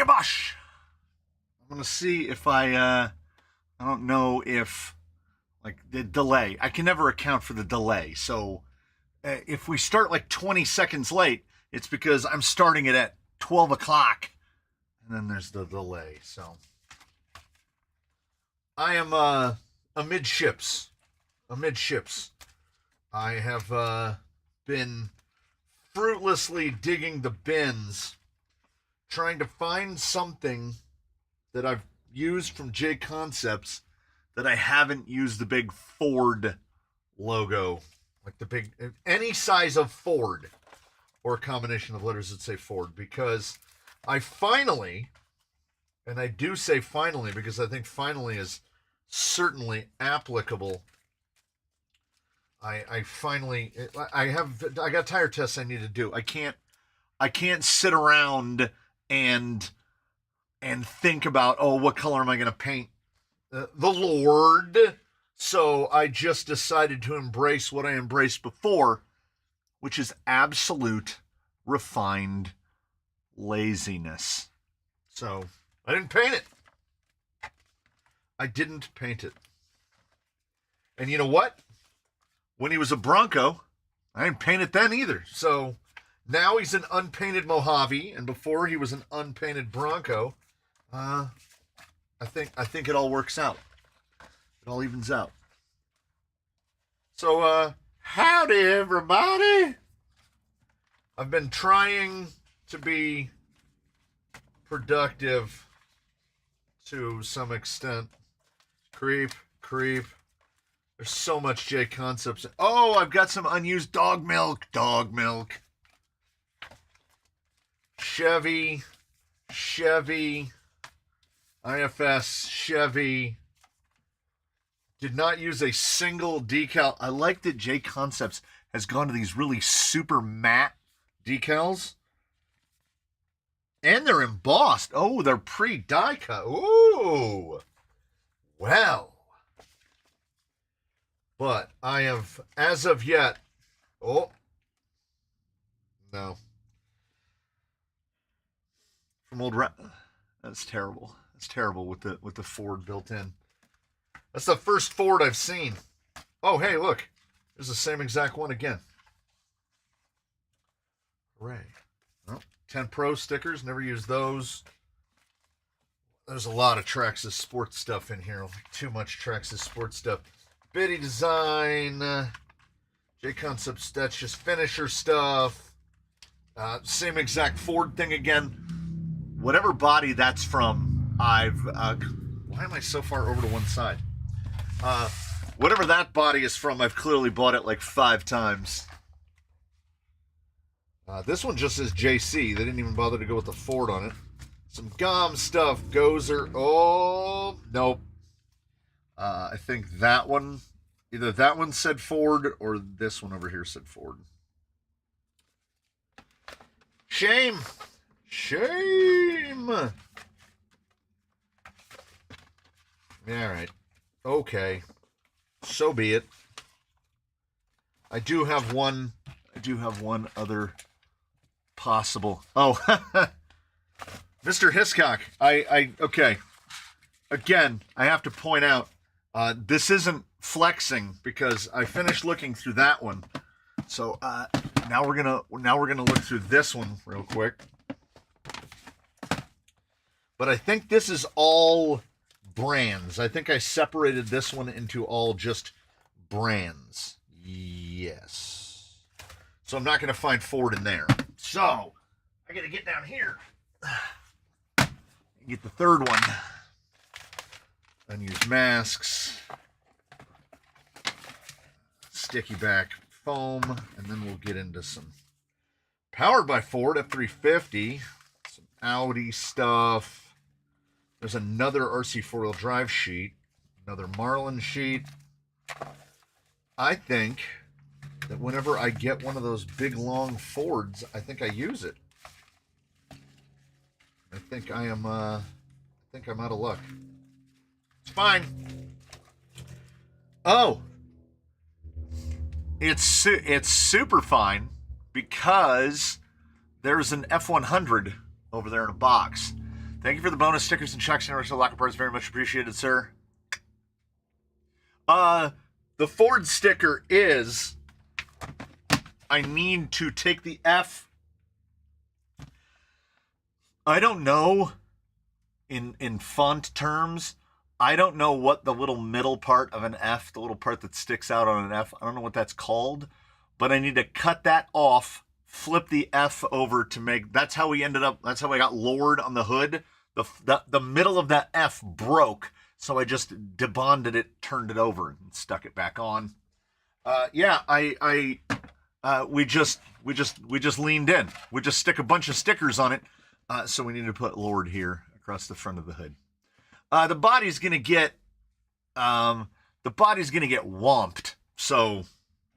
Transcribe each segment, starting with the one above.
kibosh. I'm going to see if I don't know if, like, the delay. I can never account for the delay. So if we start like 20 seconds late, it's because I'm starting it at 12 o'clock. And then there's the delay. So I am amidships. I have been fruitlessly digging the bins, trying to find something that I've used from J Concepts that I haven't used the big Ford logo, like the big, any size of Ford, or a combination of letters that say Ford, because I finally, and I do say finally because I think finally is certainly applicable. I finally, I got tire tests I need to do. I can't sit around and think about, oh, what color am I going to paint the Lord? So I just decided to embrace what I embraced before, which is absolute refined laziness. So I didn't paint it. And you know what? When he was a Bronco, I didn't paint it then either. So now he's an unpainted Mojave, and before he was an unpainted Bronco. I think it all works out. It all evens out. So, howdy everybody. I've been trying to be productive to some extent. Creep. There's so much J Concepts. Oh, I've got some unused dog milk. Chevy. IFS, Chevy. Did not use a single decal. I like that J Concepts has gone to these really super matte decals. And they're embossed. Oh, they're pre-die cut. Ooh. Well. But I have, as of yet, oh, no. From old, that's terrible. That's terrible with the Ford built in. That's the first Ford I've seen. Oh, hey, look. There's the same exact one again. Hooray. Oh, 10 Pro stickers. Never used those. There's a lot of Traxxas sports stuff in here. Too much Traxxas sports stuff. Bitty design. J Concepts, that's just finisher stuff. Same exact Ford thing again. Whatever body that's from, why am I so far over to one side? Whatever that body is from, I've clearly bought it like 5 times. This one just says JC. They didn't even bother to go with the Ford on it. Some gum stuff, Gozer. Oh, nope. I think that one, either that one said Ford or this one over here said Ford. Shame. Yeah, all right. Okay. So be it. I do have one other possible. Oh, Mr. Hiscock. Okay. Again, I have to point out, this isn't flexing because I finished looking through that one. So now we're gonna look through this one real quick. But I think this is all brands. I think I separated this one into all just brands. Yes. So I'm not gonna find Ford in there. So I gotta get down here and get the third one. Unused masks, sticky back foam, and then we'll get into some powered by Ford F350, some Audi stuff. There's another RC four-wheel drive sheet, another Marlin sheet. I think that whenever I get one of those big long Fords, I think I use it. I think I'm out of luck. It's fine. Oh, it's super fine because there's an F100 over there in a box. Thank you for the bonus stickers and checks and original locker parts. Very much appreciated, sir. The Ford sticker is, I need to take the F. I don't know, in font terms, I don't know what the little middle part of an F, the little part that sticks out on an F, I don't know what that's called, but I need to cut that off, flip the F over to make, that's how we ended up, that's how I got lowered on the hood. The middle of that F broke, so I just debonded it, turned it over, and stuck it back on. We just leaned in. We just stick a bunch of stickers on it, so we need to put lowered here across the front of the hood. The body's gonna get womped. So,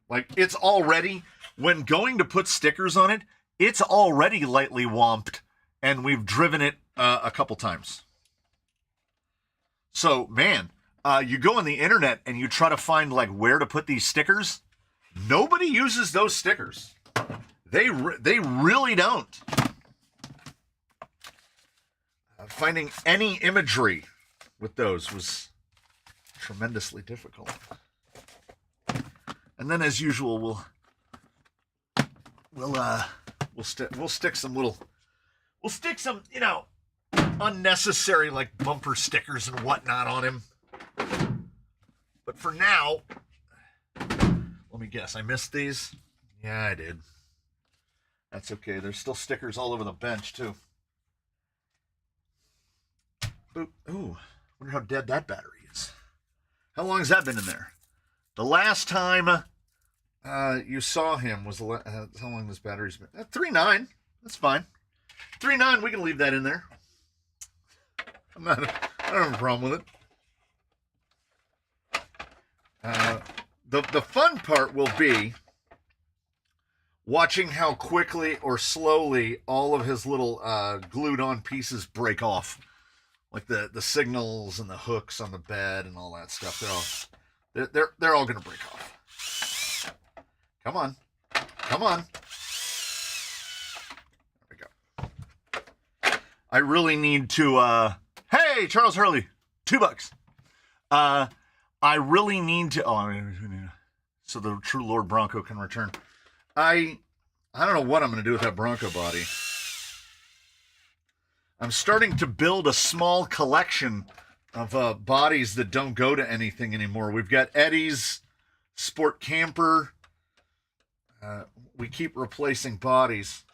like, it's already, when going to put stickers on it, it's already lightly womped, and we've driven it a couple times. So, man, you go on the internet and you try to find, like, where to put these stickers. Nobody uses those stickers. They really don't. Finding any imagery with those was tremendously difficult. And then, as usual, we'll stick some, you know, unnecessary, like, bumper stickers and whatnot on him. But for now, let me guess, I missed these? Yeah, I did. That's okay. There's still stickers all over the bench, too. Ooh, wonder how dead that battery is. How long has that been in there? The last time you saw him was how long this battery's been? 3.9. That's fine. 3.9, we can leave that in there. I don't have a problem with it. The fun part will be watching how quickly or slowly all of his little glued on pieces break off. Like the signals and the hooks on the bed and all that stuff. They're all gonna break off. Come on. Come on. There we go. I really need to hey, Charles Hurley, $2. I really need to so the true Lord Bronco can return. I don't know what I'm gonna do with that Bronco body. I'm starting to build a small collection of bodies that don't go to anything anymore. We've got Eddie's Sport Camper. We keep replacing bodies.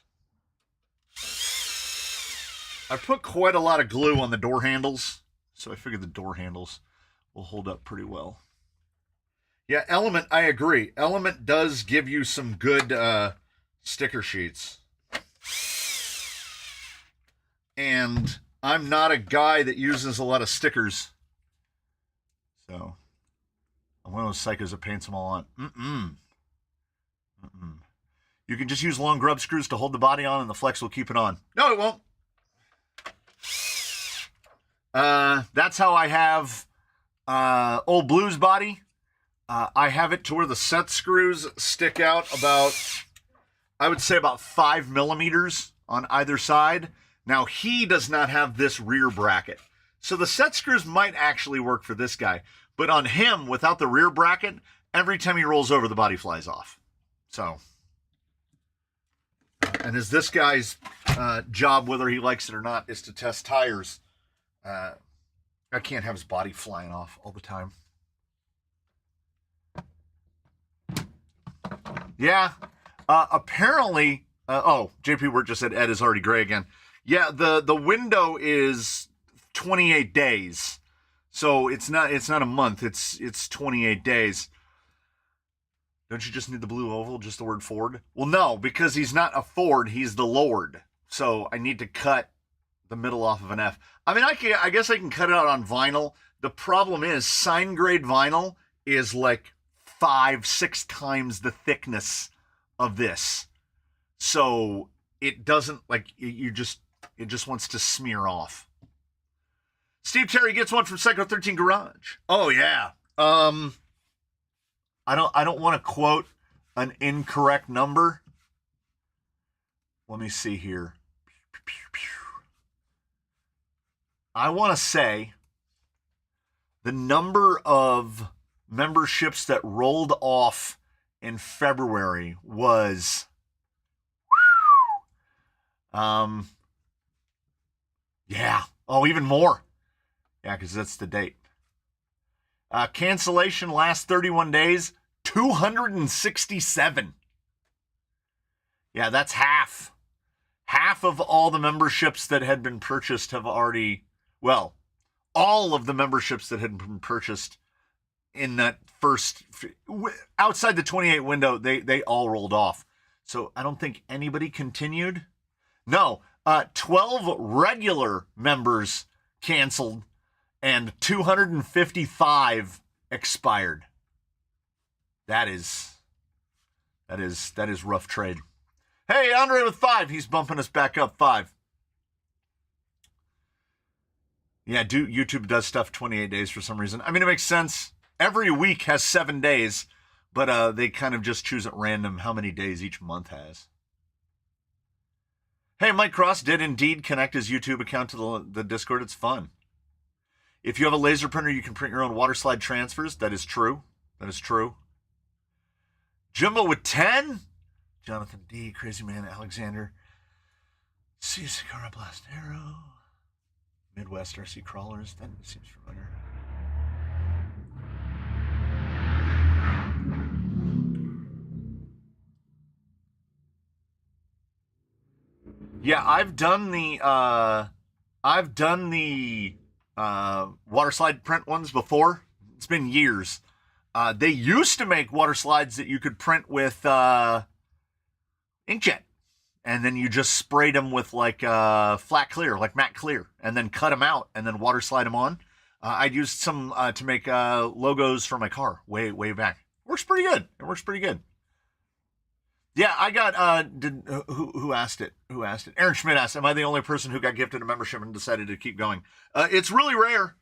I put quite a lot of glue on the door handles, so I figured the door handles will hold up pretty well. Yeah, Element, I agree. Element does give you some good sticker sheets. And I'm not a guy that uses a lot of stickers. So, I'm one of those psychos that paints them all on. You can just use long grub screws to hold the body on and the flex will keep it on. No, it won't. That's how I have Old Blue's body. I have it to where the set screws stick out about, I would say about 5 millimeters on either side. Now, he does not have this rear bracket. So the set screws might actually work for this guy. But on him, without the rear bracket, every time he rolls over, the body flies off. So, and as this guy's job, whether he likes it or not, is to test tires, I can't have his body flying off all the time. Yeah, apparently, JP Work just said Ed is already gray again. Yeah, the window is 28 days. So it's not a month, it's 28 days. Don't you just need the blue oval, just the word Ford? Well, no, because he's not a Ford, he's the Lord. So I need to cut the middle off of an F. I mean, I guess I can cut it out on vinyl. The problem is sign grade vinyl is like 5-6 times the thickness of this. So it doesn't, like, it just wants to smear off. Steve Terry gets one from Psycho 13 Garage. Oh yeah. I don't want to quote an incorrect number. Let me see here. I want to say the number of memberships that rolled off in February was yeah. Oh, even more. Yeah, because that's the date. Cancellation last 31 days, 267. Yeah, that's half. Half of all the memberships that had been purchased have already, well, all of the memberships that had been purchased in that first, outside the 28 window, they all rolled off. So I don't think anybody continued. No, 12 regular members canceled and 255 expired. That is rough trade. Hey, Andre with 5. He's bumping us back up 5. Yeah, YouTube does stuff 28 days for some reason. I mean, it makes sense. Every week has 7 days, but they kind of just choose at random how many days each month has. Hey, Mike Cross did indeed connect his YouTube account to the Discord. It's fun. If you have a laser printer, you can print your own water slide transfers. That is true. That is true. Jumbo with 10. Jonathan D. Crazy Man Alexander. C. Sakura Blast Arrow. Midwest RC Crawlers. That seems familiar. Yeah, I've done the water slide print ones before. It's been years. They used to make water slides that you could print with inkjet, and then you just sprayed them with like flat clear, like matte clear, and then cut them out and then water slide them on. I'd used some to make logos for my car way back. Works pretty good. It works pretty good. Yeah, I got who asked it? Who asked it? Aaron Schmidt asked, am I the only person who got gifted a membership and decided to keep going? It's really rare.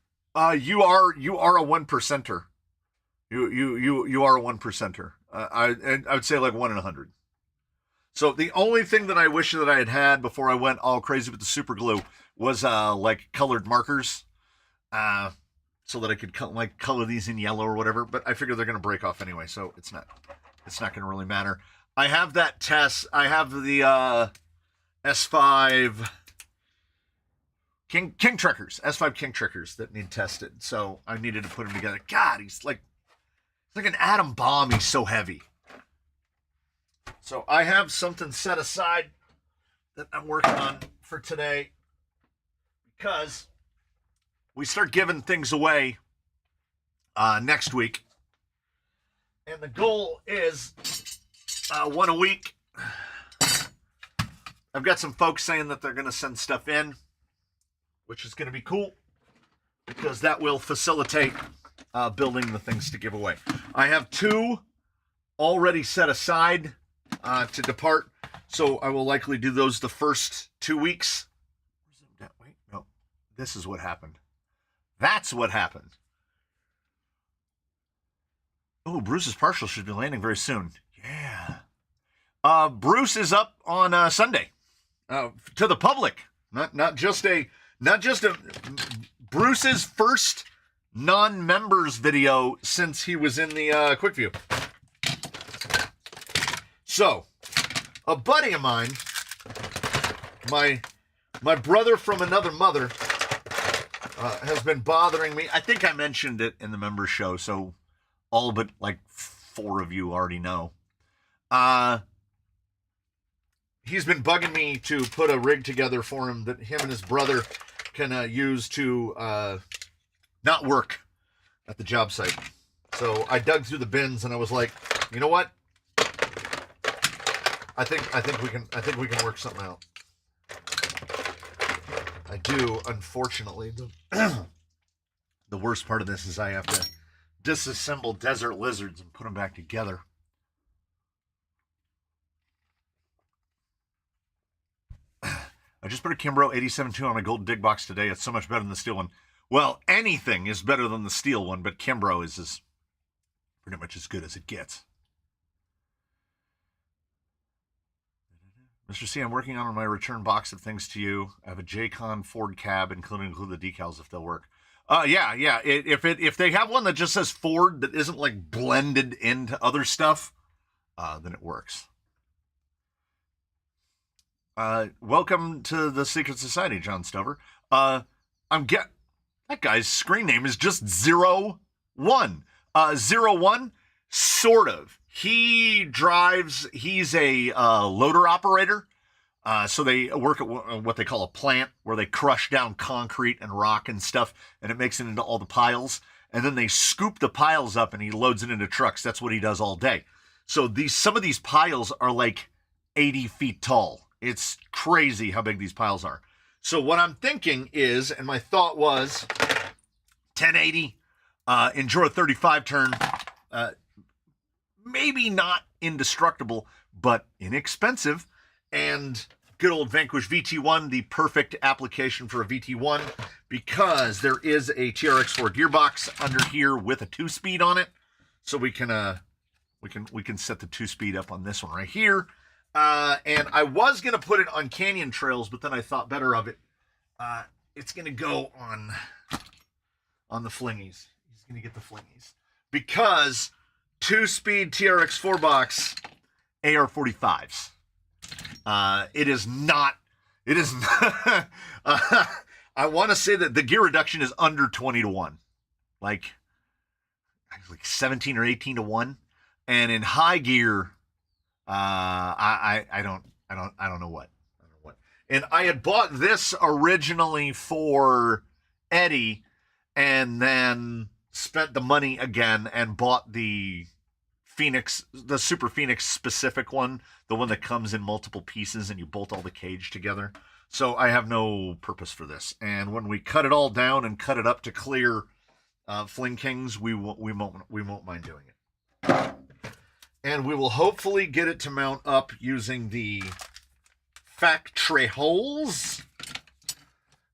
You are a 1%er. You are a 1%er. I would say like 1 in 100. So the only thing that I wish that I had before I went all crazy with the super glue was like colored markers, so that I could color these in yellow or whatever. But I figure they're going to break off anyway, so it's not going to really matter. I have that test. I have the S5 King Trekkers, S5 King Trekkers that need tested. So I needed to put them together. God, he's like an atom bomb. He's so heavy. So I have something set aside that I'm working on for today because we start giving things away next week. And the goal is 1 a week. I've got some folks saying that they're going to send stuff in, which is going to be cool because that will facilitate building the things to give away. I have 2 already set aside to depart, so I will likely do those the first 2 weeks. Wait, no, this is what happened. That's what happened. Oh, Bruce's partial should be landing very soon. Yeah. Bruce is up on Sunday to the public. Not just a Bruce's first non-members video since he was in the quick view. So, a buddy of mine, my brother from another mother, has been bothering me. I think I mentioned it in the members show, so all but like 4 of you already know. He's been bugging me to put a rig together for him that him and his brother can use to not work at the job site. So I dug through the bins and I was like, you know what? I think we can work something out. I do, unfortunately. The worst part of this is I have to disassemble desert lizards and put them back together. I just put a Kimbrough 87.2 on my gold dig box today. It's so much better than the steel one. Well, anything is better than the steel one, but Kimbrough is pretty much as good as it gets. Mr. C, I'm working on my return box of things to you. I have a J-Con Ford cab, including the decals if they'll work. Yeah. If they have one that just says Ford that isn't like blended into other stuff, then it works. Welcome to the Secret Society, John Stover. That guy's screen name is just 01. 01, sort of. He's a loader operator. So they work at what they call a plant, where they crush down concrete and rock and stuff, and it makes it into all the piles. And then they scoop the piles up and he loads it into trucks. That's what he does all day. So some of these piles are like 80 feet tall. It's crazy how big these piles are. So what I'm thinking is, and my thought was 1080, Enduro 35 turn, maybe not indestructible, but inexpensive, and good old Vanquish VT1, the perfect application for a VT1, because there is a TRX4 gearbox under here with a 2-speed on it. So we can set the 2-speed up on this one right here. And I was going to put it on Canyon Trails, but then I thought better of it. It's going to go on the flingies. He's going to get the flingies. Because 2-speed TRX4 box AR45s. It is not, I want to say that the gear reduction is under 20-1. Like 17 or 18-1. And in high gear, I don't know what. And I had bought this originally for Eddie, and then spent the money again and bought the Super Phoenix specific one, the one that comes in multiple pieces and you bolt all the cage together. So I have no purpose for this. And when we cut it all down and cut it up to clear Fling Kings, we won't mind doing it. And we will hopefully get it to mount up using the factory holes.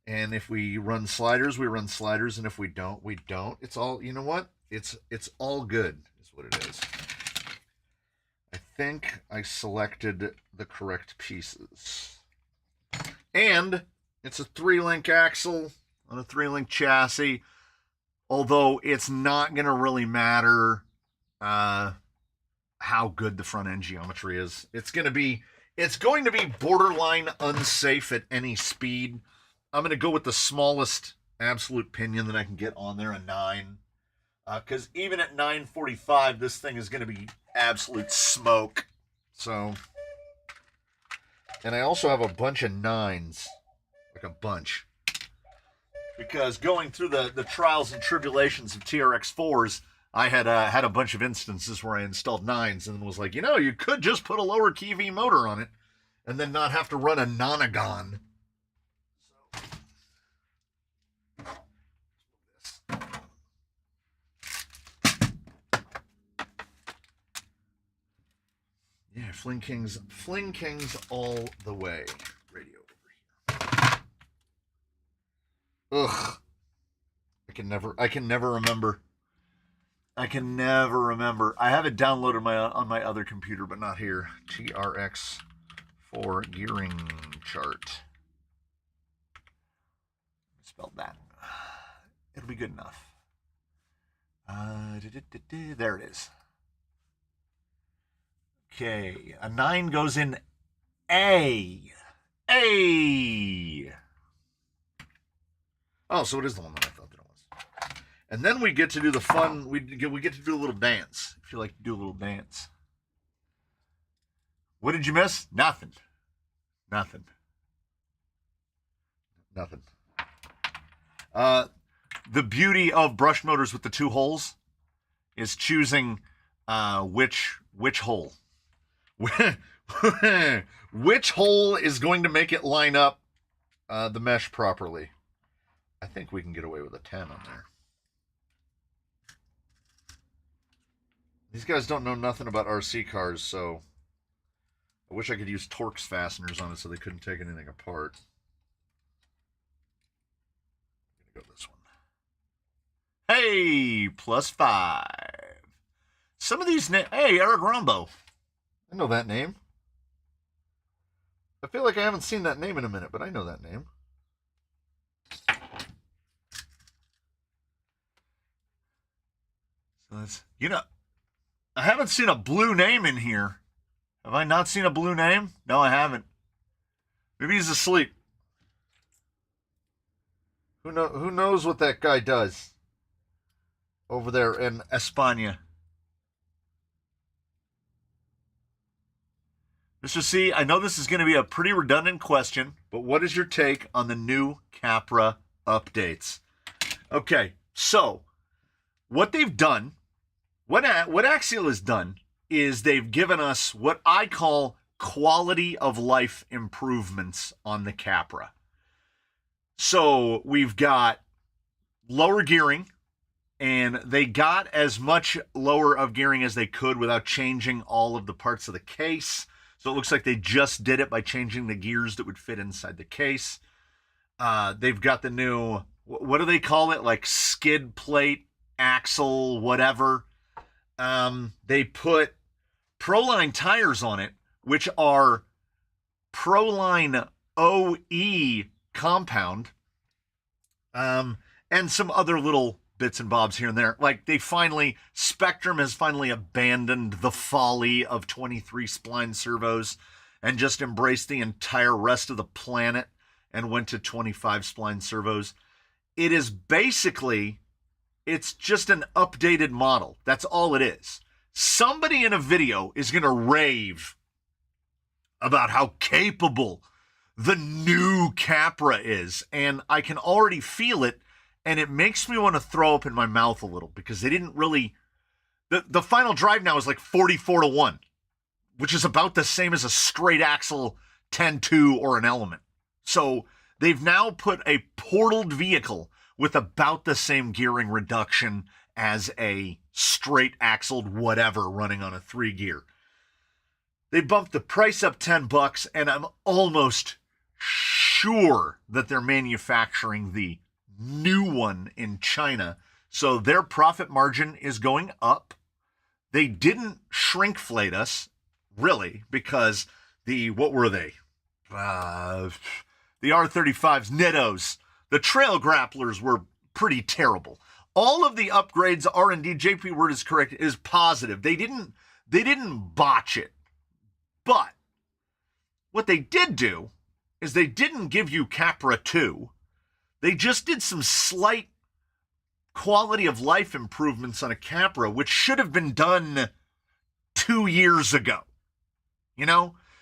And if we run sliders, we run sliders. And if we don't, we don't. It's all, you know what? It's all good is what it is. I think I selected the correct pieces. And it's a 3-link axle on a 3-link chassis. Although it's not going to really matter how good the front end geometry is. It's going to be borderline unsafe at any speed. I'm going to go with the smallest absolute pinion that I can get on there, a 9. Because even at 945, this thing is going to be absolute smoke. So, and I also have a bunch of 9s, like a bunch. Because going through the trials and tribulations of TRX4s, I had a bunch of instances where I installed 9s and was like, you could just put a lower key V motor on it and then not have to run a nonagon. Yeah, Fling Kings all the way. Radio over here. Ugh. I can never remember. I have it downloaded on my other computer, but not here. TRX4 gearing chart. Spelled that. It'll be good enough. There it is. Okay, a 9 goes in A. Oh, so it is the one that I thought that it was. And then we get to do the fun. We get to do a little dance. If you like to do a little dance. What did you miss? Nothing. The beauty of brush motors with the 2 holes is choosing which hole. Which hole is going to make it line up the mesh properly. I think we can get away with a 10 on there. These guys don't know nothing about RC cars, so I wish I could use Torx fasteners on it so they couldn't take anything apart. I'm gonna go this one. Hey, +5. Some of these hey, Eric Rombo. I know that name. I feel like I haven't seen that name in a minute, but I know that name. So that's, I haven't seen a blue name in here. Have I not seen a blue name? No, I haven't. Maybe he's asleep. Who knows what that guy does over there in España. Mr. C, I know this is going to be a pretty redundant question, but what is your take on the new Capra updates? Okay, so what they've done, what Axial has done, is they've given us what I call quality of life improvements on the Capra. So we've got lower gearing, and they got as much lower of gearing as they could without changing all of the parts of the case. So it looks like they just did it by changing the gears that would fit inside the case. They've got the new, what do they call it? Like skid plate, axle, whatever. They put Proline tires on it, which are Proline OE compound, and some other little bits and bobs here and there. Like Spectrum has finally abandoned the folly of 23 spline servos and just embraced the entire rest of the planet and went to 25 spline servos. It is basically, it's just an updated model. That's all it is. Somebody in a video is going to rave about how capable the new Capra is, and I can already feel it, and it makes me want to throw up in my mouth a little because they didn't really... The final drive now is like 44-1, which is about the same as a straight axle 10-2 or an Element. So they've now put a portaled vehicle with about the same gearing reduction as a straight axled whatever running on a 3-gear. They bumped the price up $10, and I'm almost sure that they're manufacturing the new one in China, so their profit margin is going up. They didn't shrinkflate us, really, because what were they? The R35s, Nittos, the Trail Grapplers were pretty terrible. All of the upgrades are indeed, JP Word is correct, is positive. They didn't botch it. But what they did do is they didn't give you Capra 2. They just did some slight quality of life improvements on a Capra, which should have been done 2 years ago.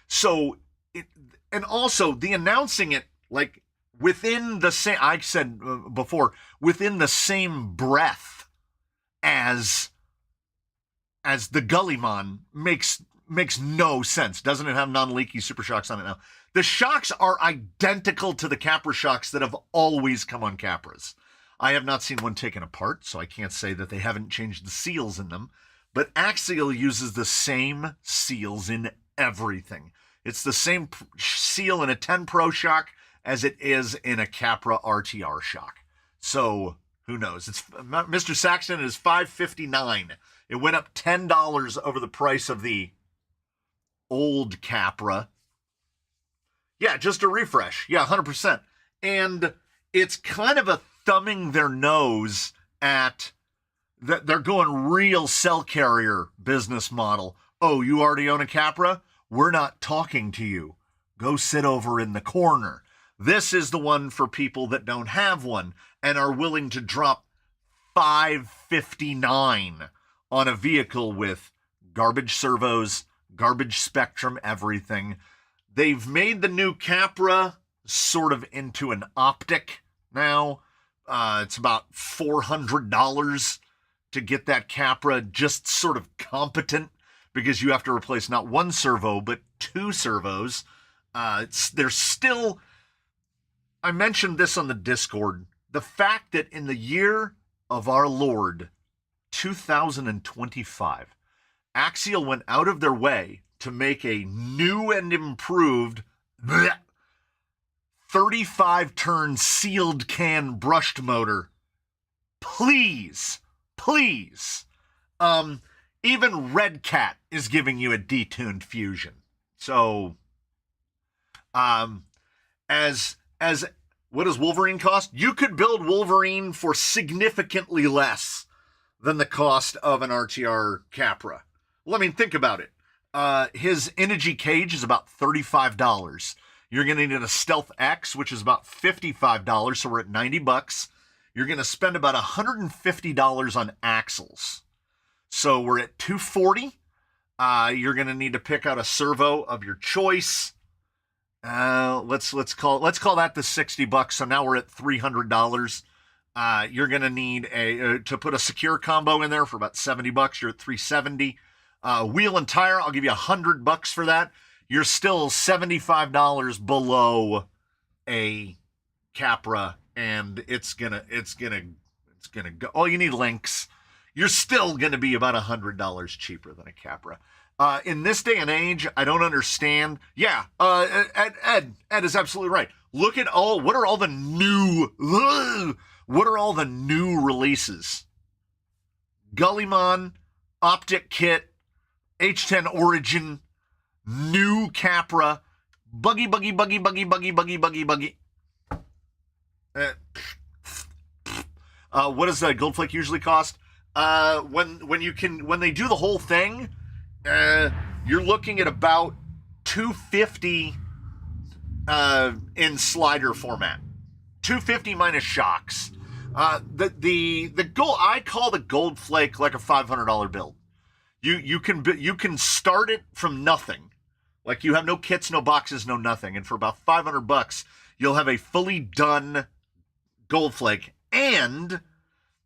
So, and also the announcing it like within the same, I said before, within the same breath as the Gullymon makes no sense. Doesn't it have non-leaky super shocks on it now? The shocks are identical to the Capra shocks that have always come on Capras. I have not seen one taken apart, so I can't say that they haven't changed the seals in them, but Axial uses the same seals in everything. It's the same seal in a 10 Pro shock as it is in a Capra RTR shock. So, who knows? It's Mr. Saxton is $559. It went up $10 over the price of the old Capra. Yeah, just a refresh. Yeah, 100%. And it's kind of a thumbing their nose at that they're going real cell carrier business model. Oh, you already own a Capra? We're not talking to you. Go sit over in the corner. This is the one for people that don't have one and are willing to drop $559 on a vehicle with garbage servos, garbage Spectrum, everything. They've made the new Capra sort of into an optic now. It's about $400 to get that Capra just sort of competent because you have to replace not one servo, but 2 servos. There's still, I mentioned this on the Discord, the fact that in the year of our Lord, 2025, Axial went out of their way to make a new and improved 35-turn sealed can brushed motor. Please. Even Red Cat is giving you a detuned Fusion. So As what does Wolverine cost? You could build Wolverine for significantly less than the cost of an RTR Capra. Well, I mean, think about it. His energy cage is about $35. You're going to need a Stealth X, which is about $55, so we're at $90. You're going to spend about $150 on axles. So we're at $240. You're going to need to pick out a servo of your choice. Let's call that the $60. So now we're at $300. You're going to need to put a secure combo in there for about $70. You're at $370. Wheel and tire, I'll give you $100 for that. You're still $75 below a Capra, and it's gonna go. Oh, you need links. You're still gonna be about $100 cheaper than a Capra. In this day and age, I don't understand. Yeah, Ed is absolutely right. Look at what are all the new releases? Gullymon, Optic Kit, H10 Origin, new Capra, buggy. What does Goldflake usually cost? When they do the whole thing, you're looking at about $250 in slider format. $250 minus shocks. I call the Goldflake like a $500 build. You can start it from nothing. Like, you have no kits, no boxes, no nothing. And for about $500, you'll have a fully done Goldflake, and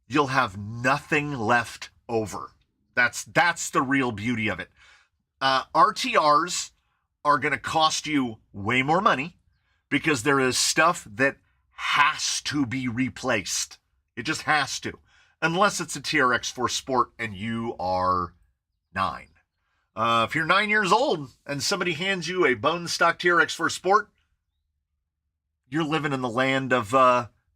you'll have nothing left over. That's the real beauty of it. RTRs are going to cost you way more money because there is stuff that has to be replaced. It just has to. Unless it's a TRX4 Sport and you are 9. If you're 9 years old and somebody hands you a bone stock TRX4 Sport, you're living in the land of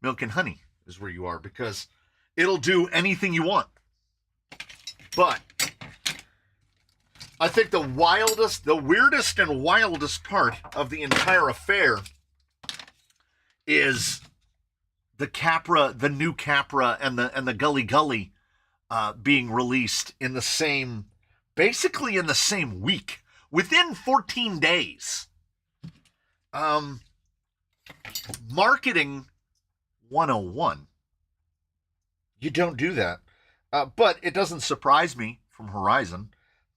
milk and honey, is where you are, because it'll do anything you want. But I think the weirdest and wildest part of the entire affair is the Capra, the new Capra, and the Gully Gully being released basically in the same week, within 14 days. Marketing 101. You don't do that. But it doesn't surprise me from Horizon.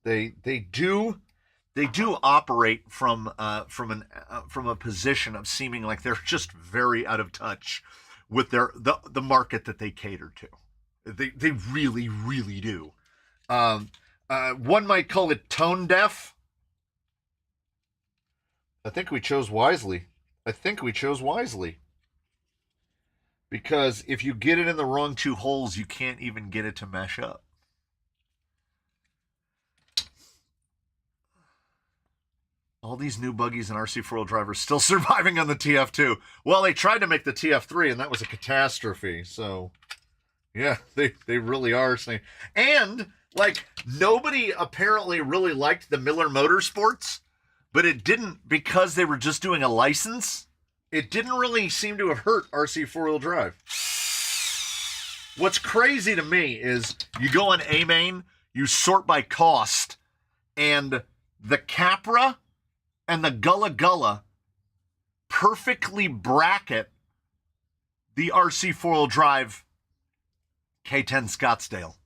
They do operate from a position of seeming like they're just very out of touch with the market that they cater to. They really, really do. One might call it tone deaf. I think we chose wisely. Because if you get it in the wrong two holes, you can't even get it to mesh up. All these new buggies and RC four-wheel drivers still surviving on the TF2. Well, they tried to make the TF3, and that was a catastrophe. So, yeah, they really are. And, like, nobody apparently really liked the Miller Motorsports, but it didn't, because they were just doing a license, it didn't really seem to have hurt RC four-wheel drive. What's crazy to me is you go on A-Main, you sort by cost, and the Capra and the Gullah Gullah perfectly bracket the RC four-wheel drive K10 Scottsdale,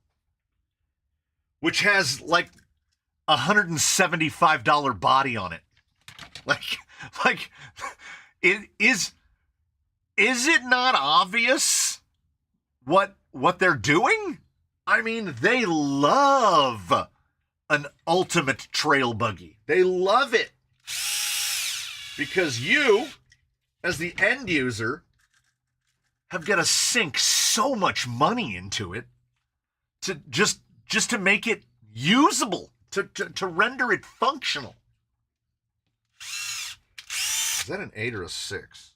which has like $175 body on it. Like it is it not obvious what they're doing? I mean, they love an ultimate trail buggy. They love it. Because you, as the end user, have got to sink so much money into it to just to make it usable, to render it functional. Is that an 8 or a 6?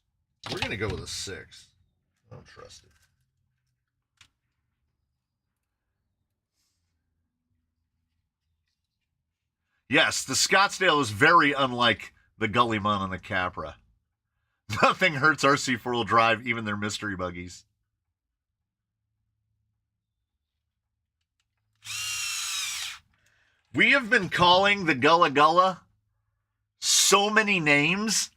We're going to go with a 6. I don't trust it. Yes, the Scottsdale is very unlike the Gullymon on the Capra. Nothing hurts RC four-wheel drive, even their mystery buggies. We have been calling the Gullah Gullah so many names,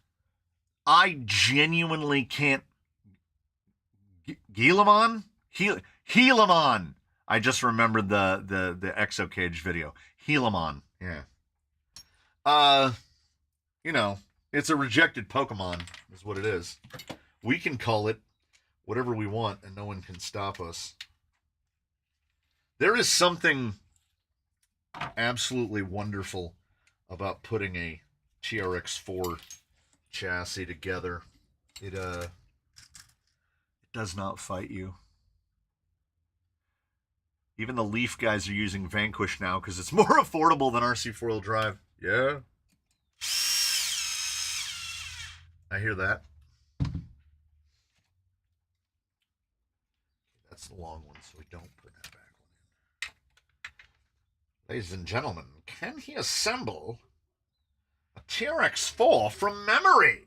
I genuinely can't. Gilamon? Helamon. I just remembered the Exocage video. Helamon. Yeah. You know, it's a rejected Pokemon, is what it is. We can call it whatever we want, and no one can stop us. There is something absolutely wonderful about putting a TRX4 chassis together. It does not fight you. Even the Leaf guys are using Vanquish now because it's more affordable than RC four-wheel drive. Yeah. I hear that. That's the long one, so we don't put that back one in. Ladies and gentlemen, can he assemble a TRX4 from memory?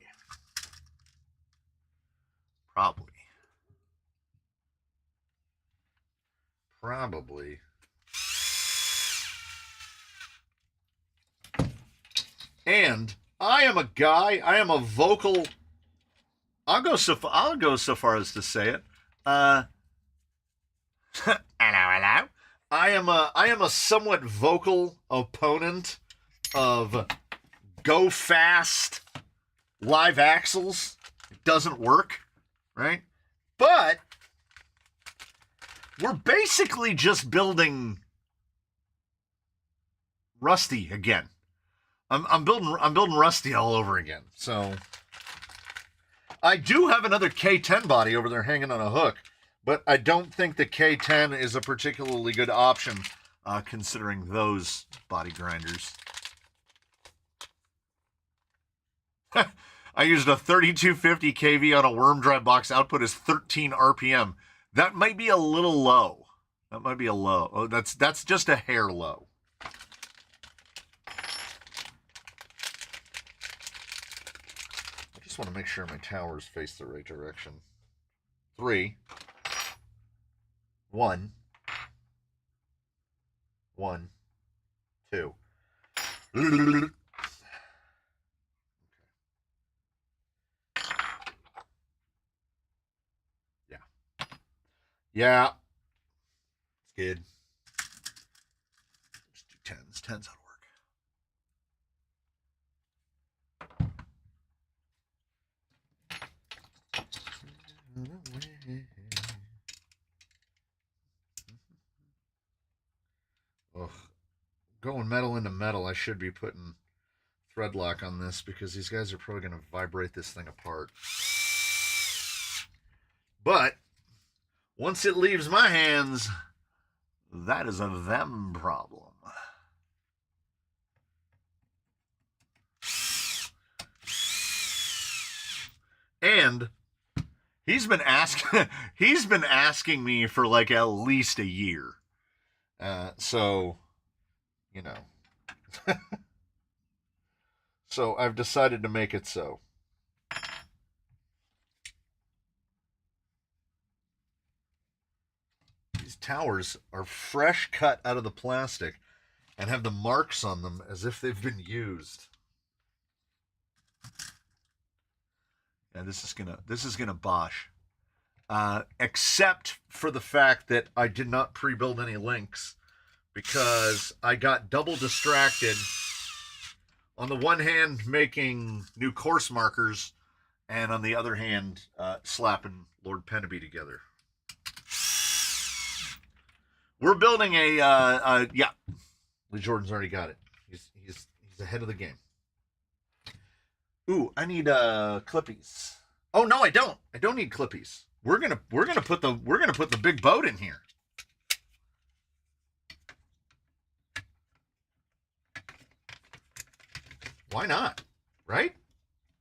Probably. Probably. And I am a guy, I am a vocal, I'll go so far as to say it. Hello. I am a somewhat vocal opponent of go fast live axles. It doesn't work, right? But we're basically just building Rusty again. I'm building Rusty all over again. So I do have another K10 body over there hanging on a hook, but I don't think the K10 is a particularly good option considering those body grinders. I used a 3250 kV on a worm drive box. Output is 13 RPM. That might be a little low. That might be a low. Oh, that's just a hair low. I just want to make sure my towers face the right direction. 3, 1, 1, 2. Yeah. It's good. Let's do 10s. 10s ought to work. Ugh. Going metal into metal, I should be putting thread lock on this because these guys are probably going to vibrate this thing apart. But once it leaves my hands, that is a them problem. And he's been asking me for like at least a year. So, you know. So I've decided to make it so. Towers are fresh cut out of the plastic and have the marks on them as if they've been used. And this is gonna bosh. Except for the fact that I did not pre-build any links because I got double distracted. On the one hand, making new course markers, and on the other hand, slapping Lord Pennaby together. We're building yeah. Lee Jordan's already got it. He's ahead of the game. Ooh, I need clippies. Oh no, I don't. I don't need clippies. We're gonna put the big boat in here. Why not? Right?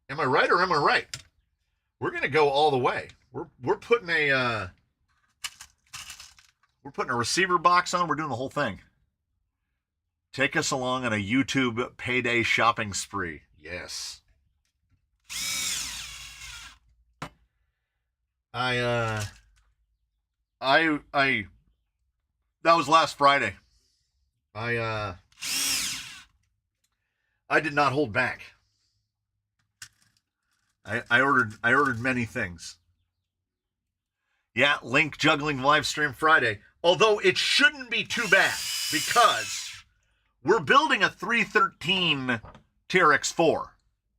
Am I right or am I right? We're gonna go all the way. We're putting a receiver box on. We're doing the whole thing. Take us along on a YouTube payday shopping spree. Yes. I that was last Friday. I did not hold back. I ordered many things. Yeah, Link juggling live stream Friday. Although it shouldn't be too bad because we're building a 313 TRX4.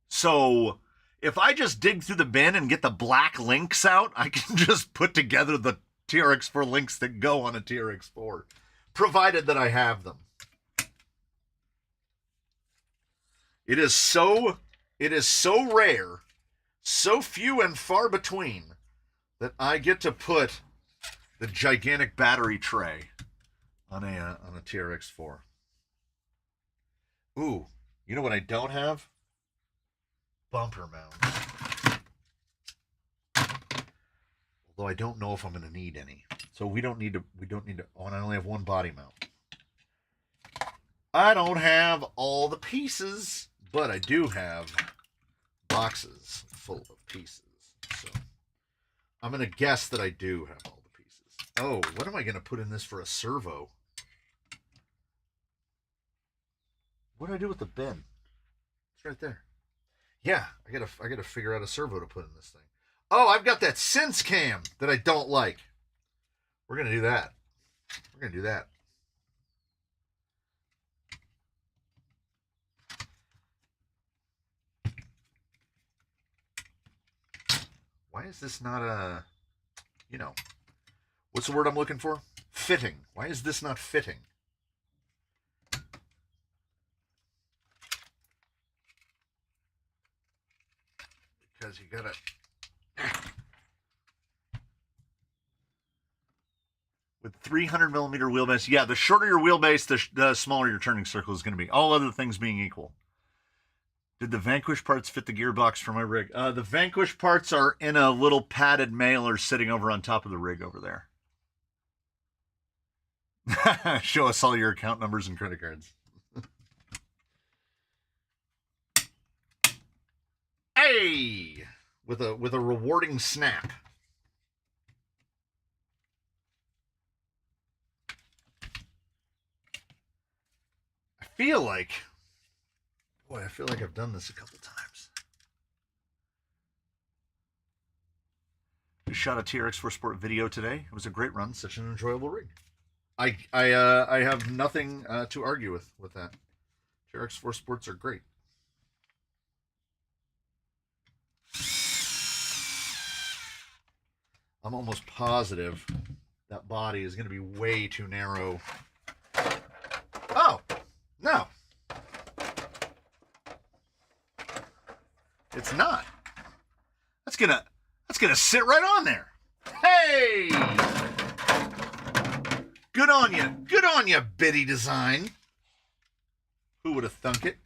So if I just dig through the bin and get the black links out, I can just put together the TRX4 links that go on a TRX4, provided that I have them. It is so rare, so few and far between, that I get to put the gigantic battery tray on a TRX4. Ooh, you know what I don't have? Bumper mounts. Although I don't know if I'm going to need any. So we don't need to, oh, and I only have one body mount. I don't have all the pieces, but I do have boxes full of pieces. So I'm going to guess that I do have all the pieces. Oh, what am I going to put in this for a servo? What do I do with the bin? It's right there. Yeah, I gotta figure out a servo to put in this thing. Oh, I've got that sense cam that I don't like. We're gonna do that. We're gonna do that. Why is this not a, you know, what's the word I'm looking for? Fitting. Why is this not fitting? Because you gotta, with 300 millimeter wheelbase, yeah, the shorter your wheelbase, the smaller your turning circle is going to be. All other things being equal. Did the Vanquish parts fit the gearbox for my rig? The Vanquish parts are in a little padded mailer sitting over on top of the rig over there. Show us all your account numbers and credit cards. Hey! With a rewarding snap. I feel like I've done this a couple times. We shot a TRX4 Sport video today. It was a great run, such an enjoyable rig. I have nothing to argue with that. TRX4 Sports are great. I'm almost positive that body is going to be way too narrow. Oh, no. It's not. That's gonna sit right on there. Hey! Good on you. Good on you, Biddy Design. Who would have thunk it?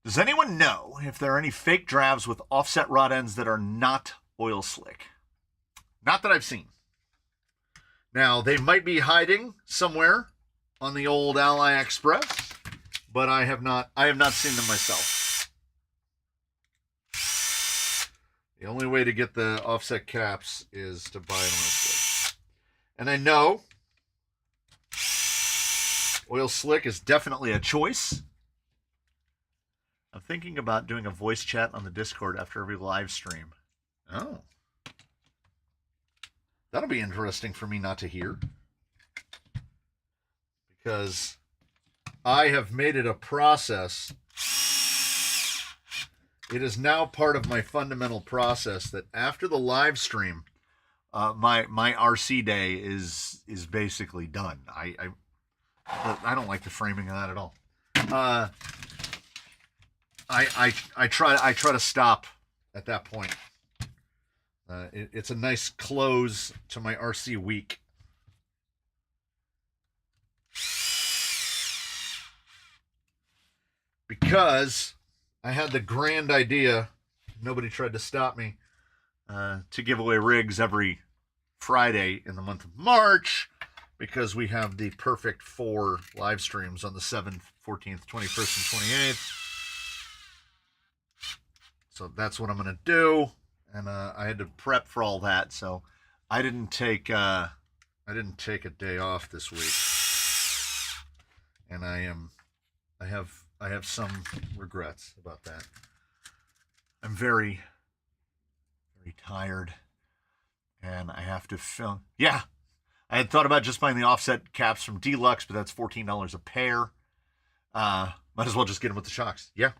Does anyone know if there are any fake drafts with offset rod ends that are not oil slick? Not that I've seen. Now, they might be hiding somewhere on the old Ally Express, but I have not seen them myself. The only way to get the offset caps is to buy an oil slick. And I know oil slick is definitely a choice. I'm thinking about doing a voice chat on the Discord after every live stream. Oh. That'll be interesting for me not to hear. Because I have made it a process. It is now part of my fundamental process that after the live stream, my RC day is basically done. I don't like the framing of that at all. I try to stop at that point. It's a nice close to my RC week. Because I had the grand idea, nobody tried to stop me, to give away rigs every Friday in the month of March. because we have the perfect 4 live streams on the 7th, 14th, 21st, and 28th. So that's what I'm going to do. And I had to prep for all that, so I didn't take a day off this week. And I have some regrets about that. I'm very, very tired, and I have to film. Yeah, I had thought about just buying the offset caps from Deluxe, but that's $14 a pair. Might as well just get them with the shocks. Yeah.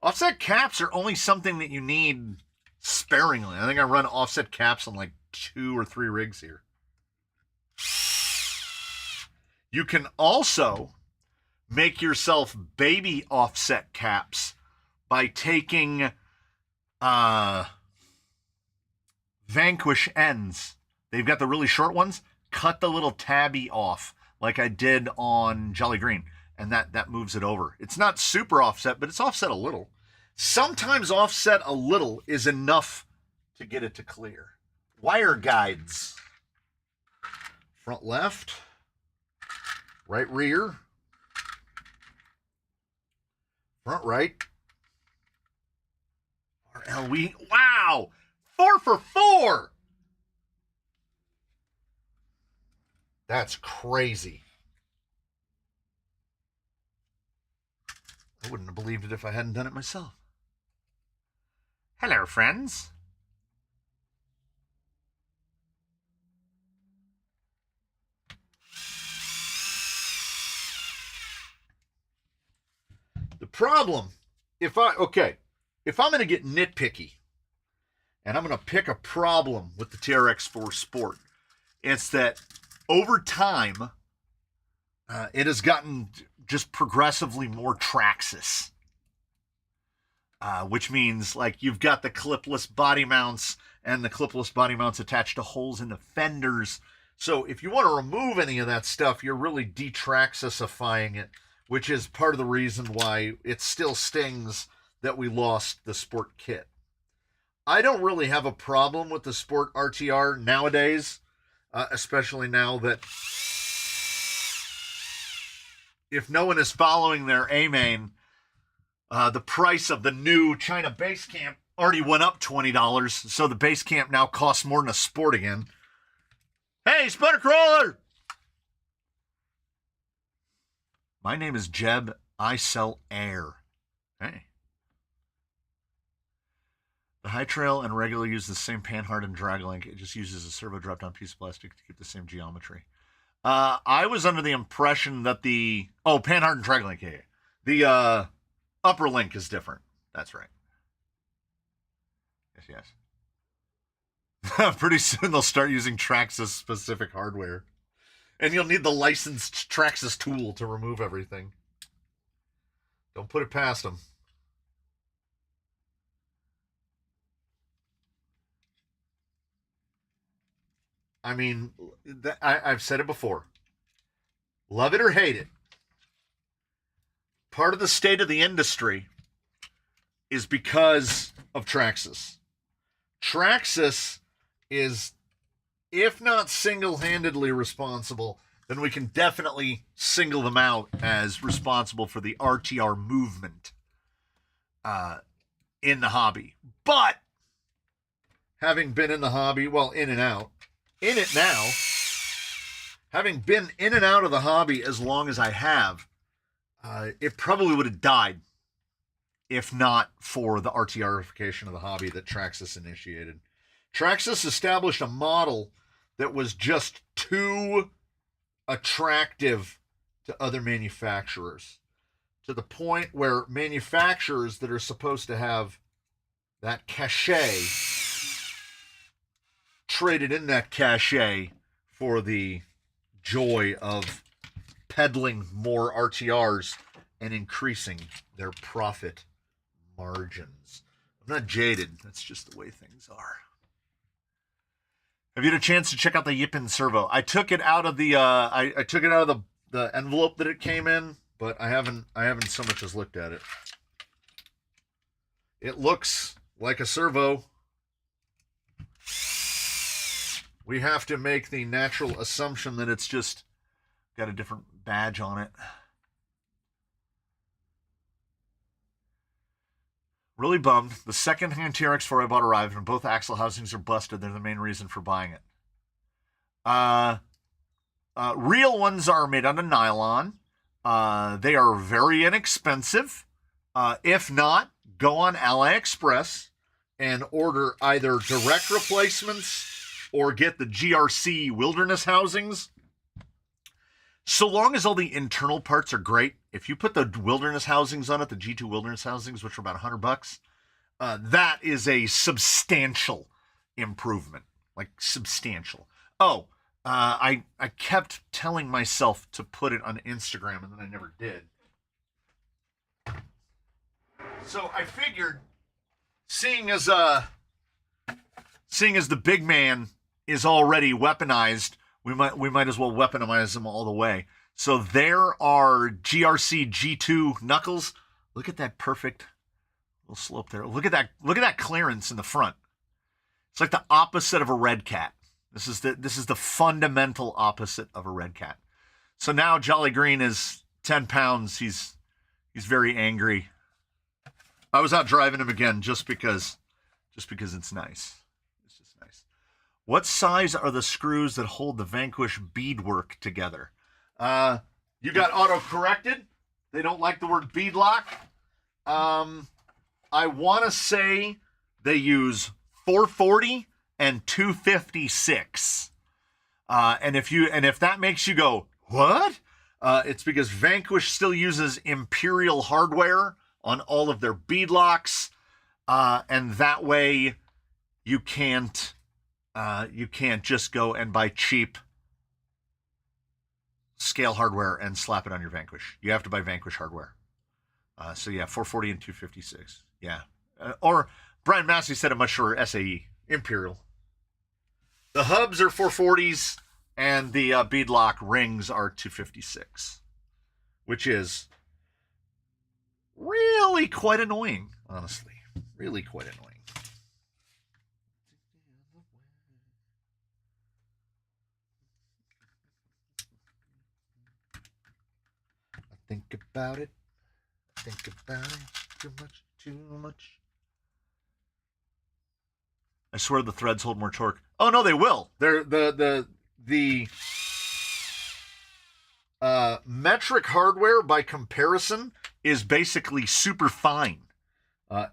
Offset caps are only something that you need sparingly. I think I run offset caps on like 2 or 3 rigs here. You can also make yourself baby offset caps by taking Vanquish ends. They've got the really short ones. Cut the little tabby off like I did on Jolly Green, and that moves it over. It's not super offset, but it's offset a little. Sometimes offset a little is enough to get it to clear. Wire guides. Front left. Right rear. Front right. RLW. Wow! 4 for 4! That's crazy. I wouldn't have believed it if I hadn't done it myself. Hello, friends. The problem, if I'm going to get nitpicky, and I'm going to pick a problem with the TRX4 Sport, it's that over time, it has gotten just progressively more Traxxas. Which means like you've got the clipless body mounts, and the clipless body mounts attached to holes in the fenders. So if you want to remove any of that stuff, you're really de-Traxxasifying it, which is part of the reason why it still stings that we lost the Sport kit. I don't really have a problem with the Sport RTR nowadays, especially now that if no one is following their A-main, the price of the new China base camp already went up $20, so the base camp now costs more than a Sport again. Hey, Sputter Crawler! My name is Jeb. I sell air. Hey. The High Trail and regular use the same panhard and drag link. It just uses a servo drop-down piece of plastic to keep the same geometry. I was under the impression that panhard and drag link, yeah. The upper link is different. That's right. Yes. Pretty soon they'll start using Traxxas-specific hardware. And you'll need the licensed Traxxas tool to remove everything. Don't put it past them. I mean, I've said it before. Love it or hate it. Part of the state of the industry is because of Traxxas. Traxxas is, if not single-handedly responsible, then we can definitely single them out as responsible for the RTR movement in the hobby. But having been in the hobby, well, in and out, in it now, having been in and out of the hobby as long as I have, it probably would have died if not for the RTRification of the hobby that Traxxas initiated. Traxxas established a model that was just too attractive to other manufacturers, to the point where manufacturers that are supposed to have that cachet traded in that cachet for the joy of peddling more RTRs and increasing their profit margins. I'm not jaded. That's just the way things are. Have you had a chance to check out the Yippin servo? I took it out of the I took it out of the envelope that it came in, but I haven't so much as looked at it. It looks like a servo. We have to make the natural assumption that it's just got a different badge on it. Really bummed. The second-hand TRX4 I bought arrived, and both axle housings are busted. They're the main reason for buying it. Real ones are made out of nylon. They are very inexpensive. If not, go on AliExpress and order either direct replacements or get the GRC wilderness housings. So long as all the internal parts are great, if you put the wilderness housings on it, the G2 wilderness housings, which are about $100, that is a substantial improvement. Like, substantial. Oh, I kept telling myself to put it on Instagram, and then I never did. So I figured, seeing as the big man is already weaponized, we might as well weaponize them all the way. So there are GRC G2 knuckles. Look at that perfect little slope there. Look at that clearance in the front. It's like the opposite of a red cat. This is the fundamental opposite of a red cat. So now Jolly Green is 10 pounds. He's very angry. I was out driving him again just because it's nice. It's just nice. What size are the screws that hold the Vanquish beadwork together? You got auto-corrected. They don't like the word beadlock. I want to say they use 440 and 256. And if that makes you go, what? It's because Vanquish still uses Imperial hardware on all of their beadlocks, and that way you can't just go and buy cheap scale hardware and slap it on your Vanquish. You have to buy Vanquish hardware. So yeah, 440 and 256. Yeah. Or Brian Massey said it much shorter, SAE, Imperial. The hubs are 440s, and the beadlock rings are 256, which is really quite annoying, honestly. Really quite annoying. Think about it. Think about it. Too much, too much. I swear the threads hold more torque. Oh no, they will. They're the metric hardware by comparison is basically super fine.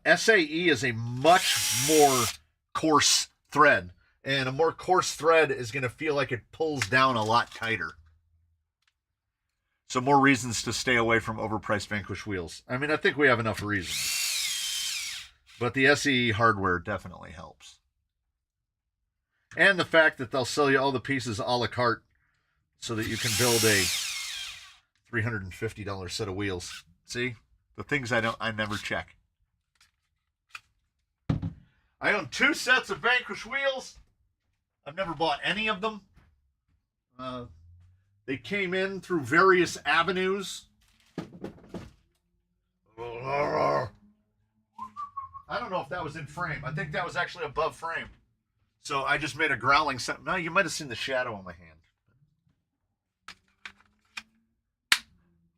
SAE is a much more coarse thread, and a more coarse thread is going to feel like it pulls down a lot tighter. So more reasons to stay away from overpriced Vanquish wheels. I mean, I think we have enough reasons. But the SAE hardware definitely helps. And the fact that they'll sell you all the pieces a la carte so that you can build a $350 set of wheels. See? The things I never check. I own 2 sets of Vanquish wheels. I've never bought any of them. They came in through various avenues. I don't know if that was in frame. I think that was actually above frame. So I just made a growling sound. No, you might have seen the shadow on my hand.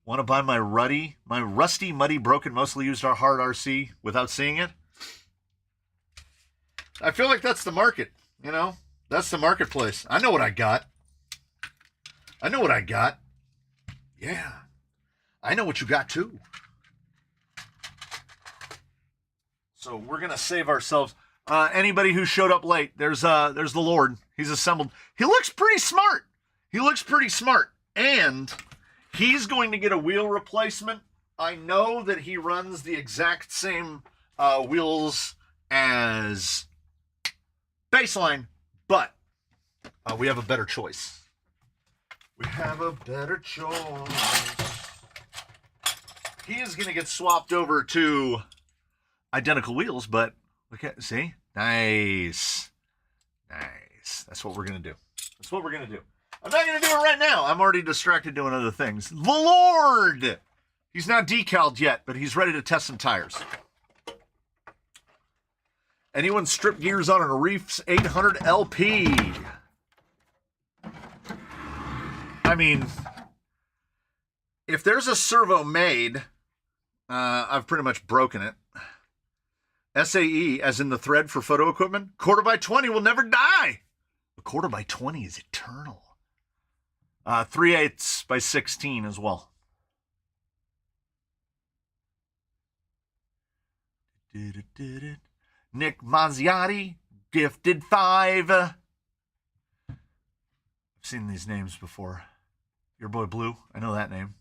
Want to buy my rusty, muddy, broken, mostly used hard RC without seeing it? I feel like that's the market, you know? That's the marketplace. I know what I got. I know what I got. Yeah. I know what you got too. So we're going to save ourselves. Anybody who showed up late, there's the Lord. He's assembled. He looks pretty smart. And he's going to get a wheel replacement. I know that he runs the exact same wheels as Baseline, but we have a better choice. He is going to get swapped over to identical wheels, but look at, see? Nice. That's what we're going to do. I'm not going to do it right now. I'm already distracted doing other things. The Lord! He's not decaled yet, but he's ready to test some tires. Anyone strip gears on a Reefs 800 LP? I mean, if there's a servo made, I've pretty much broken it. SAE, as in the thread for photo equipment, 1/4x20 will never die. A 1/4x20 is eternal. 3/8 by 16 as well. Nick Mazziati, gifted 5. I've seen these names before. Your boy Blue, I know that name.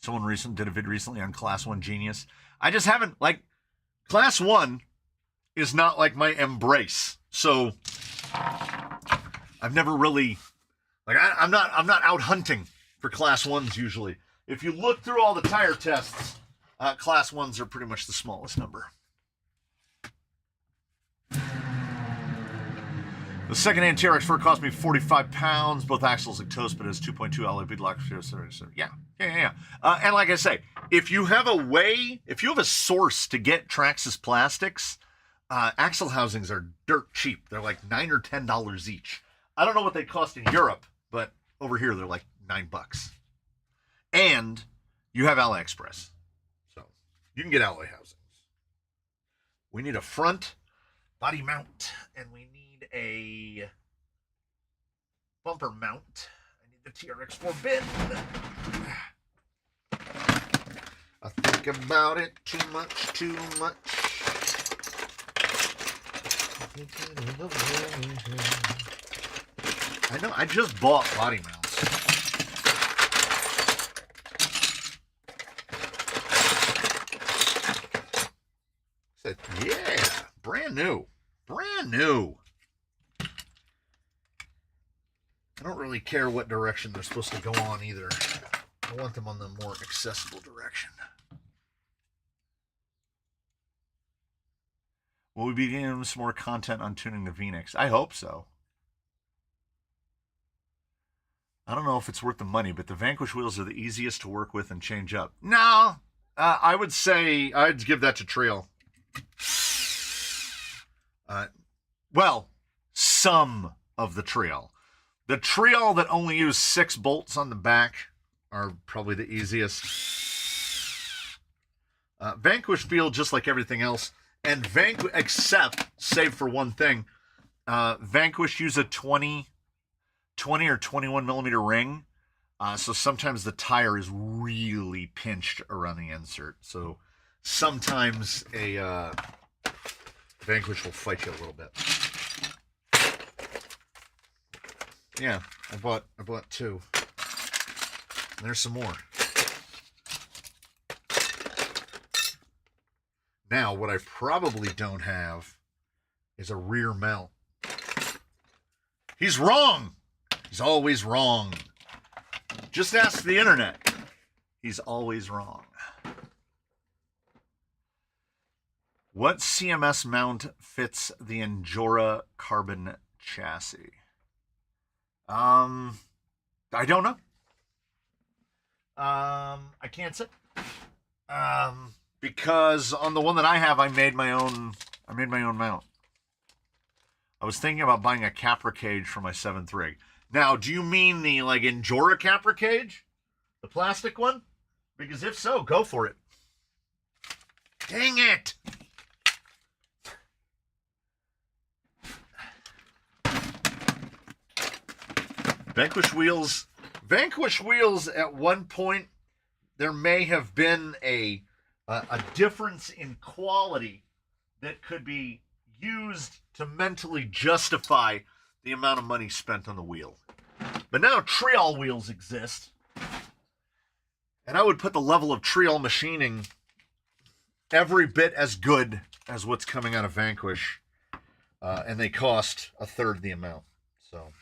Someone did a vid recently on Class 1 Genius. I just haven't, like, Class 1 is not like my embrace. So I've never really, like, I'm not out hunting for Class 1s usually. If you look through all the tire tests, Class 1s are pretty much the smallest number. The second-hand TRX4 cost me 45 pounds. Both axles like toast, but it has 2.2 alloy beadlock. Yeah. And like I say, if you have a source to get Traxxas plastics, axle housings are dirt cheap. They're like $9 or $10 each. I don't know what they cost in Europe, but over here they're like $9. And you have AliExpress, so you can get alloy housings. We need a front body mount, and we need a bumper mount. I need the TRX4 bin. I think about it too much. I know, I just bought body mounts. Said, yeah, brand new. I don't really care what direction they're supposed to go on either. I want them on the more accessible direction. Will we be getting some more content on tuning the Phoenix? I hope so. I don't know if it's worth the money, but the Vanquish wheels are the easiest to work with and change up. No, I would say I'd give that to Trail. Well, some of the Trail. The Trail that only use 6 bolts on the back are probably the easiest. Vanquish feel just like everything else, and except, save for one thing, Vanquish use a 20 or 21 millimeter ring, so sometimes the tire is really pinched around the insert. So sometimes a Vanquish will fight you a little bit. Yeah, I bought 2. And there's some more. Now, what I probably don't have is a rear mount. He's wrong. He's always wrong. Just ask the internet. He's always wrong. What CMS mount fits the Endura carbon chassis? I don't know. I can't say. Because on the one that I have, I made my own mount. I was thinking about buying a Capra cage for my 7th rig. Now, do you mean the like Endura Capra cage? The plastic one? Because if so, go for it. Dang it! Vanquish wheels at one point, there may have been a difference in quality that could be used to mentally justify the amount of money spent on the wheel. But now Trial wheels exist, and I would put the level of Trial machining every bit as good as what's coming out of Vanquish, and they cost 1/3 the amount. So,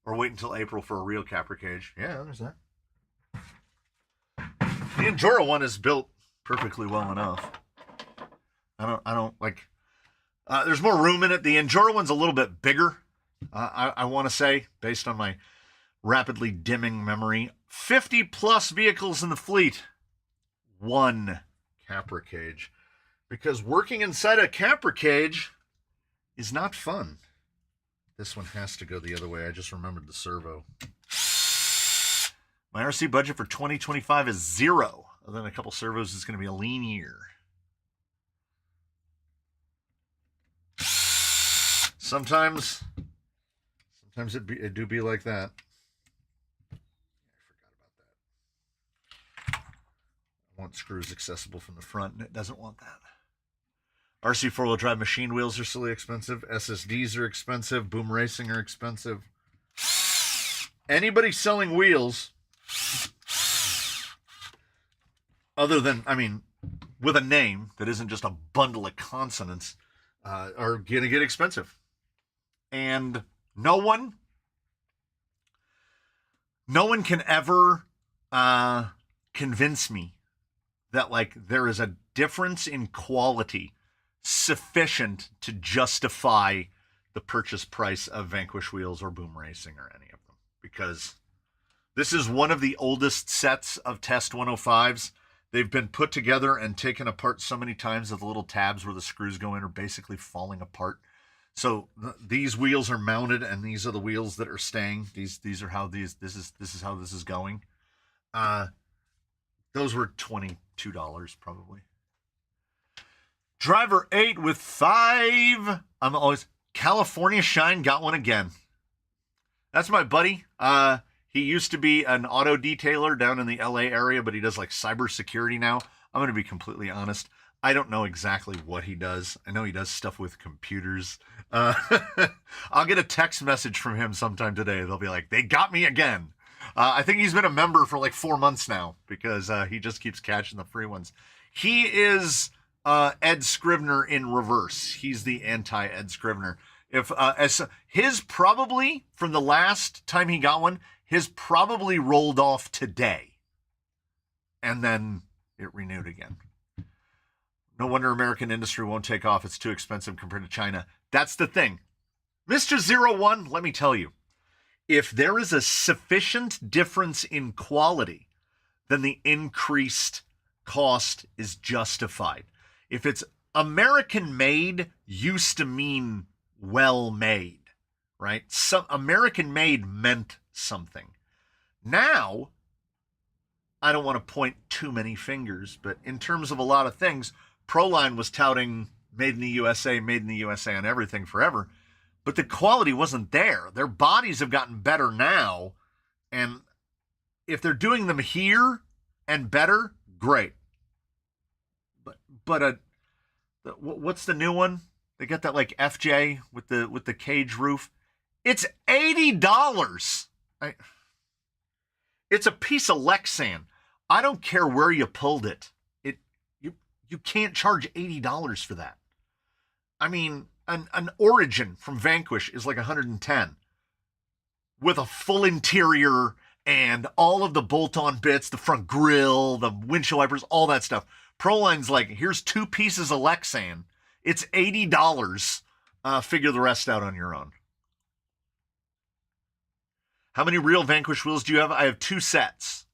or wait until April for a real Capra cage. Yeah, there's that. The Endura one is built perfectly well enough. I don't like. There's more room in it. The Endura one's a little bit bigger. I want to say, based on my rapidly dimming memory, 50 plus vehicles in the fleet. 1 Capra cage. because working inside a Capra cage is not fun. This one has to go the other way. I just remembered the servo. My RC budget for 2025 is 0. Other than a couple servos, is going to be a lean year. Sometimes it do be like that. I forgot about that. I want screws accessible from the front, and it doesn't want that. RC four-wheel drive machine wheels are silly expensive. SSDs are expensive. Boom Racing are expensive. Anybody selling wheels, other than, I mean, with a name that isn't just a bundle of consonants, are going to get expensive. And no one can ever convince me that, like, there is a difference in quality sufficient to justify the purchase price of Vanquish wheels or Boom Racing or any of them. Because this is one of the oldest sets of Test 105s. They've been put together and taken apart so many times that the little tabs where the screws go in are basically falling apart. So these wheels are mounted, and these are the wheels that are staying. These are how this is how this is going. Those were $22 probably. Driver 8 with 5. I'm always California Shine got one again. That's my buddy. He used to be an auto detailer down in the LA area, but he does like cybersecurity now. I'm going to be completely honest. I don't know exactly what he does. I know he does stuff with computers. I'll get a text message from him sometime today. They'll be like, they got me again. I think he's been a member for like 4 months now because he just keeps catching the free ones. He is Ed Scrivener in reverse. He's the anti-Ed Scrivener. If as his probably from the last time he got one, his probably rolled off today, and then it renewed again. No wonder American industry won't take off. It's too expensive compared to China. That's the thing. Mr. 01, let me tell you, if there is a sufficient difference in quality, then the increased cost is justified. If it's American made, used to mean well made, right? Some American made meant something. Now, I don't want to point too many fingers, but in terms of a lot of things, Proline was touting made in the USA on everything forever, but the quality wasn't there. Their bodies have gotten better now, and if they're doing them here and better, great. But what's the new one? They got that like FJ with the cage roof. It's $80. It's a piece of Lexan. I don't care where you pulled it. You can't charge $80 for that. I mean, an Origin from Vanquish is like $110 with a full interior and all of the bolt-on bits, the front grille, the windshield wipers, all that stuff. Proline's like, here's 2 pieces of Lexan. It's $80. Figure the rest out on your own. How many real Vanquish wheels do you have? I have 2 sets.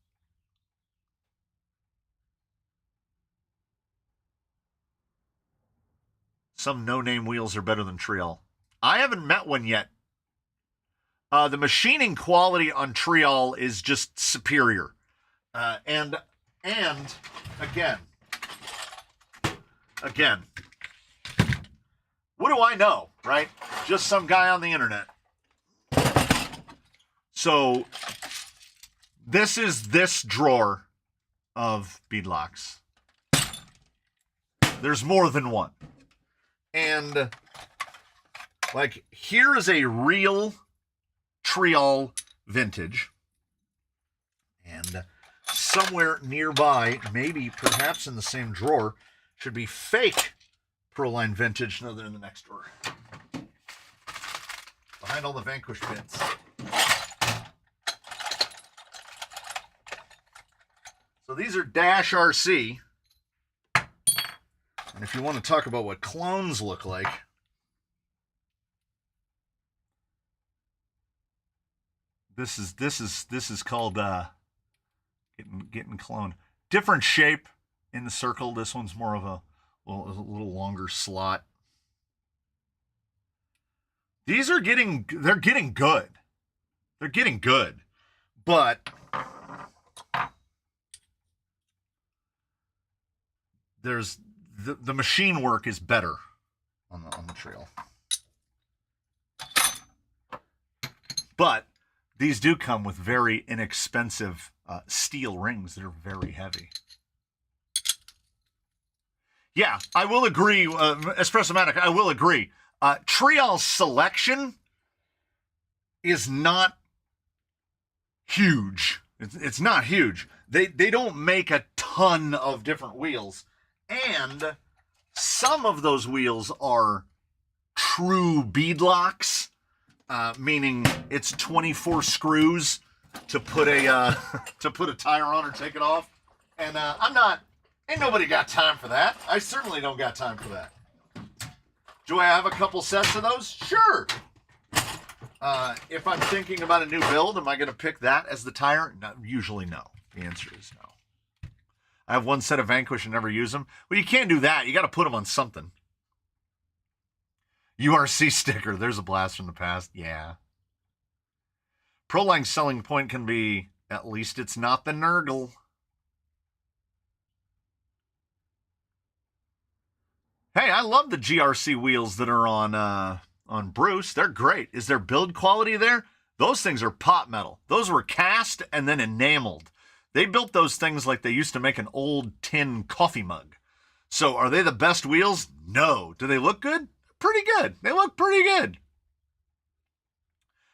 Some no-name wheels are better than Trial. I haven't met one yet. The machining quality on Trial is just superior. And again, what do I know, right? Just some guy on the internet. So this is this drawer of beadlocks. There's more than one. And like, here is a real Trial vintage. And somewhere nearby, maybe perhaps in the same drawer, should be fake Proline vintage. No, they're in the next drawer. Behind all the Vanquish bits. So these are Dash RC. And if you want to talk about what clones look like, this is called getting cloned. Different shape in the circle. This one's more of a Well, a little longer slot. These are they're getting good. They're getting good. But there's the machine work is better on the trail. But these do come with very inexpensive steel rings that are very heavy. Yeah, I will agree, Espressomatic, I will agree. Trial's selection is not huge. It's not huge. They don't make a ton of different wheels. And some of those wheels are true beadlocks, meaning it's 24 screws to put a to put a tire on or take it off. And ain't nobody got time for that. I certainly don't got time for that. Do I have a couple sets of those? Sure. If I'm thinking about a new build, am I going to pick that as the tire? No, usually no. The answer is no. I have one set of Vanquish and never use them. Well, you can't do that. You got to put them on something. URC sticker. There's a blast from the past. Yeah. Prolang's selling point can be, at least it's not the Nurgle. Hey, I love the GRC wheels that are on Bruce. They're great. Is there build quality there? Those things are pot metal. Those were cast and then enameled. They built those things like they used to make an old tin coffee mug. So are they the best wheels? No. Do they look good? Pretty good. They look pretty good.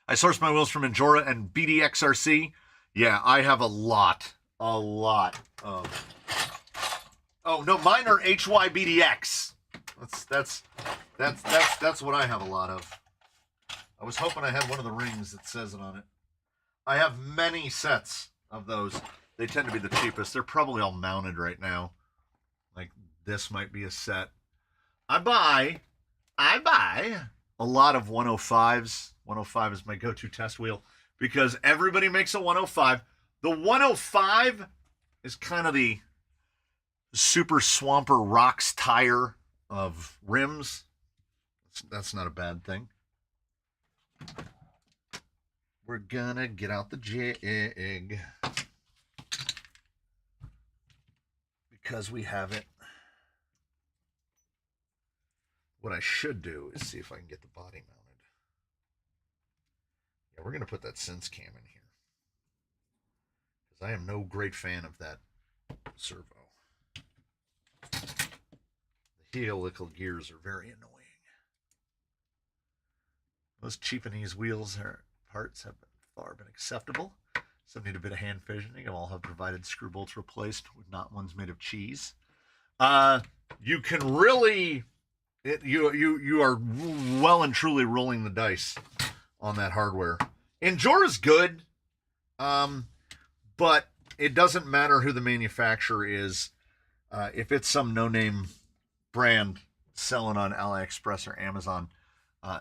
I sourced my wheels from Injora and BDXRC. Yeah, I have a lot of. Oh no, mine are HYBDX. That's what I have a lot of. I was hoping I had one of the rings that says it on it. I have many sets of those. They tend to be the cheapest. They're probably all mounted right now. Like this might be a set. I buy a lot of 105s. 105 is my go-to test wheel because everybody makes a 105. The 105 is kind of the Super Swamper Rocks tire of rims. That's not a bad thing. We're gonna get out the jig because we have it. What I should do is see if I can get the body mounted. Yeah, we're gonna put that sense cam in here because I am no great fan of that servo. The helical gears are very annoying. Most Japanese wheels parts have far been acceptable. Some need a bit of hand fissioning. All have provided screw bolts replaced with not ones made of cheese. You can really, you are well and truly rolling the dice on that hardware. Injora's good, but it doesn't matter who the manufacturer is. If it's some no-name brand selling on AliExpress or Amazon,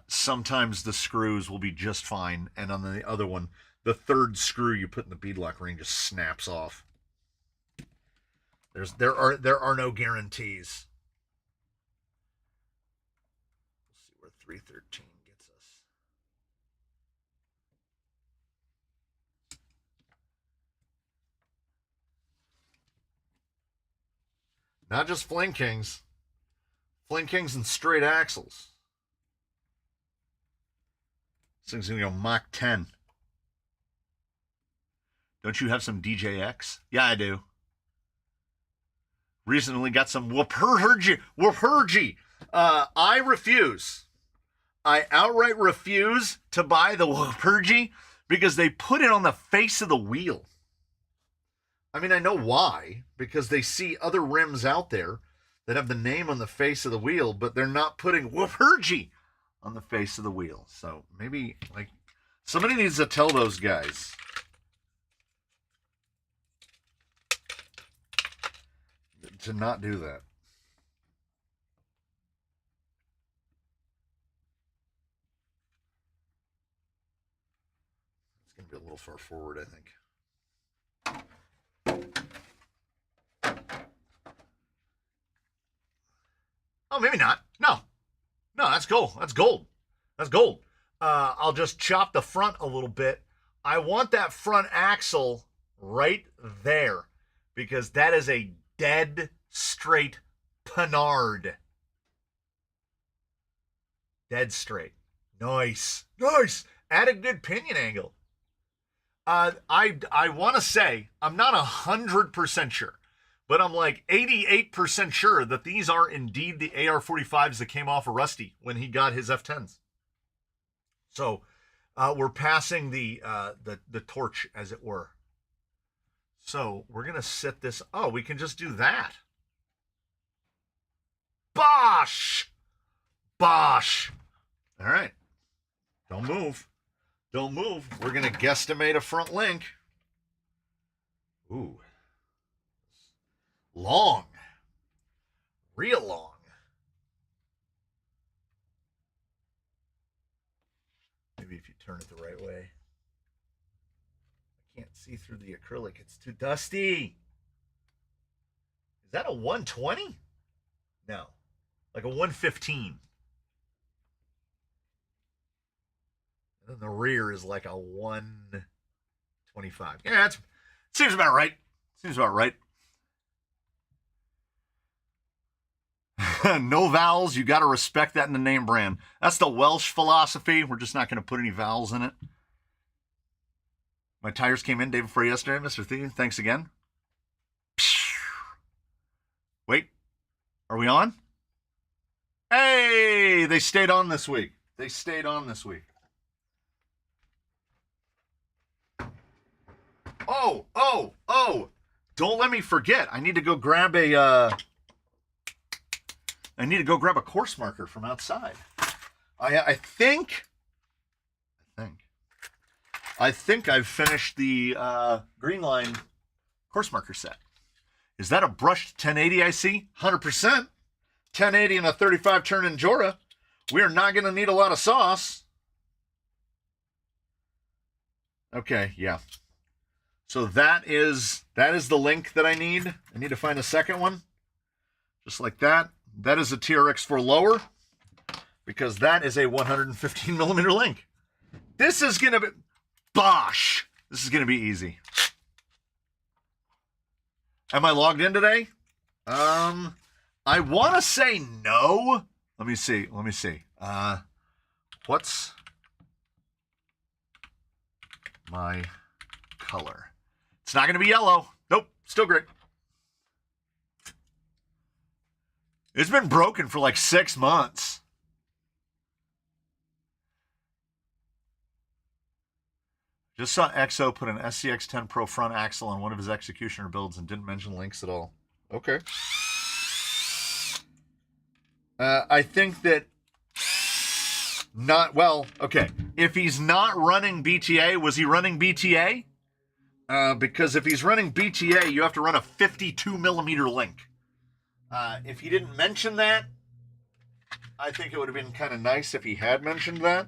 sometimes the screws will be just fine, and on the other one, the third screw you put in the beadlock ring just snaps off. There are no guarantees. Let's see where 313 gets us. Not just Flame Kings. Flame Kings and straight axles. This thing's gonna go Mach 10. Don't you have some DJX? Yeah, I do. Recently got some Wapurgi. I refuse. I outright refuse to buy the Wapurgi because they put it on the face of the wheel. I mean, I know why. Because they see other rims out there that have the name on the face of the wheel, but they're not putting Wapurgi on the face of the wheel. So maybe, like, somebody needs to tell those guys. To not do that. It's going to be a little far forward, I think. Oh, maybe not. No, that's gold. That's gold. That's gold. I'll just chop the front a little bit. I want that front axle right there because that is a dead straight Panard. Dead straight. Nice. Nice. Add a good pinion angle. I want to say, I'm not 100% sure, but I'm like 88% sure that these are indeed the AR-45s that came off of Rusty when he got his F-10s. So we're passing the torch, as it were. So we're going to set this. Oh, we can just do that. Bosh! Bosh! All right. Don't move. Don't move. We're going to guesstimate a front link. Ooh. Long. Real long. Maybe if you turn it the right way. I can't see through the acrylic. It's too dusty. Is that a 120? No. Like a 115. And then the rear is like a 125. Yeah, that seems about right. Seems about right. No vowels. You got to respect that in the name brand. That's the Welsh philosophy. We're just not going to put any vowels in it. My tires came in day before yesterday, Mr. Thie. Thanks again. Wait. Are we on? Hey, they stayed on this week. They stayed on this week. Oh. Don't let me forget. I need to go grab a course marker from outside. I think I've finished the green line course marker set. Is that a brushed 1080 I see? 100%. 1080 and a 35 turn Injora. We are not going to need a lot of sauce. Okay, yeah. So that is the link that I need. I need to find a second one. Just like that. That is a TRX4 lower because that is a 115 millimeter link. This is going to be, bosh. This is going to be easy. Am I logged in today? I want to say no. Let me see. What's my color? It's not going to be yellow. Nope, still great. It's been broken for like 6 months. Just saw EXO put an SCX-10 Pro front axle on one of his Executioner builds and didn't mention links at all. Okay. I think that not, well, okay. If he's not running BTA, was he running BTA? Because if he's running BTA, you have to run a 52 millimeter link. If he didn't mention that, I think it would have been kind of nice if he had mentioned that.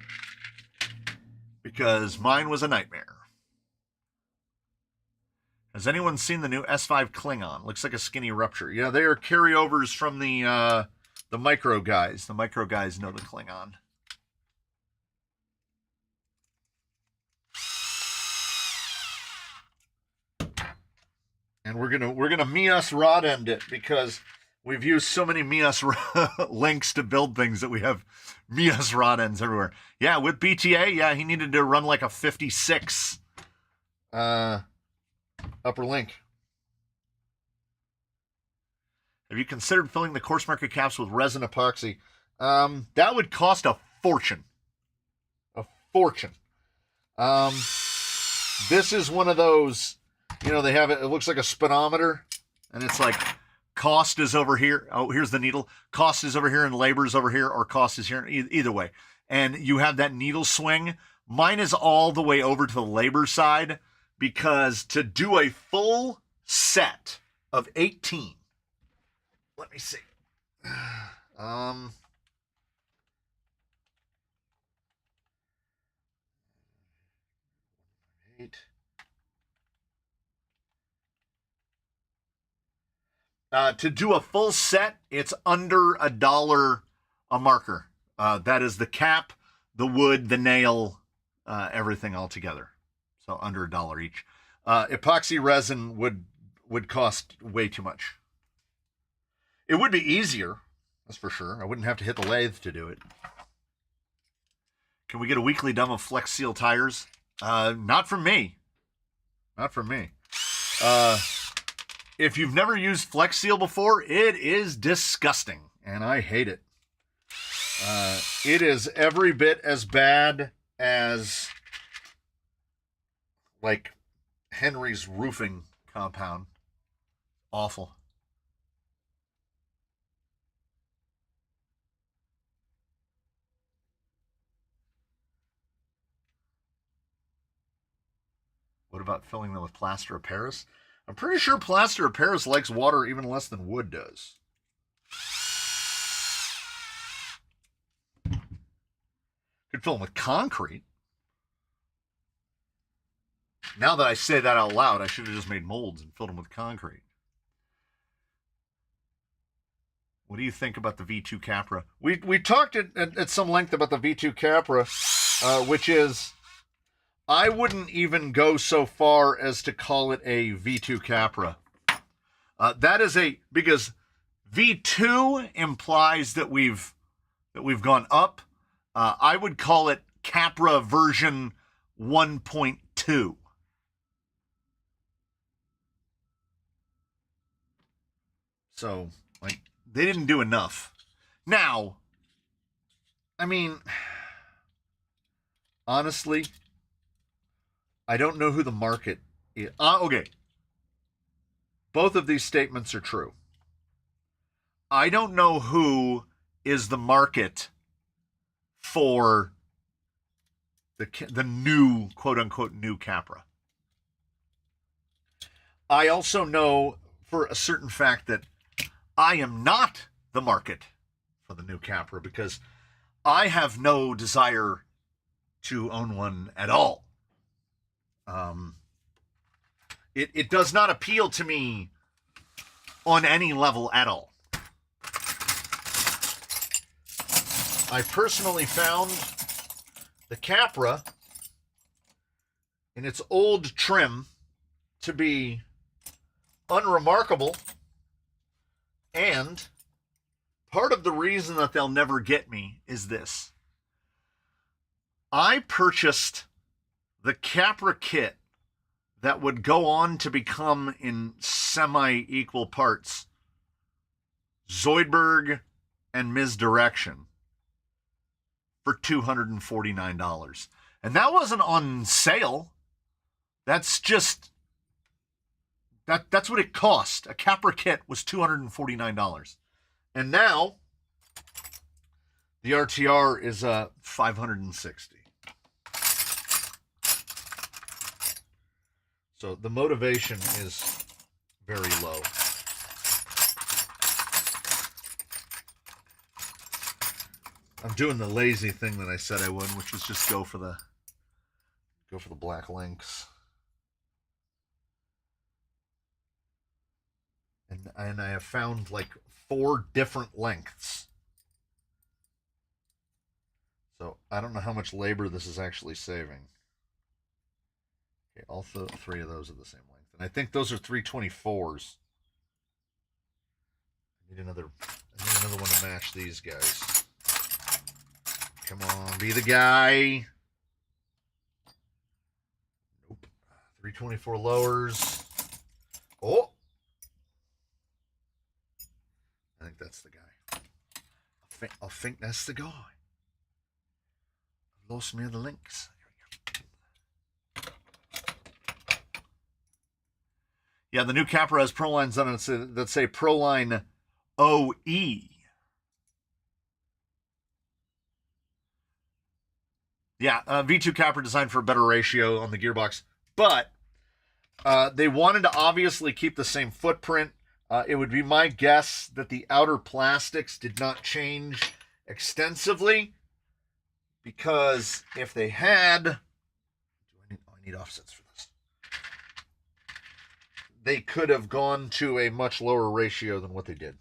Because mine was a nightmare. Has anyone seen the new S5 Klingon? Looks like a skinny rupture. Yeah, they are carryovers from the micro guys. The micro guys know the Klingon. And we're gonna Mias rod end it because we've used so many Mias links to build things that we have Mias rod ends everywhere. Yeah, with BTA, yeah, he needed to run like a 56 upper link. Have you considered filling the course marker caps with resin epoxy? That would cost a fortune. A fortune. This is one of those, you know, they have it looks like a speedometer, and it's like cost is over here. Oh, here's the needle. Cost is over here and labor is over here, or cost is here. Either way. And you have that needle swing. Mine is all the way over to the labor side because to do a full set of 18, let me see. 8. To do a full set, it's under $1 a marker. That is the cap, the wood, the nail, everything all together. So under $1 each. Epoxy resin would cost way too much. It would be easier, that's for sure. I wouldn't have to hit the lathe to do it. Can we get a weekly dump of Flex Seal tires? Not from me. Not from me. If you've never used Flex Seal before, it is disgusting, and I hate it. It is every bit as bad as, like, Henry's roofing compound. Awful. What about filling them with plaster of Paris? I'm pretty sure plaster of Paris likes water even less than wood does. Could fill them with concrete. Now that I say that out loud, I should have just made molds and filled them with concrete. What do you think about the V2 Capra? We talked at some length about the V2 Capra, which is, I wouldn't even go so far as to call it a V2 Capra. That is because V2 implies that we've gone up. I would call it Capra version 1.2. So, like, they didn't do enough. Now, I mean, honestly, I don't know who the market is. Okay. Both of these statements are true. I don't know who is the market for the new, quote-unquote, new Capra. I also know for a certain fact that I am not the market for the new Capra because I have no desire to own one at all. It does not appeal to me on any level at all. I personally found the Capra in its old trim to be unremarkable, and part of the reason that they'll never get me is this. I purchased the Capra kit that would go on to become, in semi-equal parts, Zoidberg and Misdirection for $249. And that wasn't on sale. That's just, that's what it cost. A Capra kit was $249. And now, the RTR is $560. So the motivation is very low. I'm doing the lazy thing that I said I would, which is just go for the black links. And I have found like 4 different lengths. So I don't know how much labor this is actually saving. Okay, all 3 of those are the same length. And I think those are 324s. I need another one to match these guys. Come on, be the guy. Nope. 324 lowers. Oh! I think that's the guy. I think that's the guy. I've lost me the links. Yeah, the new Capra has Prolines on it that say Proline OE. Yeah, V2 Capra designed for a better ratio on the gearbox, but they wanted to obviously keep the same footprint. It would be my guess that the outer plastics did not change extensively, because if they had, I need offsets for this. they could have gone to a much lower ratio than what they did.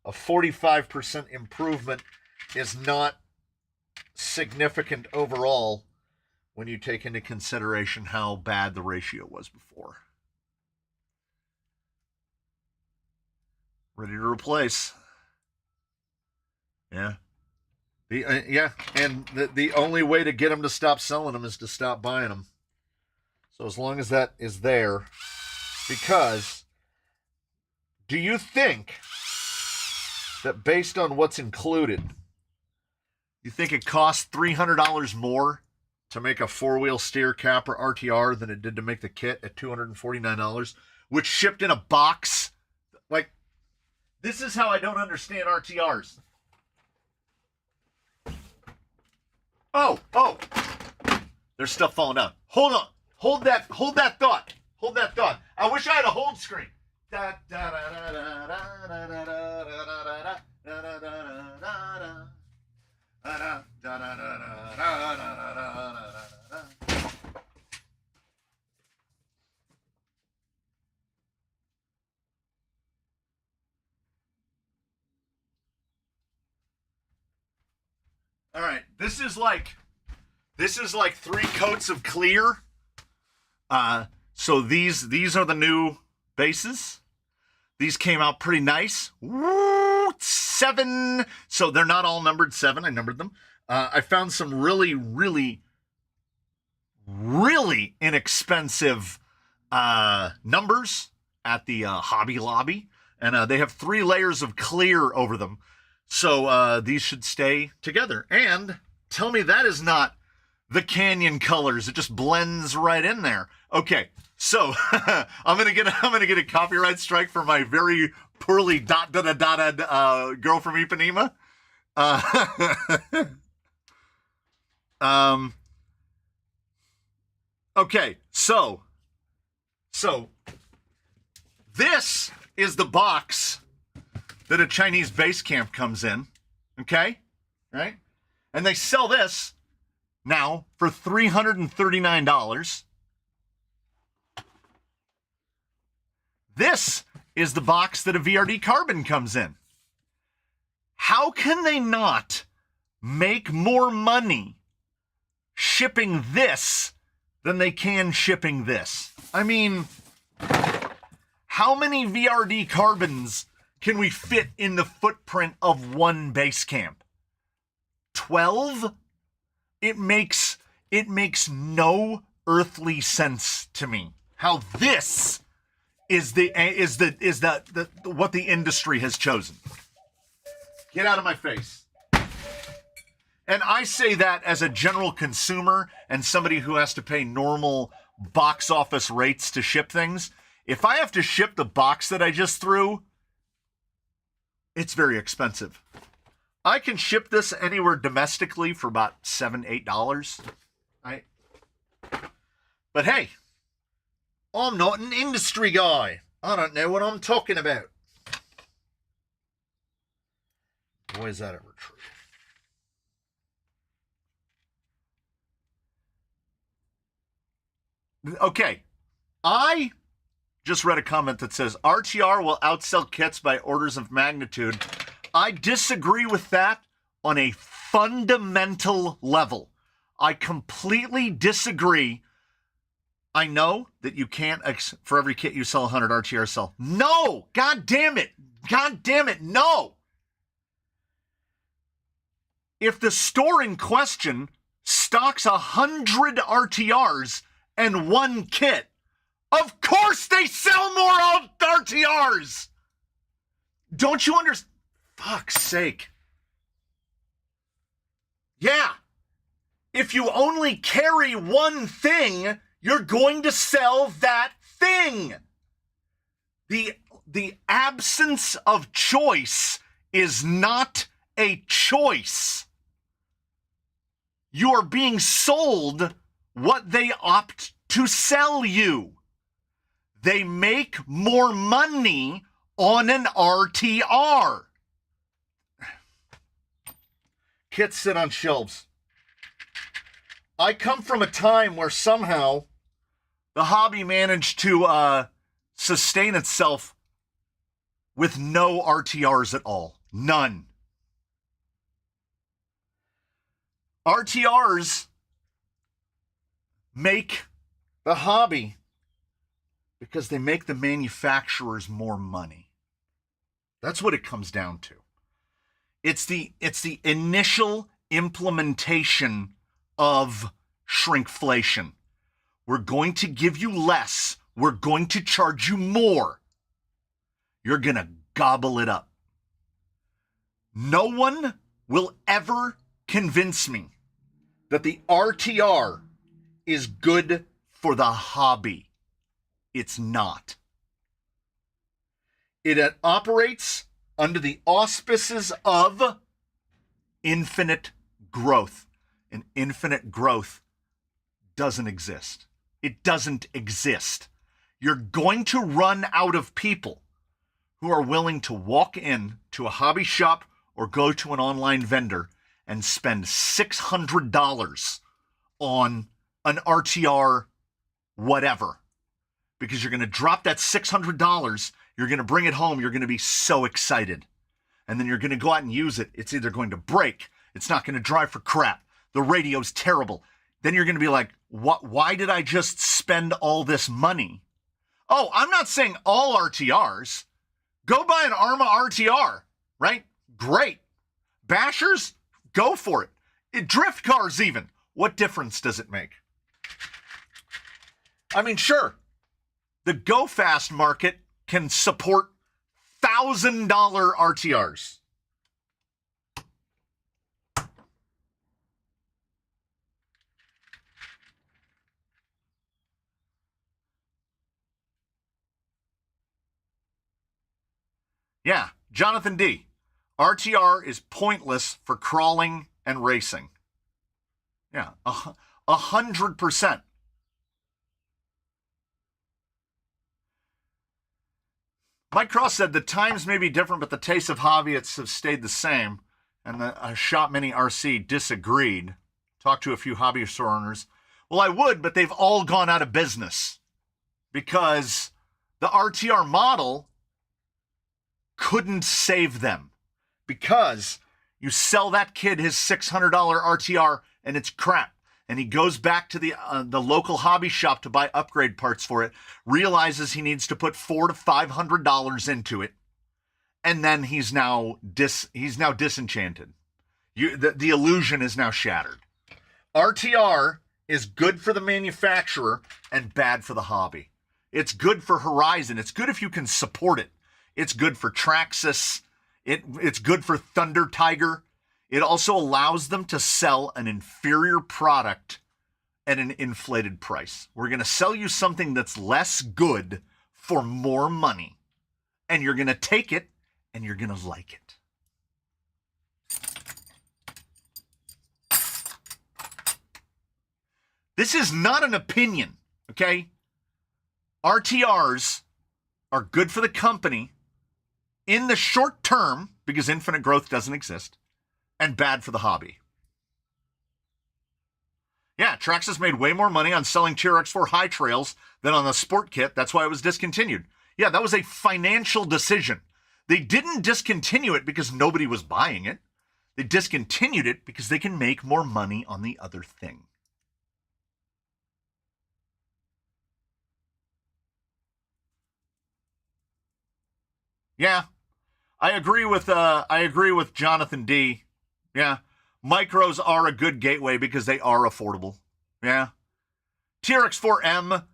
A 45% improvement is not significant overall when you take into consideration how bad the ratio was before. Ready to replace. Yeah. And the only way to get them to stop selling them is to stop buying them. So as long as that is there, because do you think that based on what's included, you think it costs $300 more to make a four-wheel steer Capra RTR than it did to make the kit at $249, which shipped in a box? Like, this is how I don't understand RTRs. Oh, there's stuff falling down. Hold on. Hold that thought. Hold that thought. I wish I had a hold screen. All right, this is like 3 coats of clear. So these are the new bases. These came out pretty nice. Woo, 7. So they're not all numbered 7. I numbered them. I found some really, really, really inexpensive numbers at the Hobby Lobby, and they have 3 layers of clear over them. So these should stay together. And tell me that is not the Canyon colors. It just blends right in there. Okay, so I'm gonna get a copyright strike for my very poorly dotted girl from Ipanema. Okay, so this is the box that a Chinese base camp comes in, okay? Right? And they sell this now for $339. This is the box that a VRD Carbon comes in. How can they not make more money shipping this than they can shipping this? I mean, how many VRD Carbons can we fit in the footprint of one base camp? 12? It makes no earthly sense to me how this is what the industry has chosen. Get out of my face. And I say that as a general consumer and somebody who has to pay normal box office rates to ship things. If I have to ship the box that I just threw, it's very expensive. I can ship this anywhere domestically for about $7, $8. Right? But hey, I'm not an industry guy. I don't know what I'm talking about. Boy, is that ever true. Okay, I just read a comment that says RTR will outsell kits by orders of magnitude. I disagree with that on a fundamental level. I completely disagree. I know that you can't, for every kit you sell, 100 RTR sell. No! God damn it! God damn it, no! If the store in question stocks 100 RTRs and 1 kit, of course they sell more RTRs! Don't you understand? Fuck's sake. Yeah. If you only carry one thing, you're going to sell that thing. The absence of choice is not a choice. You are being sold what they opt to sell you. They make more money on an RTR. Kits sit on shelves. I come from a time where somehow the hobby managed to sustain itself with no RTRs at all. None. RTRs make the hobby because they make the manufacturers more money. That's what it comes down to. It's the initial implementation of shrinkflation. We're going to give you less. We're going to charge you more. You're going to gobble it up. No one will ever convince me that the RTR is good for the hobby. It's not. It operates under the auspices of infinite growth. And infinite growth doesn't exist. It doesn't exist. You're going to run out of people who are willing to walk in to a hobby shop or go to an online vendor and spend $600 on an RTR whatever. Because you're going to drop that $600, you're going to bring it home, you're going to be so excited. And then you're going to go out and use it. It's either going to break, it's not going to drive for crap, the radio's terrible. Then you're going to be like, what? Why did I just spend all this money? Oh, I'm not saying all RTRs. Go buy an Arma RTR, right? Great. Bashers, go for it. Drift cars even. What difference does it make? I mean, sure, the go fast market can support $1,000 RTRs. Yeah, Jonathan D. RTR is pointless for crawling and racing. Yeah, 100%. Mike Cross said the times may be different, but the taste of hobbyists have stayed the same. And the Shop Mini RC disagreed. Talked to a few hobby store owners. Well, I would, but they've all gone out of business because the RTR model couldn't save them. Because you sell that kid his $600 RTR and it's crap. And he goes back to the local hobby shop to buy upgrade parts for it, realizes he needs to put $400 to $500 into it, and then he's now disenchanted. The illusion is now shattered. RTR is good for the manufacturer and bad for the hobby. It's good for Horizon. It's good if you can support it. It's good for Traxxas. It's good for Thunder Tiger. It also allows them to sell an inferior product at an inflated price. We're going to sell you something that's less good for more money. And you're going to take it and you're going to like it. This is not an opinion, okay? RTRs are good for the company in the short term because infinite growth doesn't exist. And bad for the hobby. Yeah, Traxxas made way more money on selling TRX4 high trails than on the sport kit. That's why it was discontinued. Yeah, that was a financial decision. They didn't discontinue it because nobody was buying it. They discontinued it because they can make more money on the other thing. Yeah, I agree with Jonathan D. Yeah, micros are a good gateway because they are affordable. Yeah. TRX4M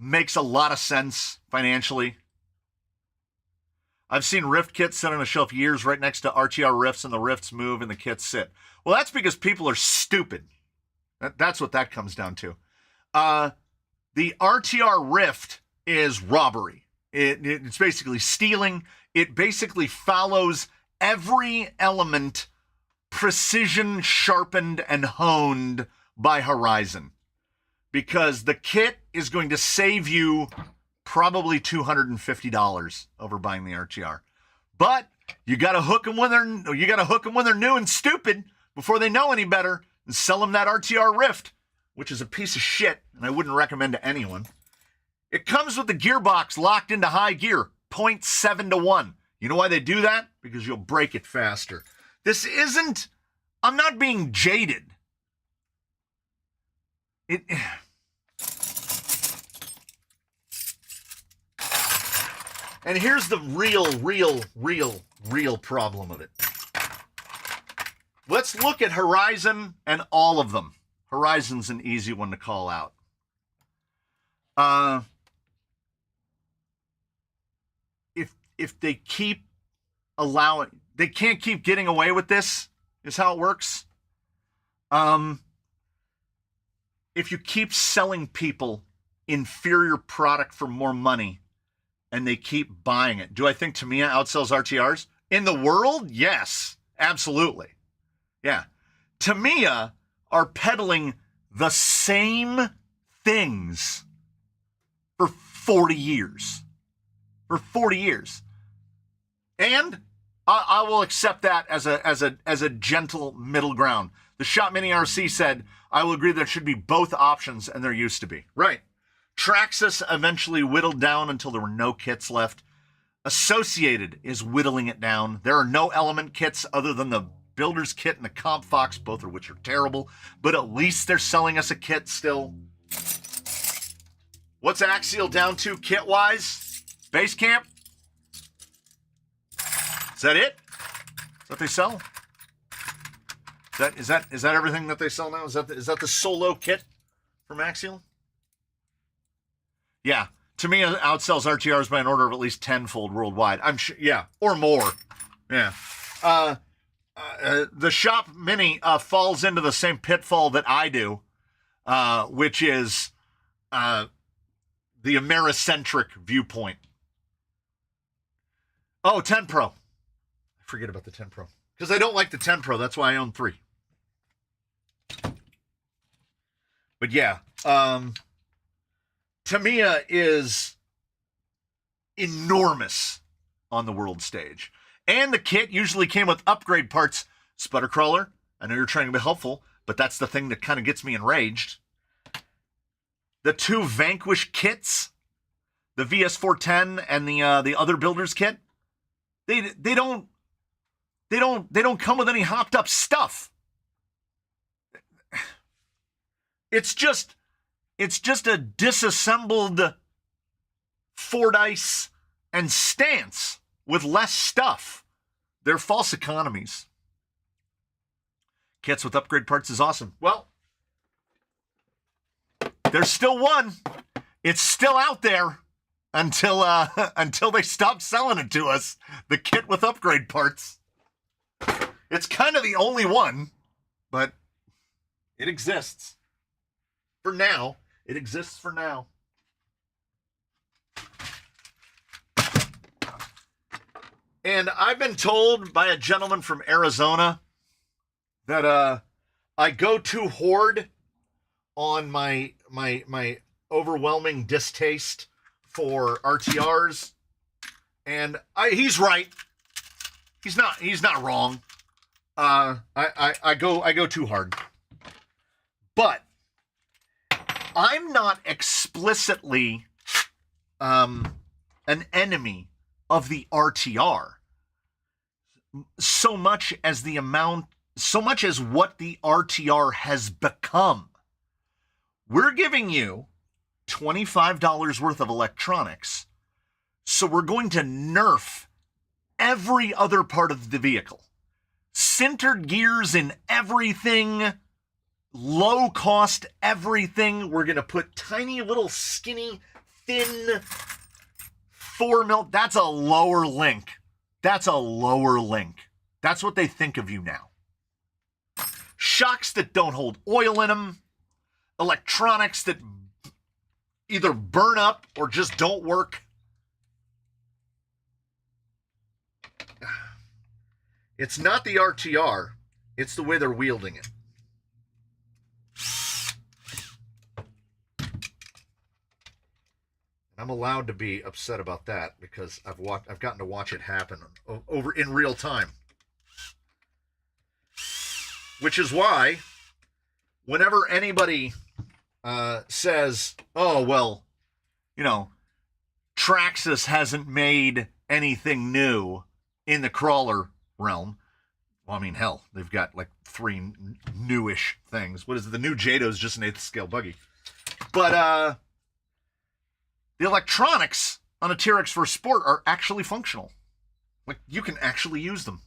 makes a lot of sense financially. I've seen Rift kits sit on a shelf years right next to RTR Rifts, and the Rifts move and the kits sit. Well, that's because people are stupid. That's what that comes down to. The RTR Rift is robbery. It's basically stealing. It basically follows every element precision sharpened and honed by Horizon, because the kit is going to save you probably $250 over buying the RTR. But you got to hook them when they're new and stupid before they know any better, and sell them that RTR Rift, which is a piece of shit and I wouldn't recommend to anyone. It comes with the gearbox locked into high gear, 0.7 to 1. You know why they do that? Because you'll break it faster. I'm not being jaded. And here's the real problem of it. Let's look at Horizon and all of them. Horizon's an easy one to call out. If they keep allowing, they can't keep getting away with this, is how it works. If you keep selling people inferior product for more money and they keep buying it, do I think Tamiya outsells RTRs? In the world, yes, absolutely. Yeah. Tamiya are peddling the same things for 40 years. For 40 years. And I will accept that as a gentle middle ground. The Shop Mini RC said, I will agree there should be both options, and there used to be. Right. Traxxas eventually whittled down until there were no kits left. Associated is whittling it down. There are no element kits other than the Builder's Kit and the Comp Fox, both of which are terrible, but at least they're selling us a kit still. What's Axial down to kit-wise? Base Camp? Is that it? Is that what they sell? Is that everything that they sell now? Is that the solo kit from Axial? Yeah. Tamiya outsells RTRs by an order of at least tenfold worldwide. I'm sure, yeah, or more. Yeah. The Shop Mini falls into the same pitfall that I do, which is the Americentric viewpoint. Oh, 10 Pro. I forget about the 10 Pro. Because I don't like the 10 Pro. That's why I own 3. But yeah, Tamiya is enormous on the world stage. And the kit usually came with upgrade parts. Sputter Crawler, I know you're trying to be helpful, but that's the thing that kind of gets me enraged. The 2 Vanquish kits, the VS410 and the other Builder's Kit, they don't come with any hopped up stuff. It's just a disassembled Fordyce and stance with less stuff. They're false economies. Kits with upgrade parts is awesome. Well, there's still one. It's still out there until they stop selling it to us. The kit with upgrade parts. It's kind of the only one, but it exists. For now, it exists for now. And I've been told by a gentleman from Arizona that I go too hard on my overwhelming distaste for RTRs, and he's right. He's not wrong. I go too hard, but I'm not explicitly an enemy of the RTR so much as what the RTR has become. We're giving you $25 worth of electronics, so we're going to nerf every other part of the vehicle. Sintered gears in everything, low cost everything. We're going to put tiny little skinny, thin 4mm. That's a lower link. That's what they think of you now. Shocks that don't hold oil in them. Electronics that either burn up or just don't work. It's not the RTR. It's the way they're wielding it. I'm allowed to be upset about that because I've gotten to watch it happen over in real time. Which is why whenever anybody says, oh, well, you know, Traxxas hasn't made anything new in the crawler realm. Well, I mean, hell, they've got like 3 newish things. What is it? The new Jado's just an 8th scale buggy. But the electronics on a TRX for Sport are actually functional. Like, you can actually use them.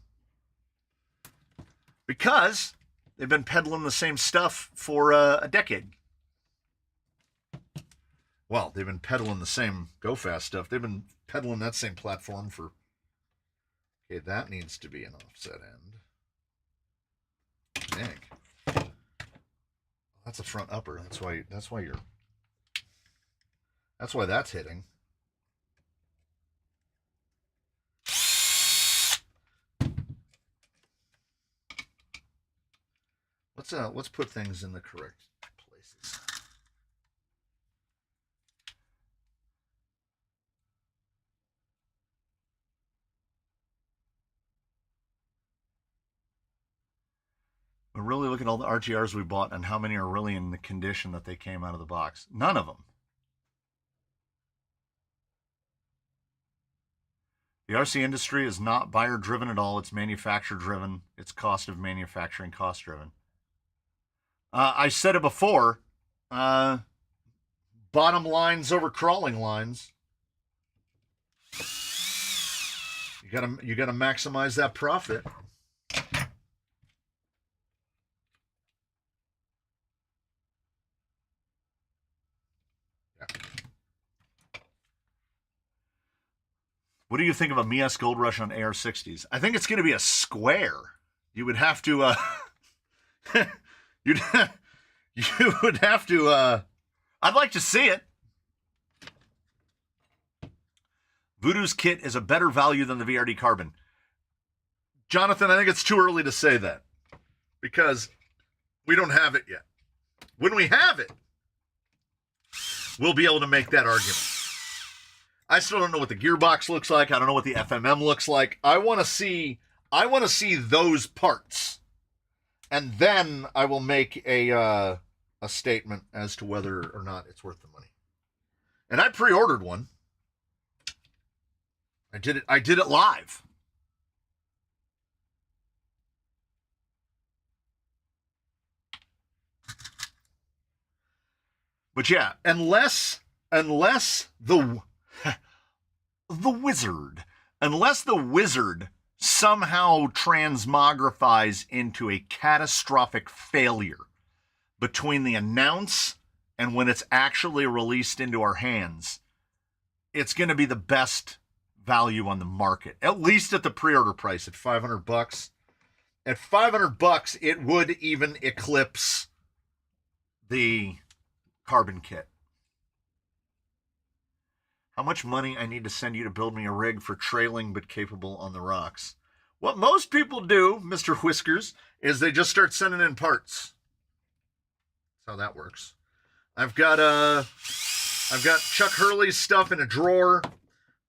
Because they've been peddling the same stuff for a decade. Well, they've been peddling the same Go Fast stuff. They've been peddling that same platform for... Okay, that needs to be an offset end. Dang. That's a front upper. That's why that's hitting. Let's put things in the correct places. But really look at all the RTRs we bought and how many are really in the condition that they came out of the box. None of them. The RC industry is not buyer-driven at all. It's manufacturer-driven. It's cost of manufacturing cost-driven. I said it before. Bottom lines over crawling lines. You gotta maximize that profit. What do you think of a Mias Gold Rush on AR60s? I think it's going to be a square. You would have to, you would have to, I'd like to see it. Voodoo's kit is a better value than the VRD Carbon. Jonathan, I think it's too early to say that because we don't have it yet. When we have it, we'll be able to make that argument. I still don't know what the gearbox looks like. I don't know what the FMM looks like. I want to see those parts. And then I will make a statement as to whether or not it's worth the money. And I pre-ordered one. I did it live. But yeah, unless the wizard somehow transmogrifies into a catastrophic failure between the announce and when it's actually released into our hands, it's going to be the best value on the market, at least at the pre-order price at $500. At $500, it would even eclipse the Carbon kit. How much money I need to send you to build me a rig for trailing but capable on the rocks? What most people do, Mr. Whiskers, is they just start sending in parts. That's how that works. I've got Chuck Hurley's stuff in a drawer.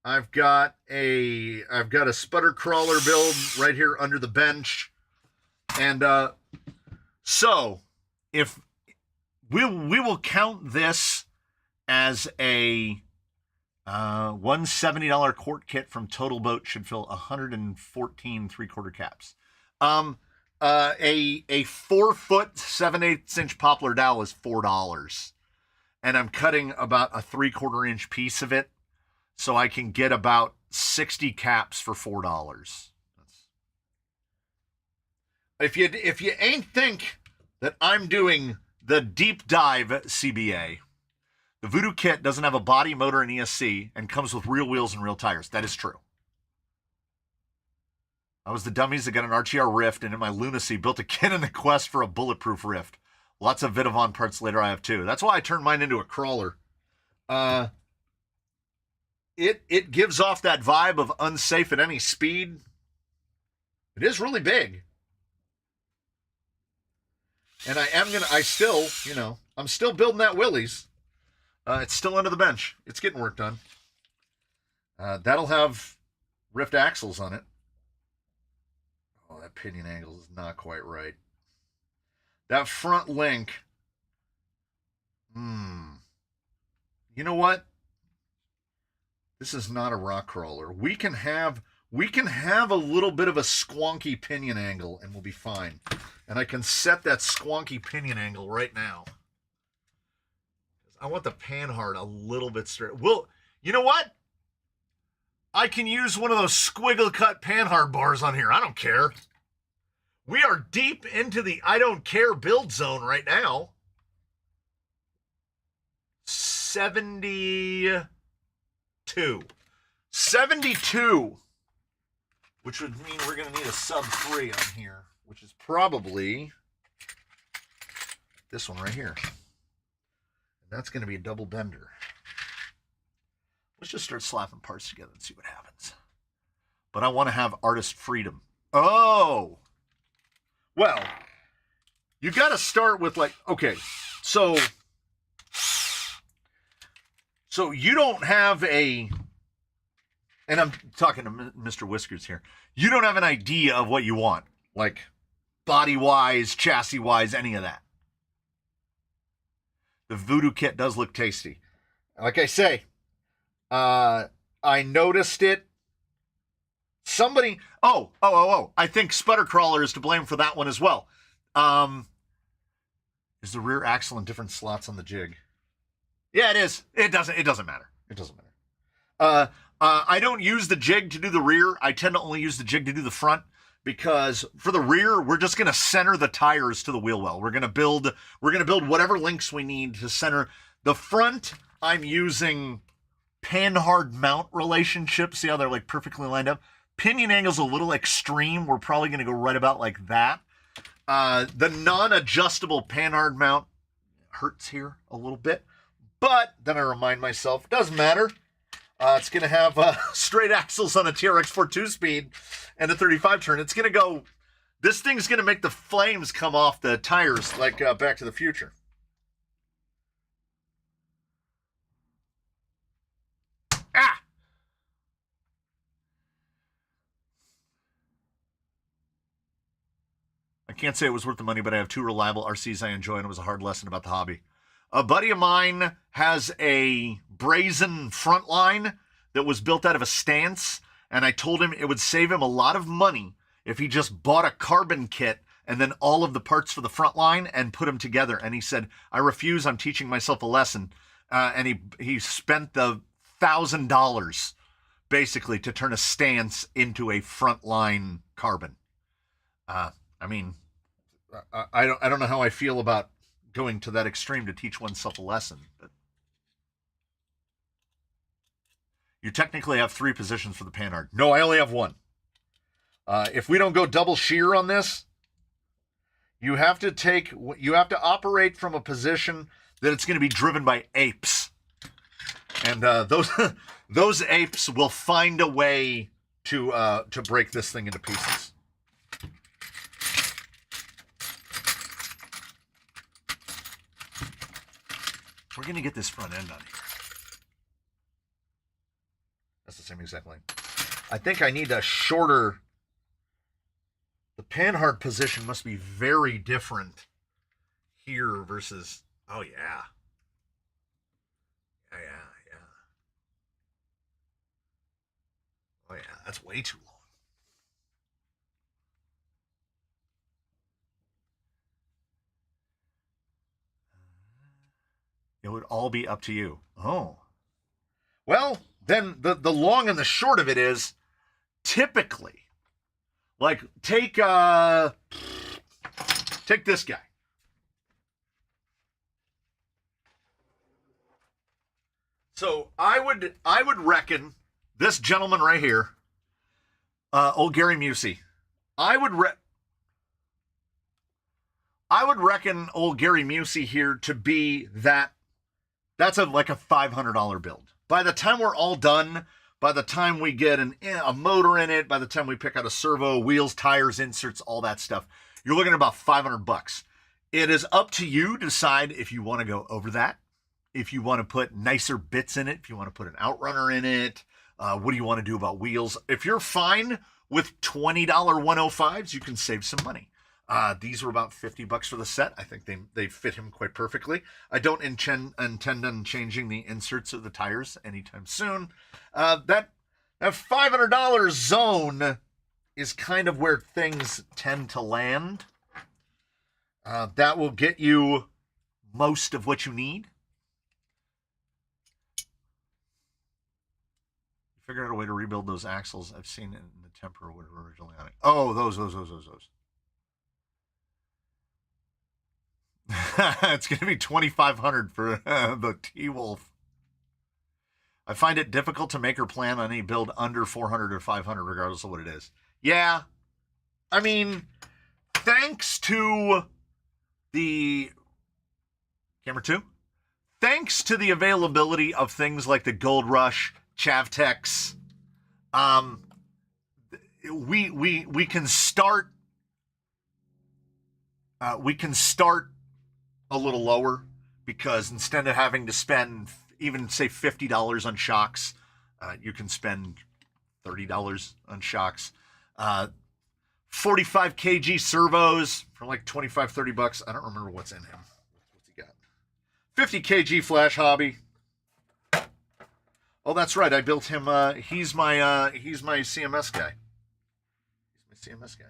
I've got a sputter crawler build right here under the bench. And so if we will count this as a $170 quart kit from Total Boat should fill 114 3/4 caps. A 4-foot 7/8 inch poplar dowel is $4, and I'm cutting about a 3/4 inch piece of it, so I can get about 60 caps for $4. If you ain't think that I'm doing the deep dive CBA. The Voodoo kit doesn't have a body, motor, and ESC and comes with real wheels and real tires. That is true. I was the dummies that got an RTR Rift and in my lunacy built a kit in the quest for a bulletproof Rift. Lots of Vitavon parts later I have too. That's why I turned mine into a crawler. It gives off that vibe of unsafe at any speed. It is really big. And I'm still building that Willys. It's still under the bench. It's getting work done. That'll have Rift axles on it. Oh, that pinion angle is not quite right. That front link. You know what? This is not a rock crawler. We can have a little bit of a squonky pinion angle and we'll be fine. And I can set that squonky pinion angle right now. I want the panhard a little bit straight. Well, you know what? I can use one of those squiggle cut panhard bars on here. I don't care. We are deep into the I don't care build zone right now. 72. 72. Which would mean we're going to need a sub 3 on here, which is probably this one right here. And that's going to be a double bender. Let's just start slapping parts together and see what happens. But I want to have artist freedom. Oh! Well, you got to start with like, okay, so you don't have a, and I'm talking to Mr. Whiskers here, you don't have an idea of what you want, like body-wise, chassis-wise, any of that. The Voodoo kit does look tasty. Like I say, I noticed it. Somebody, I think Sputter Crawler is to blame for that one as well. Is the rear axle in different slots on the jig? Yeah, it is. It doesn't matter. It doesn't matter. I don't use the jig to do the rear. I tend to only use the jig to do the front because for the rear, we're just going to center the tires to the wheel well. We're going to build whatever links we need to center. The front, I'm using panhard mount relationships. See how they're like perfectly lined up? Pinion angle's a little extreme. We're probably going to go right about like that. The non-adjustable panhard mount hurts here a little bit. But then I remind myself, it doesn't matter. It's going to have straight axles on a TRX4 2-speed and a 35 turn. It's going to go, this thing's going to make the flames come off the tires like Back to the Future. Ah! I can't say it was worth the money, but I have 2 reliable RCs I enjoy, and it was a hard lesson about the hobby. A buddy of mine has a brazen front line that was built out of a stance, and I told him it would save him a lot of money if he just bought a carbon kit and then all of the parts for the front line and put them together. And he said, I refuse, I'm teaching myself a lesson. And he spent the $1,000 basically to turn a stance into a front line carbon. I mean, I don't know how I feel about going to that extreme to teach oneself a lesson, but you technically have 3 positions for the panhard. No, I only have 1. If we don't go double shear on this, you have to operate from a position that it's going to be driven by apes, and those apes will find a way to break this thing into pieces. We're going to get this front end on here. That's the same exact length. I think I need a shorter. The panhard position must be very different here versus, oh yeah. Yeah. Oh yeah, that's way too long. It would all be up to you. Oh. Well, then the long and the short of it is typically, like, take this guy. So I would reckon this gentleman right here, old Gary Musey, I would reckon old Gary Musey here to be that. That's like a $500 build. By the time we're all done, by the time we get a motor in it, by the time we pick out a servo, wheels, tires, inserts, all that stuff, you're looking at about $500. It is up to you to decide if you want to go over that, if you want to put nicer bits in it, if you want to put an outrunner in it, what do you want to do about wheels? If you're fine with $20 105s, you can save some money. These were about $50 for the set. I think they fit him quite perfectly. I don't intend on changing the inserts of the tires anytime soon. That $500 zone is kind of where things tend to land. That will get you most of what you need. Figure out a way to rebuild those axles I've seen in the temper or whatever originally on it. Oh, those. It's going to be $2,500 for the T-Wolf. I find it difficult to make or plan on any build under 400 or 500, regardless of what it is. Yeah. I mean, thanks to the Camera 2, thanks to the availability of things like the Gold Rush, Chavtex, we can start a little lower, because instead of having to spend even say $50 on shocks, you can spend $30 on shocks. 45 kg servos for like $25-$30. I don't remember what's in him. What's he got? 50 kg flash hobby. Oh, that's right. I built him. He's my CMS guy. He's my CMS guy.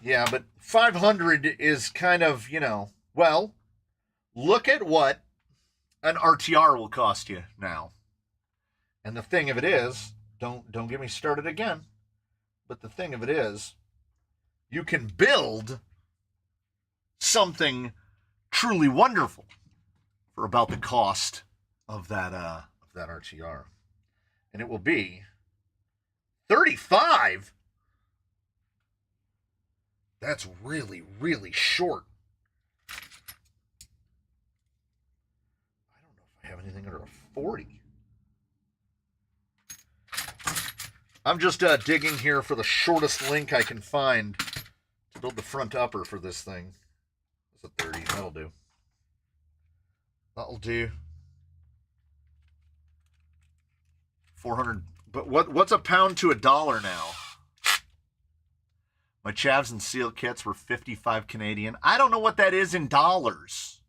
Yeah, but 500 is kind of, well, look at what an RTR will cost you now. And the thing of it is, don't get me started again, but the thing of it is, you can build something truly wonderful for about the cost of that RTR. And it will be $35. That's really, really short. I don't know if I have anything under a 40. I'm just digging here for the shortest link I can find to build the front upper for this thing. It's a 30. That'll do. That'll do. 400. But what's a pound to $1 now? My Chavs and Seal kits were 55 Canadian. I don't know what that is in dollars.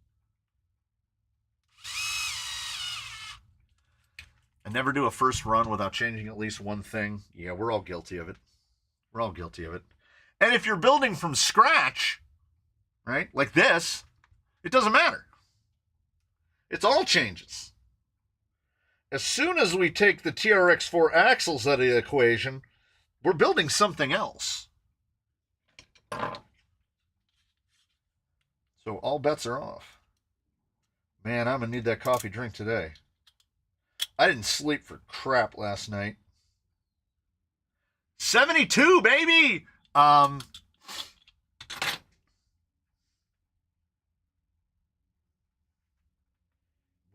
I never do a first run without changing at least one thing. Yeah, we're all guilty of it. We're all guilty of it. And if you're building from scratch, right, like this, it doesn't matter. It's all changes. As soon as we take the TRX4 axles out of the equation, we're building something else. So all bets are off. Man, I'm going to need that coffee drink today. I didn't sleep for crap last night. 72, baby! Where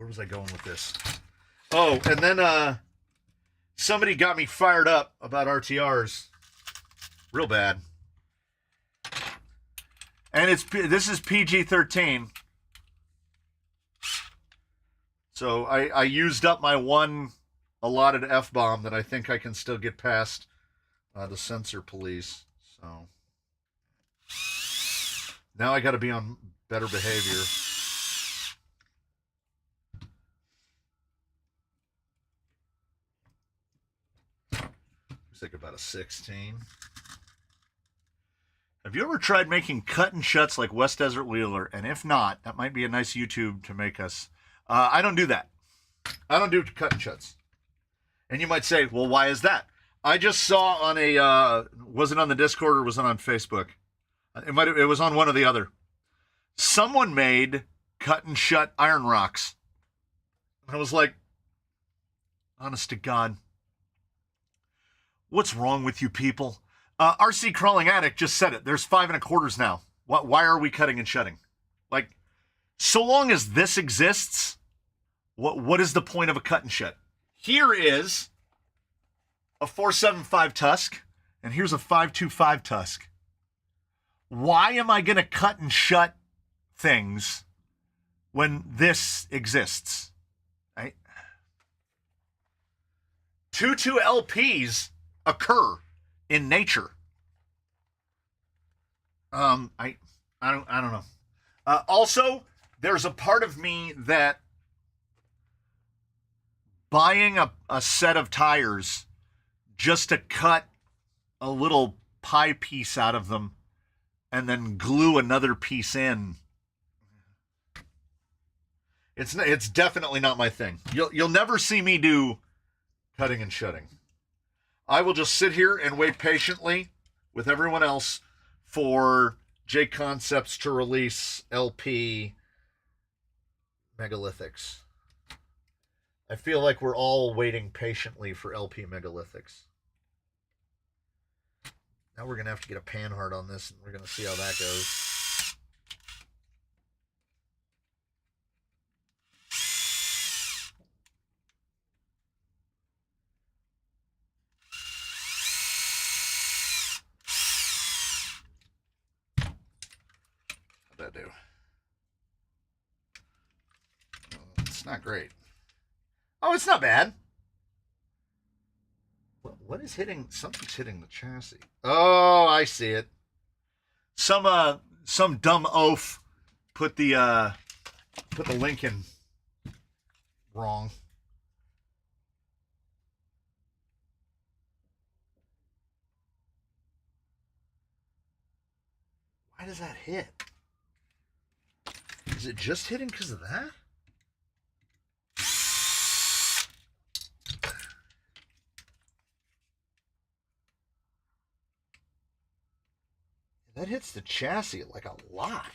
was I going with this? Oh, and then somebody got me fired up about RTRs. Real bad. And this is PG-13. So I used up my one allotted F-bomb that I think I can still get past the censor police. So now I got to be on better behavior. Looks like about a 16. Have you ever tried making cut and shuts like West Desert Wheeler? And if not, that might be a nice YouTube to make us. I don't do that. I don't do cut and shuts. And you might say, well, why is that? I just saw on a, was it on the Discord or was it on Facebook? It was on one or the other. Someone made cut and shut iron rocks. And I was like, honest to God, what's wrong with you people? RC Crawling Addict just said it. There's 5 1/4 now. Why are we cutting and shutting? Like, so long as this exists, what is the point of a cut and shut? Here is a 475 Tusk, and here's a 525 Tusk. Why am I going to cut and shut things when this exists? Right? 2.2 LPs occur in nature. I don't know. Also, there's a part of me that buying a set of tires just to cut a little pie piece out of them and then glue another piece in. It's definitely not my thing. You'll never see me do cutting and shutting. I will just sit here and wait patiently with everyone else for J Concepts to release LP megalithics. I feel like we're all waiting patiently for LP megalithics. Now we're going to have to get a panhard on this, and we're going to see how that goes. How'd that do? It's not great. Oh, it's not bad. What is hitting? Something's hitting the chassis. Oh, I see it. Some dumb oaf put the link in wrong. Why does that hit? Is it just hitting because of that? That hits the chassis like a lot.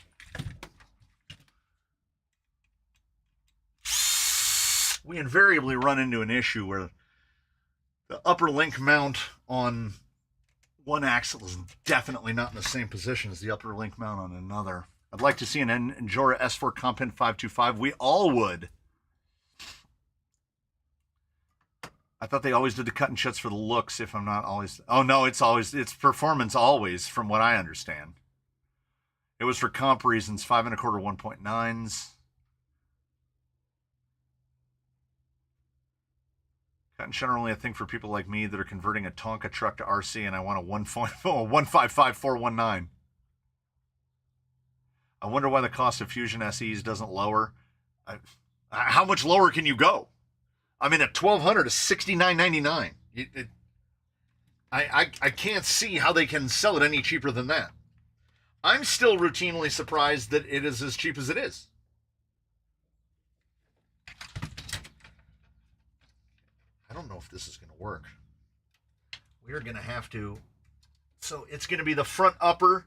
We invariably run into an issue where the upper link mount on one axle is definitely not in the same position as the upper link mount on another. I'd like to see an Endura S4 Compen 525. We all would. I thought they always did the cut and shuts for the looks, if I'm not always... Oh, no, it's performance always, from what I understand. It was for comp reasons, 5 1/4 1.9s. Cut and shut are only a thing for people like me that are converting a Tonka truck to RC, and I want a 155 I wonder why the cost of Fusion SEs doesn't lower. How much lower can you go? I mean, at 1,200 is $69.99. I can't see how they can sell it any cheaper than that. I'm still routinely surprised that it is as cheap as it is. I don't know if this is going to work. We're going to have to... So it's going to be the front upper.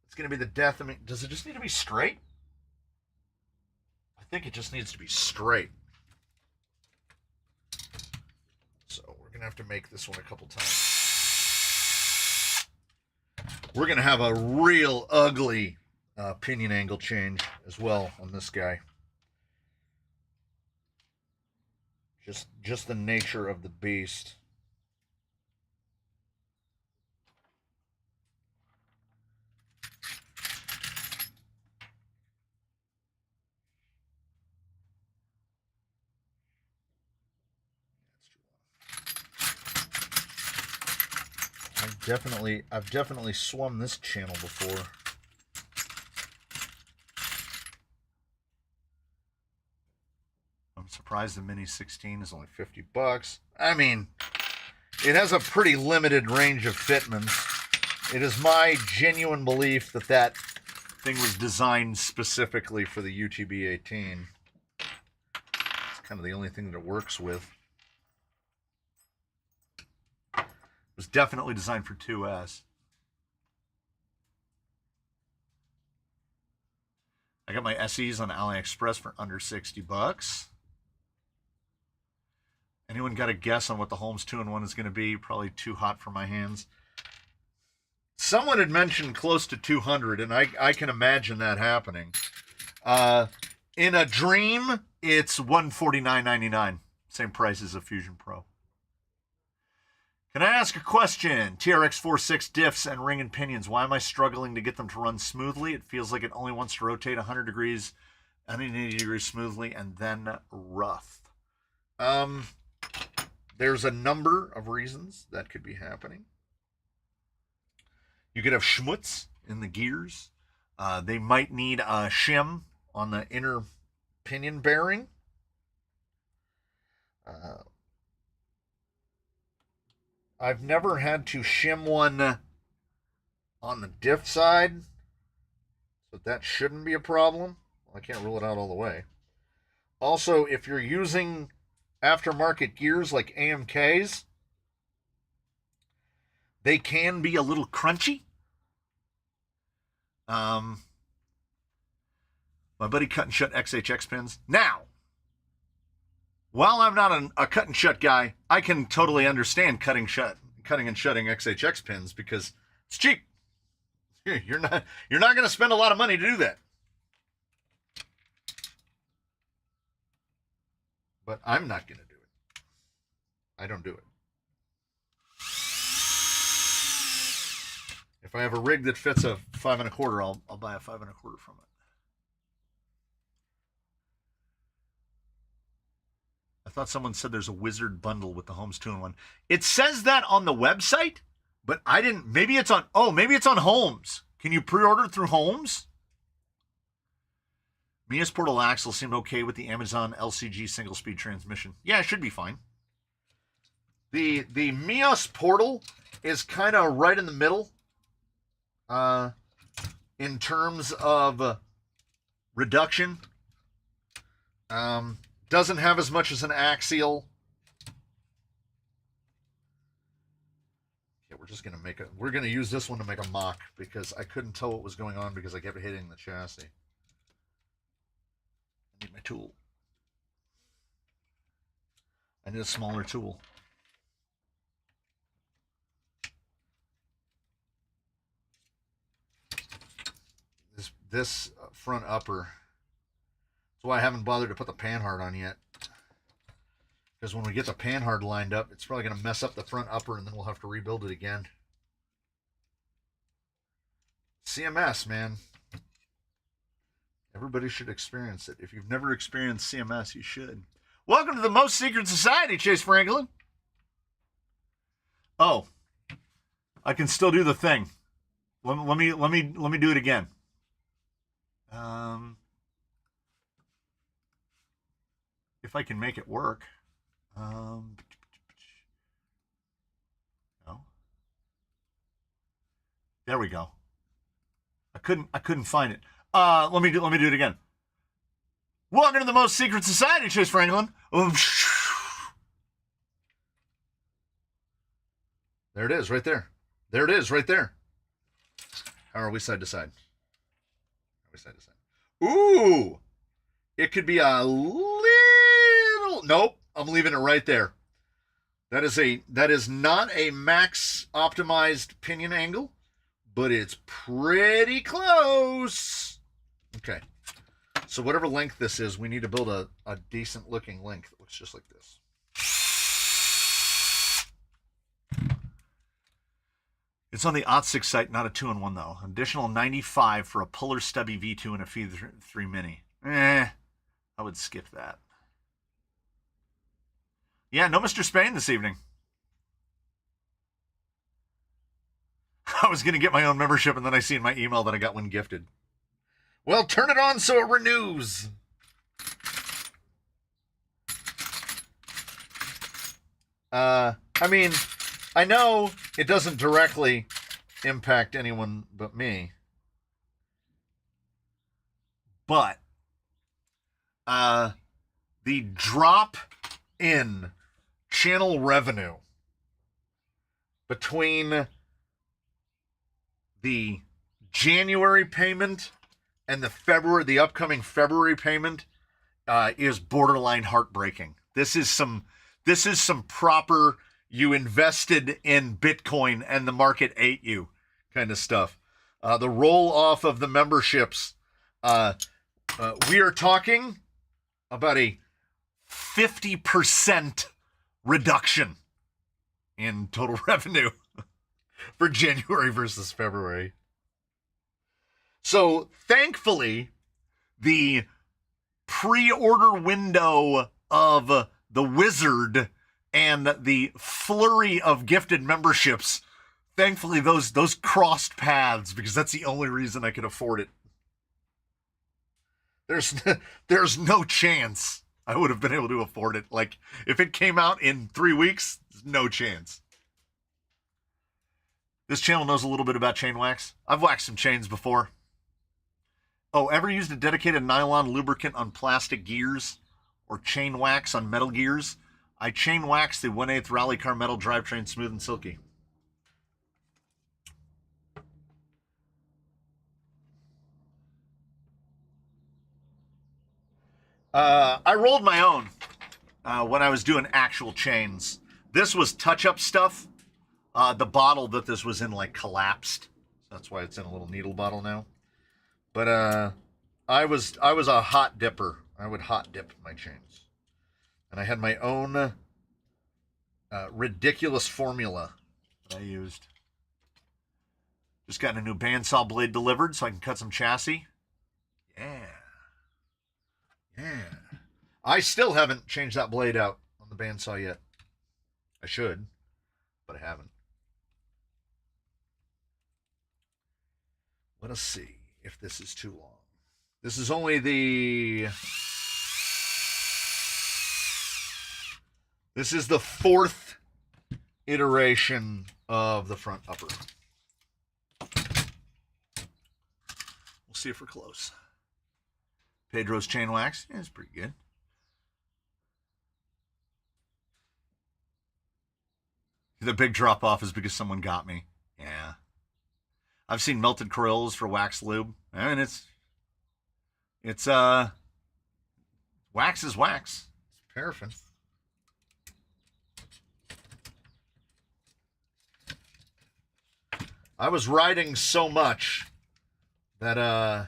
It's going to be the death. I mean, does it just need to be straight? I think it just needs to be straight. So we're going to have to make this one a couple times. We're going to have a real ugly pinion angle change as well on this guy. Just the nature of the beast. I've definitely swum this channel before. I'm surprised the Mini 16 is only $50. I mean, it has a pretty limited range of fitments. It is my genuine belief that that thing was designed specifically for the UTB 18. It's kind of the only thing that it works with. It was definitely designed for 2S. I got my SEs on AliExpress for under $60. Anyone got a guess on what the Holmes 2-in-1 is going to be? Probably too hot for my hands. Someone had mentioned close to 200, and I can imagine that happening. In a dream, it's $149.99. Same price as a Fusion Pro. Can I ask a question? TRX 46 diffs and ring and pinions. Why am I struggling to get them to run smoothly? It feels like it only wants to rotate 100 degrees, 180 degrees smoothly, and then rough. There's a number of reasons that could be happening. You could have schmutz in the gears. They might need a shim on the inner pinion bearing. I've never had to shim one on the diff side, so that shouldn't be a problem. I can't rule it out all the way. Also, if you're using aftermarket gears like AMKs, they can be a little crunchy. My buddy cut and shut XHX pins. Now, while I'm not a cut and shut guy, I can totally understand cutting and shutting XHX pins because it's cheap. You're not going to spend a lot of money to do that. But I'm not going to do it. I don't do it. If I have a rig that fits a 5 1/4, I'll buy a 5 1/4 from it. I thought someone said there's a Wizard bundle with the Holmes 2-in-1. It says that on the website, but I didn't. Maybe it's on Holmes. Can you pre-order through Holmes? Mia's portal axle seemed okay with the Amazon LCG single-speed transmission. Yeah, it should be fine. The Mia's portal is kind of right in the middle in terms of reduction. Doesn't have as much as an axial. Yeah, we're gonna use this one to make a mock because I couldn't tell what was going on because I kept hitting the chassis. I need my tool. I need a smaller tool. This front upper. That's why I haven't bothered to put the panhard on yet. Because when we get the panhard lined up, it's probably going to mess up the front upper and then we'll have to rebuild it again. CMS, man. Everybody should experience it. If you've never experienced CMS, you should. Welcome to the Most Secret Society, Chase Franklin. Oh, I can still do the thing. Let me do it again. If I can make it work. No. There we go. I couldn't find it. Let me do it again. Welcome to the Most Secret Society, Chase Franklin. There it is, right there. There it is, right there. How are we side to side? Ooh! It could be a little... Nope, I'm leaving it right there. That is not a max optimized pinion angle, but it's pretty close. Okay. So whatever length this is, we need to build a decent looking length that looks just like this. It's on the OT6 site, not a 2-in-1 though. Additional 95 for a puller stubby V2 and a V3 Mini. I would skip that. Yeah, no Mr. Spain this evening. I was going to get my own membership and then I see in my email that I got one gifted. Well, turn it on so it renews. I mean, I know it doesn't directly impact anyone but me. But the drop in channel revenue between the January payment and the upcoming February payment is borderline heartbreaking. This is some proper, you invested in Bitcoin and the market ate you kind of stuff. The roll off of the memberships, we are talking about a 50% reduction in total revenue for January versus February. So thankfully, the pre-order window of the Wizard and the flurry of gifted memberships Thankfully, those crossed paths because that's the only reason I could afford it. There's no chance I would have been able to afford it. Like, if it came out in 3 weeks, no chance. This channel knows a little bit about chain wax. I've waxed some chains before. Oh, ever used a dedicated nylon lubricant on plastic gears or chain wax on metal gears? I chain wax the 1/8 rally car metal drivetrain smooth and silky. I rolled my own when I was doing actual chains. This was touch-up stuff. The bottle that this was in like collapsed. That's why it's in a little needle bottle now. But I was a hot dipper. I would hot dip my chains, and I had my own ridiculous formula that I used. Just gotten a new bandsaw blade delivered so I can cut some chassis. Yeah. I still haven't changed that blade out on the bandsaw yet. I should, but I haven't. Let us see if this is too long. This is only the... This is the 4th iteration of the front upper. We'll see if we're close. Pedro's chain wax. Yeah, it's pretty good. The big drop off is because someone got me. Yeah. I've seen melted Corollas for wax lube. And it's wax is wax. It's paraffin. I was riding so much that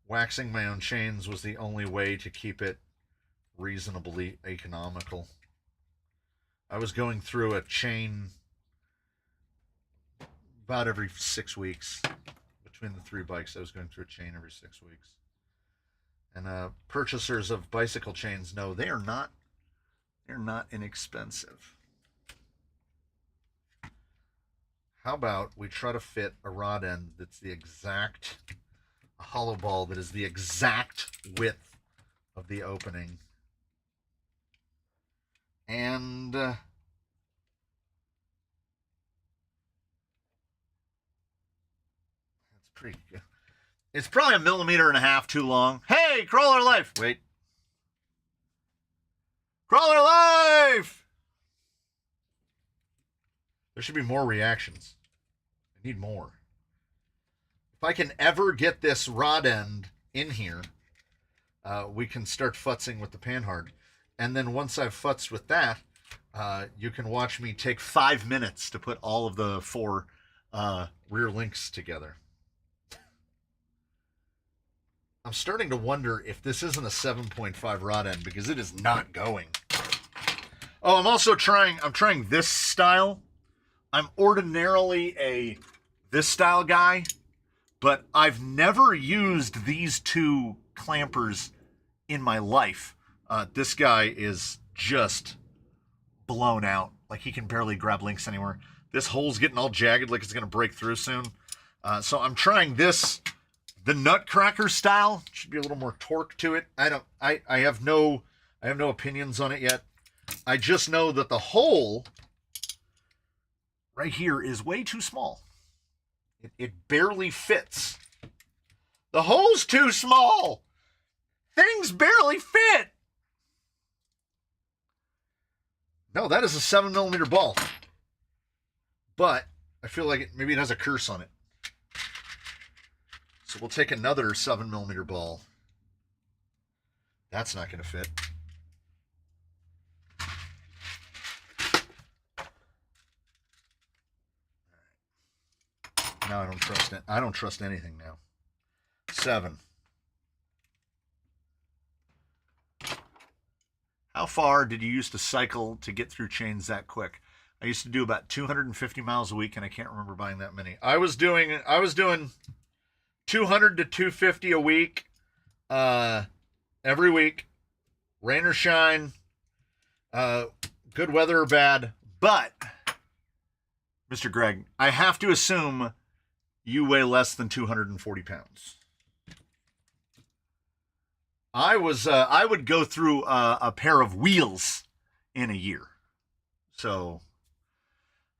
waxing my own chains was the only way to keep it reasonably economical. I was going through a chain about every 6 weeks. Between the 3 bikes, I was going through a chain every 6 weeks. And purchasers of bicycle chains know they're not inexpensive. How about we try to fit a rod end that's the exact, a hollow ball that is the exact width of the opening. And that's pretty good. It's probably 1.5 millimeters too long. Hey, Crawler Life! Wait. Crawler Life! There should be more reactions. I need more. If I can ever get this rod end in here, we can start futzing with the panhard. And then once I've futzed with that, you can watch me take 5 minutes to put all of the 4 rear links together. I'm starting to wonder if this isn't a 7.5 rod end because it is not going. Oh, I'm trying this style. I'm ordinarily this style guy, but I've never used these 2 clampers in my life. This guy is just blown out. Like, he can barely grab links anywhere. This hole's getting all jagged like it's going to break through soon. So I'm trying this, the Nutcracker style. Should be a little more torque to it. I have no opinions on it yet. I just know that the hole right here is way too small. It barely fits. The hole's too small. Things barely fit. No, that is a 7 millimeter ball. But I feel like maybe it has a curse on it. So we'll take another 7 millimeter ball. That's not going to fit. Now I don't trust it. I don't trust anything now. 7. How far did you used to cycle to get through chains that quick? I used to do about 250 miles a week, and I can't remember buying that many. I was doing 200 to 250 a week, every week, rain or shine, good weather or bad. But Mr. Greg, I have to assume you weigh less than 240 pounds. I would go through a pair of wheels in a year. So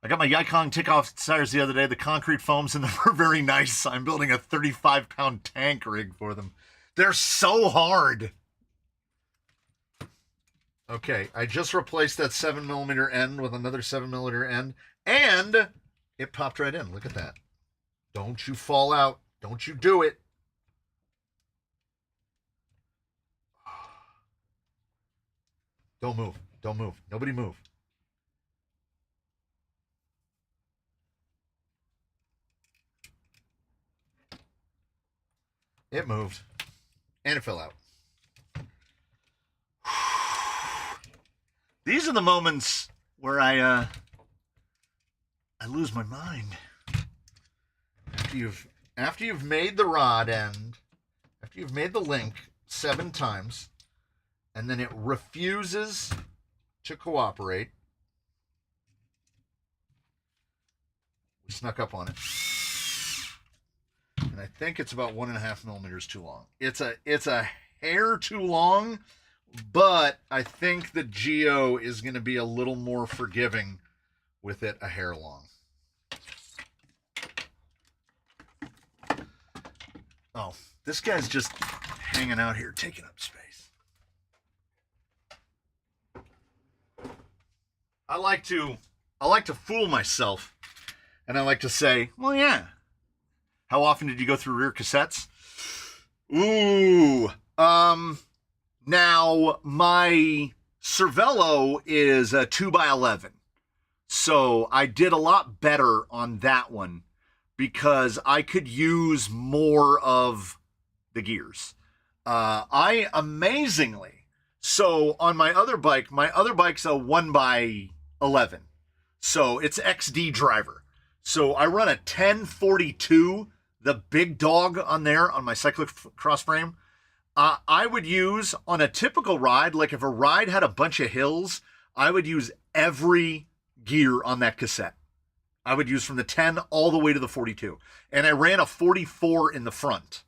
I got my Yukon takeoff tires the other day. The concrete foams in them are very nice. I'm building a 35-pound tank rig for them. They're so hard. Okay, I just replaced that 7mm end with another 7mm end, and it popped right in. Look at that. Don't you fall out. Don't you do it. Don't move. Don't move. Nobody move. It moved. And it fell out. These are the moments where I lose my mind. After you've made the rod end, after you've made the link 7 times, and then it refuses to cooperate. We snuck up on it. And I think it's about 1.5 mm too long. It's a hair too long, but I think the Geo is going to be a little more forgiving with it a hair long. Oh, this guy's just hanging out here, taking up space. I like to fool myself, and I like to say, well, yeah. How often did you go through rear cassettes? Ooh. Now my Cervelo is a 2x11. So I did a lot better on that one because I could use more of the gears. I amazingly, so on my other bike's a 1x11. So it's XD driver. So I run a 1042, the big dog on there on my cyclic cross frame. I would use on a typical ride, like if a ride had a bunch of hills, I would use every gear on that cassette. I would use from the 10 all the way to the 42. And I ran a 44 in the front.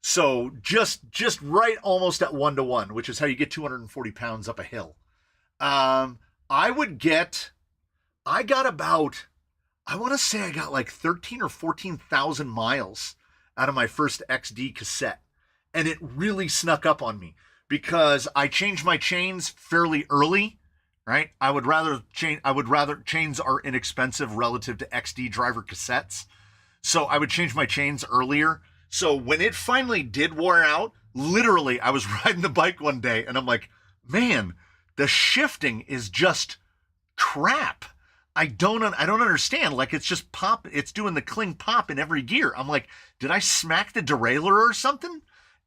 So just right almost at 1-to-1, which is how you get 240 pounds up a hill. I want to say I got like 13 or 14,000 miles out of my first XD cassette. And it really snuck up on me because I changed my chains fairly early, right? Chains are inexpensive relative to XD driver cassettes. So I would change my chains earlier. So when it finally did wear out, literally I was riding the bike one day and I'm like, man, the shifting is just crap. I don't understand. Like it's just pop. It's doing the cling pop in every gear. I'm like, did I smack the derailleur or something?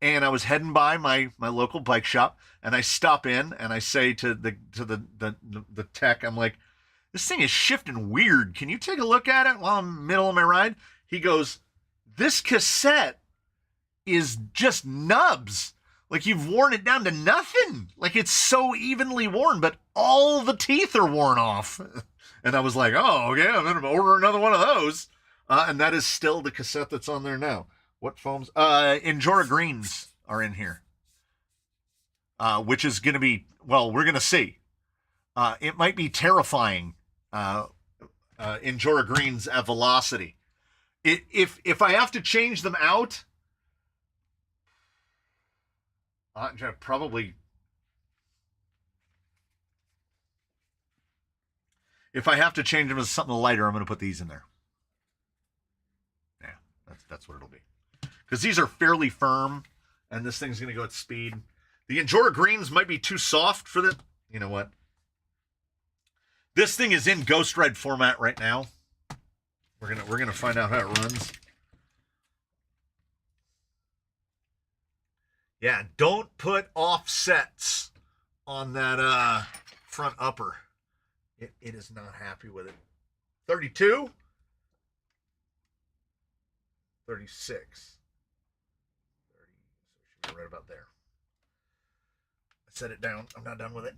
And I was heading by my local bike shop, and I stop in and I say to the tech, I'm like, this thing is shifting weird. Can you take a look at it while I'm in the middle of my ride? He goes, this cassette is just nubs. Like you've worn it down to nothing. Like it's so evenly worn, but all the teeth are worn off. And I was like, oh, okay, I'm going to order another one of those. And that is still the cassette that's on there now. What foams? Injora Greens are in here. Which is going to be, well, we're going to see. It might be terrifying. Injora Greens at velocity. If I have to change them out, probably. If I have to change them to something lighter, I'm going to put these in there. Yeah, that's what it'll be. Because these are fairly firm, and this thing's going to go at speed. The Injora Greens might be too soft for the... You know what? This thing is in Ghost Red format right now. We're gonna find out how it runs. Yeah, don't put offsets on that front upper. It is not happy with it. 32? 36. 30, so it should be right about there. I set it down. I'm not done with it.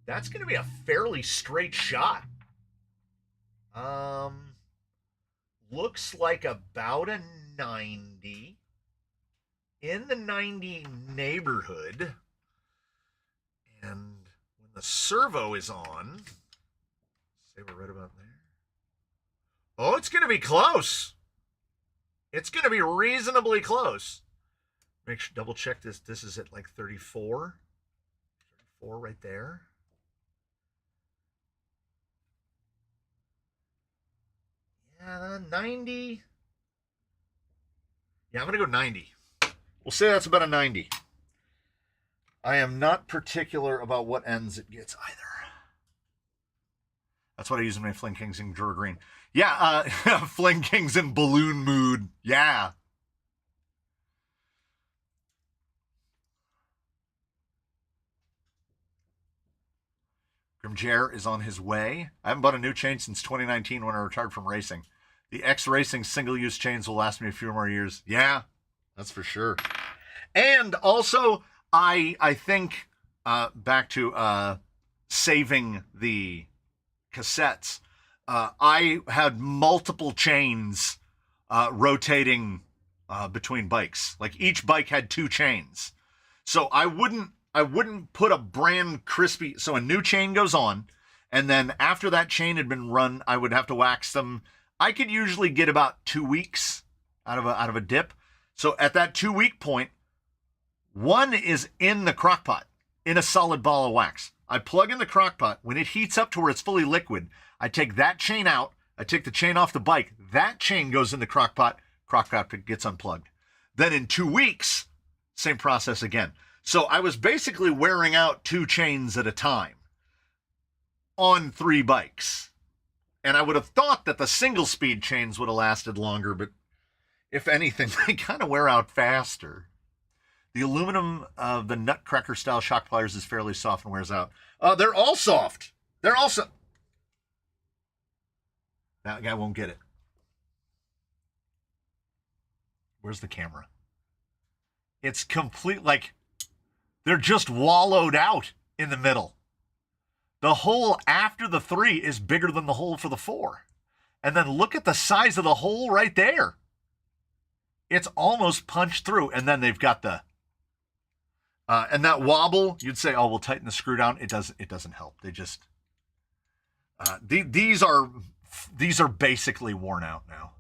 That's going to be a fairly straight shot. Looks like about a 90. In the 90 neighborhood. And when the servo is on, say we're right about there. Oh, it's going to be close. It's going to be reasonably close. Make sure, double check this. This is at like 34. 34 right there. Yeah, 90. Yeah, I'm going to go 90. We'll say that's about a 90. I am not particular about what ends it gets either. That's what I use in my Fling Kings in Jura Green. Yeah, Fling Kings in balloon mood. Yeah. Grimjair is on his way. I haven't bought a new chain since 2019 when I retired from racing. The X-Racing single-use chains will last me a few more years. Yeah, that's for sure. And also, I think, back to saving the cassettes, I had multiple chains rotating between bikes. Like each bike had 2 chains. So I wouldn't put a brand crispy. So a new chain goes on, and then after that chain had been run, I would have to wax them. I could usually get about 2 weeks out of a dip. So at that 2-week point, one is in the crock pot in a solid ball of wax. I plug in the crock pot. When it heats up to where it's fully liquid, I take that chain out. I take the chain off the bike. That chain goes in the crock pot. Crock pot gets unplugged. Then in 2 weeks, same process again. So I was basically wearing out 2 chains at a time on 3 bikes. And I would have thought that the single speed chains would have lasted longer, but if anything, they kind of wear out faster. The aluminum of the Nutcracker style shock pliers is fairly soft and wears out. They're all soft. They're also. That guy won't get it. Where's the camera? It's complete, like, they're just wallowed out in the middle. The hole after the 3 is bigger than the hole for the 4. And then look at the size of the hole right there. It's almost punched through. And then they've got the, and that wobble, you'd say, oh, we'll tighten the screw down. It doesn't help. They just, these are basically worn out now.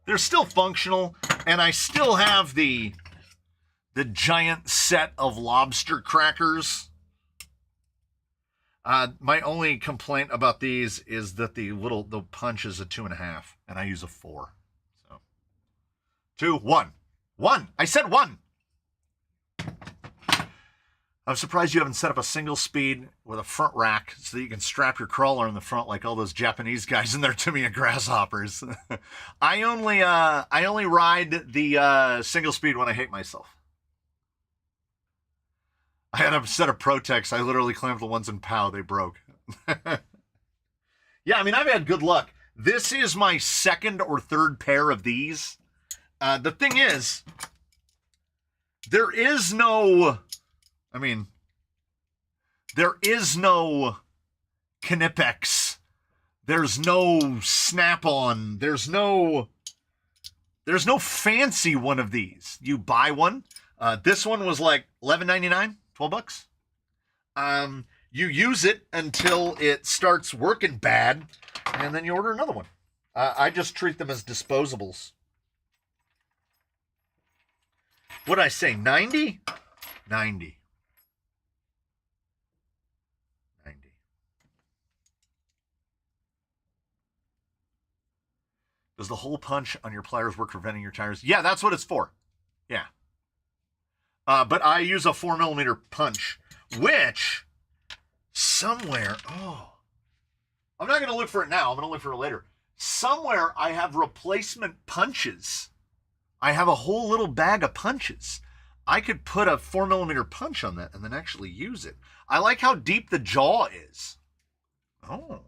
They're still functional. And I still have the giant set of lobster crackers. My only complaint about these is that the punch is a 2.5, and I use a 4. So 2, 1. 1. I said 1. I'm surprised you haven't set up a single speed with a front rack so that you can strap your crawler in the front like all those Japanese guys in their Tamiya grasshoppers. I only ride the single speed when I hate myself. I had a set of Protex. I literally clamped the ones in POW. They broke. Yeah, I mean, I've had good luck. This is my 2nd or 3rd pair of these. The thing is, there is no Knipex. There's no Snap-on. There's no fancy one of these. You buy one. This one was like $11.99. $12. You use it until it starts working bad, and then you order another one. I just treat them as disposables. What did I say? 90? 90. 90. Does the hole punch on your pliers work for venting your tires? Yeah, that's what it's for. Yeah. But I use a 4mm punch, which somewhere, I'm not going to look for it now. I'm going to look for it later. Somewhere I have replacement punches. I have a whole little bag of punches. I could put a 4mm punch on that and then actually use it. I like how deep the jaw is. Oh.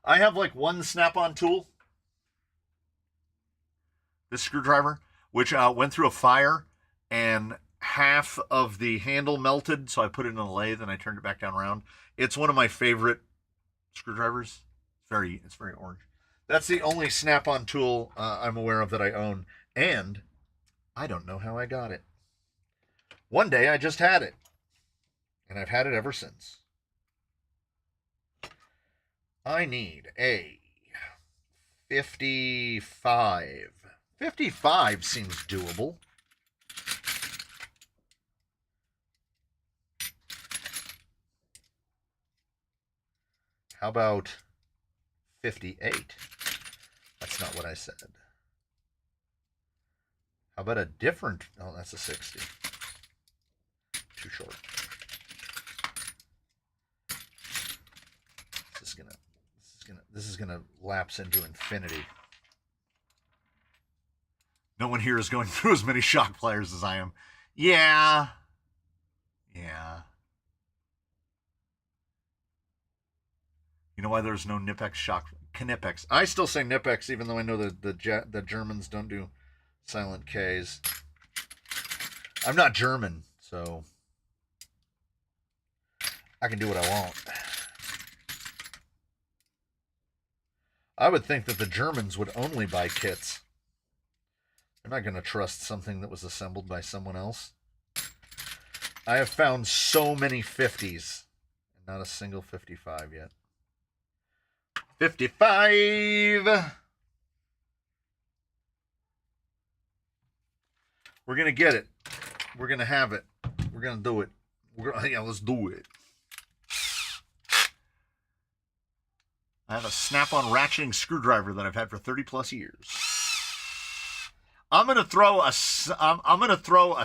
I have like one Snap-on tool. This screwdriver, which went through a fire and half of the handle melted, so I put it in a lathe and I turned it back down around. It's one of my favorite screwdrivers. It's very orange. That's the only Snap-on tool I'm aware of that I own, and I don't know how I got it. One day I just had it, and I've had it ever since. I need a 55. 55 seems doable. How about 58? That's not what I said. How about a different... Oh, that's a 60. Too short. This is gonna lapse into infinity. No one here is going through as many shock pliers as I am. Yeah. You know why there's no Knipex shock? Knipex. I still say Knipex, even though I know the Germans don't do silent Ks. I'm not German, so I can do what I want. I would think that the Germans would only buy kits. They're not going to trust something that was assembled by someone else. I have found so many 50s, and not a single 55 yet. 55! We're going to get it. We're going to have it. We're going to do it. Yeah, let's do it. I have a Snap-on ratcheting screwdriver that I've had for 30 plus years. I'm gonna throw a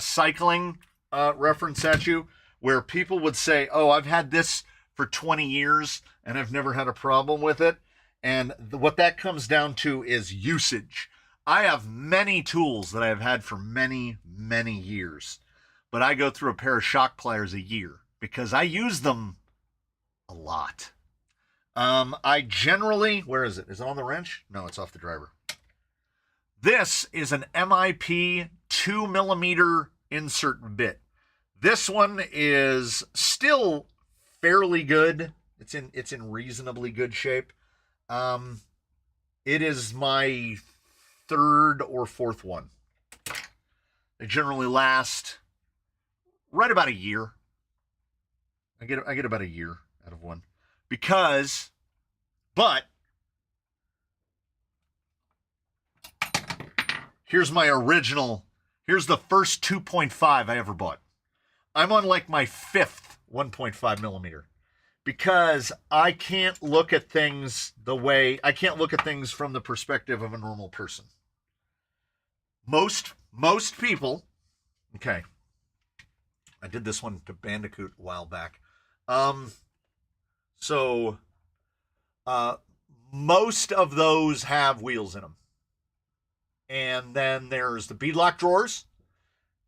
cycling Reference at you where people would say, "Oh, I've had this for 20 years and I've never had a problem with it." And what that comes down to is usage. I have many tools that I have had for many, many years, but I go through a pair of shock pliers a year because I use them a lot. I generally, where is it? Is it on the wrench? No, it's off the driver. This is an MIP 2mm insert bit. This one is still fairly good. It's in reasonably good shape. It is my third or fourth one. They generally last right about a year. I get about a year out of one. But here's my original. Here's the first 2.5 I ever bought. I'm on like my fifth 1.5 millimeter because I can't look at things I can't look at things from the perspective of a normal person. Most people, okay. I did this one to Bandicoot a while back. Most of those have wheels in them. And then there's the beadlock drawers.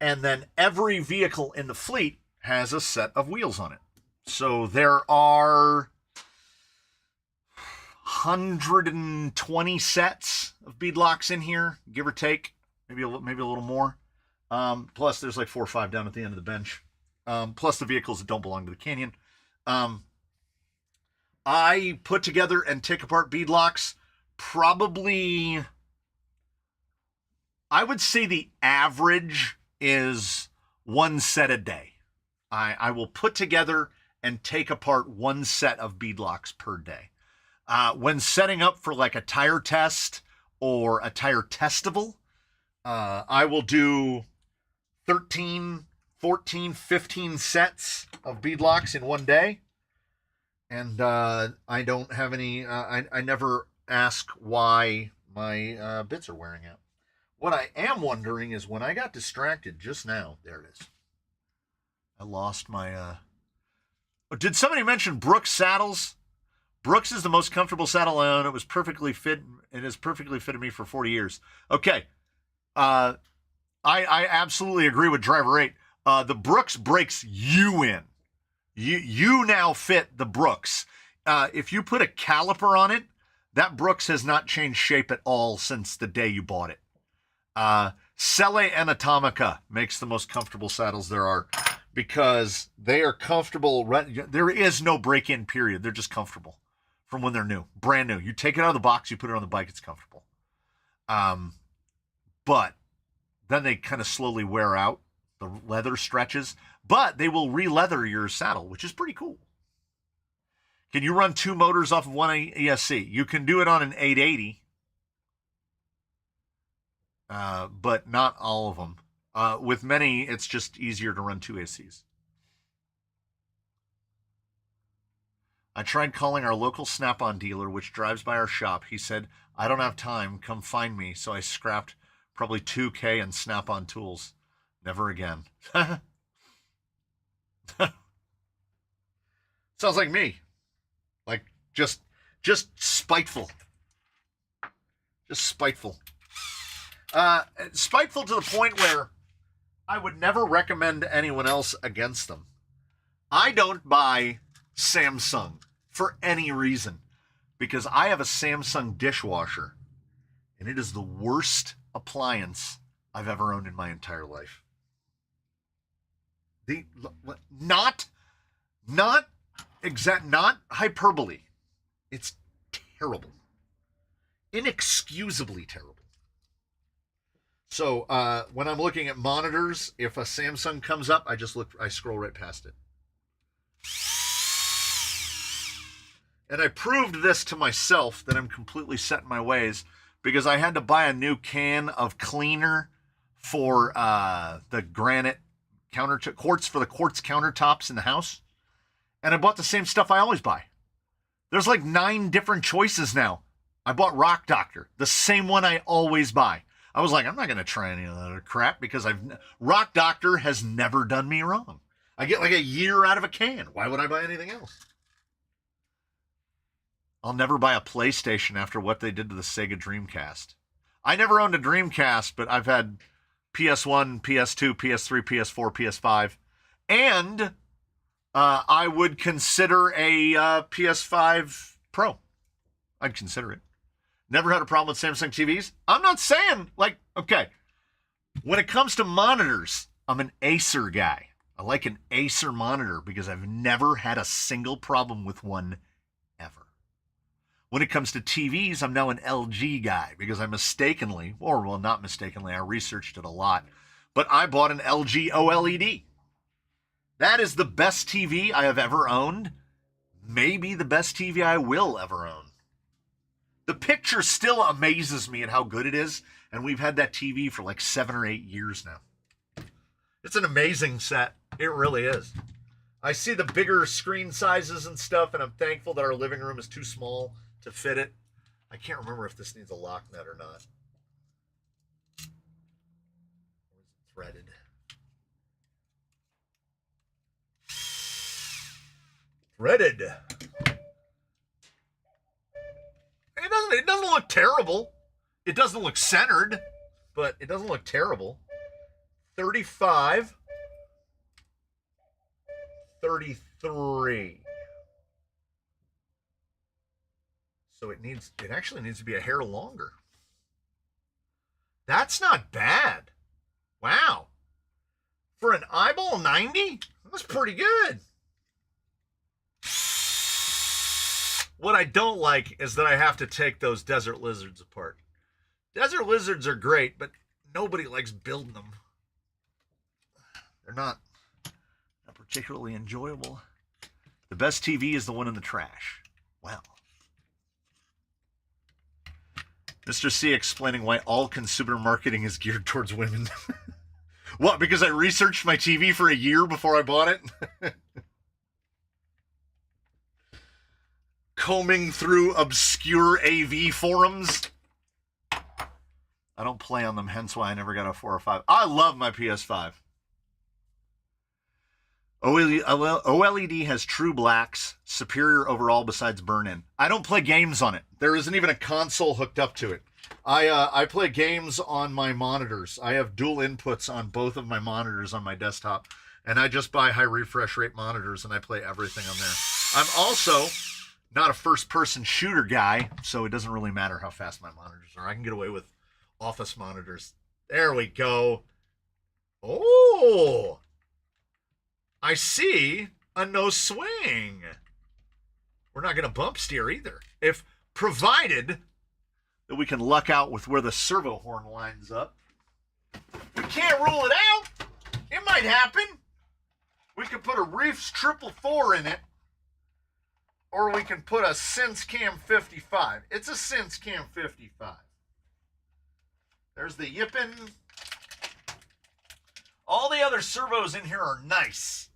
And then every vehicle in the fleet has a set of wheels on it. So there are 120 sets of beadlocks in here, give or take, maybe a little more. Plus there's like 4 or 5 down at the end of the bench. Plus the vehicles that don't belong to the canyon. I put together and take apart beadlocks probably, I would say the average is 1 set a day. I will put together and take apart 1 set of beadlocks per day. When setting up for like a tire test or a tire testival, I will do 13, 14, 15 sets of beadlocks in 1 day. And I don't have any, I never ask why my bits are wearing out. What I am wondering is when I got distracted just now, there it is. I lost my, did somebody mention Brooks saddles? Brooks is the most comfortable saddle I own. It was perfectly fit. It has perfectly fitted me for 40 years. Okay. I absolutely agree with Driver 8. The Brooks breaks you in. You now fit the Brooks. If you put a caliper on it, that Brooks has not changed shape at all since the day you bought it. Selle Anatomica makes the most comfortable saddles there are because they are comfortable. There is no break-in period. They're just comfortable from when they're new, brand new. You take it out of the box, you put it on the bike, it's comfortable. But then they kind of slowly wear out. The leather stretches, but they will re-leather your saddle, which is pretty cool. Can you run 2 motors off of one ESC? You can do it on an 880, but not all of them. With many, it's just easier to run 2 ACs. I tried calling our local Snap-on dealer, which drives by our shop. He said, I don't have time. Come find me. So I scrapped probably $2,000 in Snap-on tools. Never again. Sounds like me. Like, just spiteful. Just spiteful. Spiteful to the point where I would never recommend anyone else against them. I don't buy Samsung for any reason because I have a Samsung dishwasher and it is the worst appliance I've ever owned in my entire life. Not hyperbole. It's terrible. Inexcusably terrible. So when I'm looking at monitors, if a Samsung comes up, I scroll right past it. And I proved this to myself that I'm completely set in my ways because I had to buy a new can of cleaner for the granite quartz for the quartz countertops in the house. And I bought the same stuff I always buy. There's like 9 different choices now. I bought Rock Doctor, the same one I always buy. I was like, I'm not going to try any of that other crap because Rock Doctor has never done me wrong. I get like a year out of a can. Why would I buy anything else? I'll never buy a PlayStation after what they did to the Sega Dreamcast. I never owned a Dreamcast, but I've had PS1, PS2, PS3, PS4, PS5. And I would consider a PS5 Pro. I'd consider it. Never had a problem with Samsung TVs. I'm not saying, okay, when it comes to monitors, I'm an Acer guy. I like an Acer monitor because I've never had a single problem with one ever. When it comes to TVs, I'm now an LG guy because I not mistakenly, I researched it a lot, but I bought an LG OLED. That is the best TV I have ever owned. Maybe the best TV I will ever own. The picture still amazes me at how good it is, and we've had that TV for like 7 or 8 years now. It's an amazing set. It really is. I see the bigger screen sizes and stuff, and I'm thankful that our living room is too small to fit it. I can't remember if this needs a lock nut or not. Or is it threaded? Threaded. It doesn't look terrible. It doesn't look centered, but it doesn't look terrible. 35. 33. So it actually needs to be a hair longer. That's not bad. Wow. For an eyeball 90, that's pretty good. What I don't like is that I have to take those desert lizards apart. Desert lizards are great, but nobody likes building them. They're not particularly enjoyable. The best TV is the one in the trash. Well. Mr. C explaining why all consumer marketing is geared towards women. What, because I researched my TV for a year before I bought it? Combing through obscure AV forums. I don't play on them, hence why I never got a 4 or 5. I love my PS5. OLED has true blacks, superior overall besides burn-in. I don't play games on it. There isn't even a console hooked up to it. I play games on my monitors. I have dual inputs on both of my monitors on my desktop, and I just buy high refresh rate monitors, and I play everything on there. I'm also not a first-person shooter guy, so it doesn't really matter how fast my monitors are. I can get away with office monitors. There we go. Oh! I see a no swing. We're not going to bump steer either. If provided that we can luck out with where the servo horn lines up. we can't rule it out. It might happen. We could put a Reefs 444 in it, or we can put a Sense Cam 55. It's a Sense Cam 55. There's the yippin'. All the other servos in here are nice.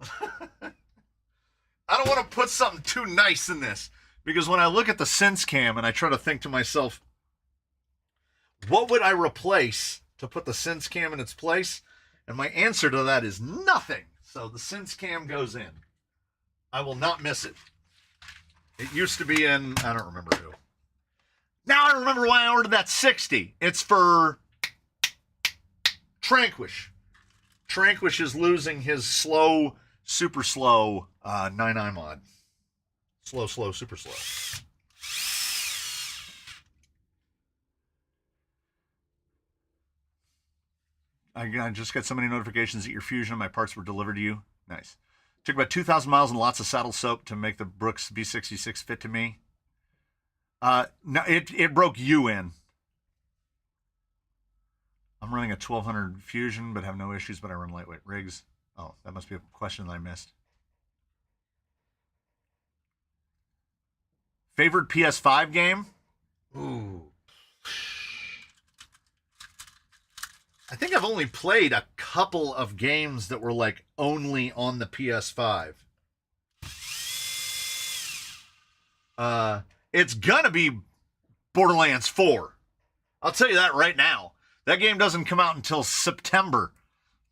I don't want to put something too nice in this, because when I look at the Sense Cam and I try to think to myself, what would I replace to put the Sense Cam in its place? And my answer to that is nothing. So the Sense Cam goes in. I will not miss it. It used to be in, I don't remember who. Now I remember why I ordered that 60. It's for Tranquish. Tranquish is losing his slow, super slow 9i mod. Slow, super slow. I just got so many notifications that your Fusion and my parts were delivered to you. Nice. Took about 2,000 miles and lots of saddle soap to make the Brooks B66 fit to me. No, it broke you in. I'm running a 1200 Fusion, but have no issues, but I run lightweight rigs. Oh, that must be a question that I missed. Favorite PS5 game? Ooh. I think I've only played a couple of games that were like only on the PS5. It's gonna be Borderlands 4. I'll tell you that right now. That game doesn't come out until September,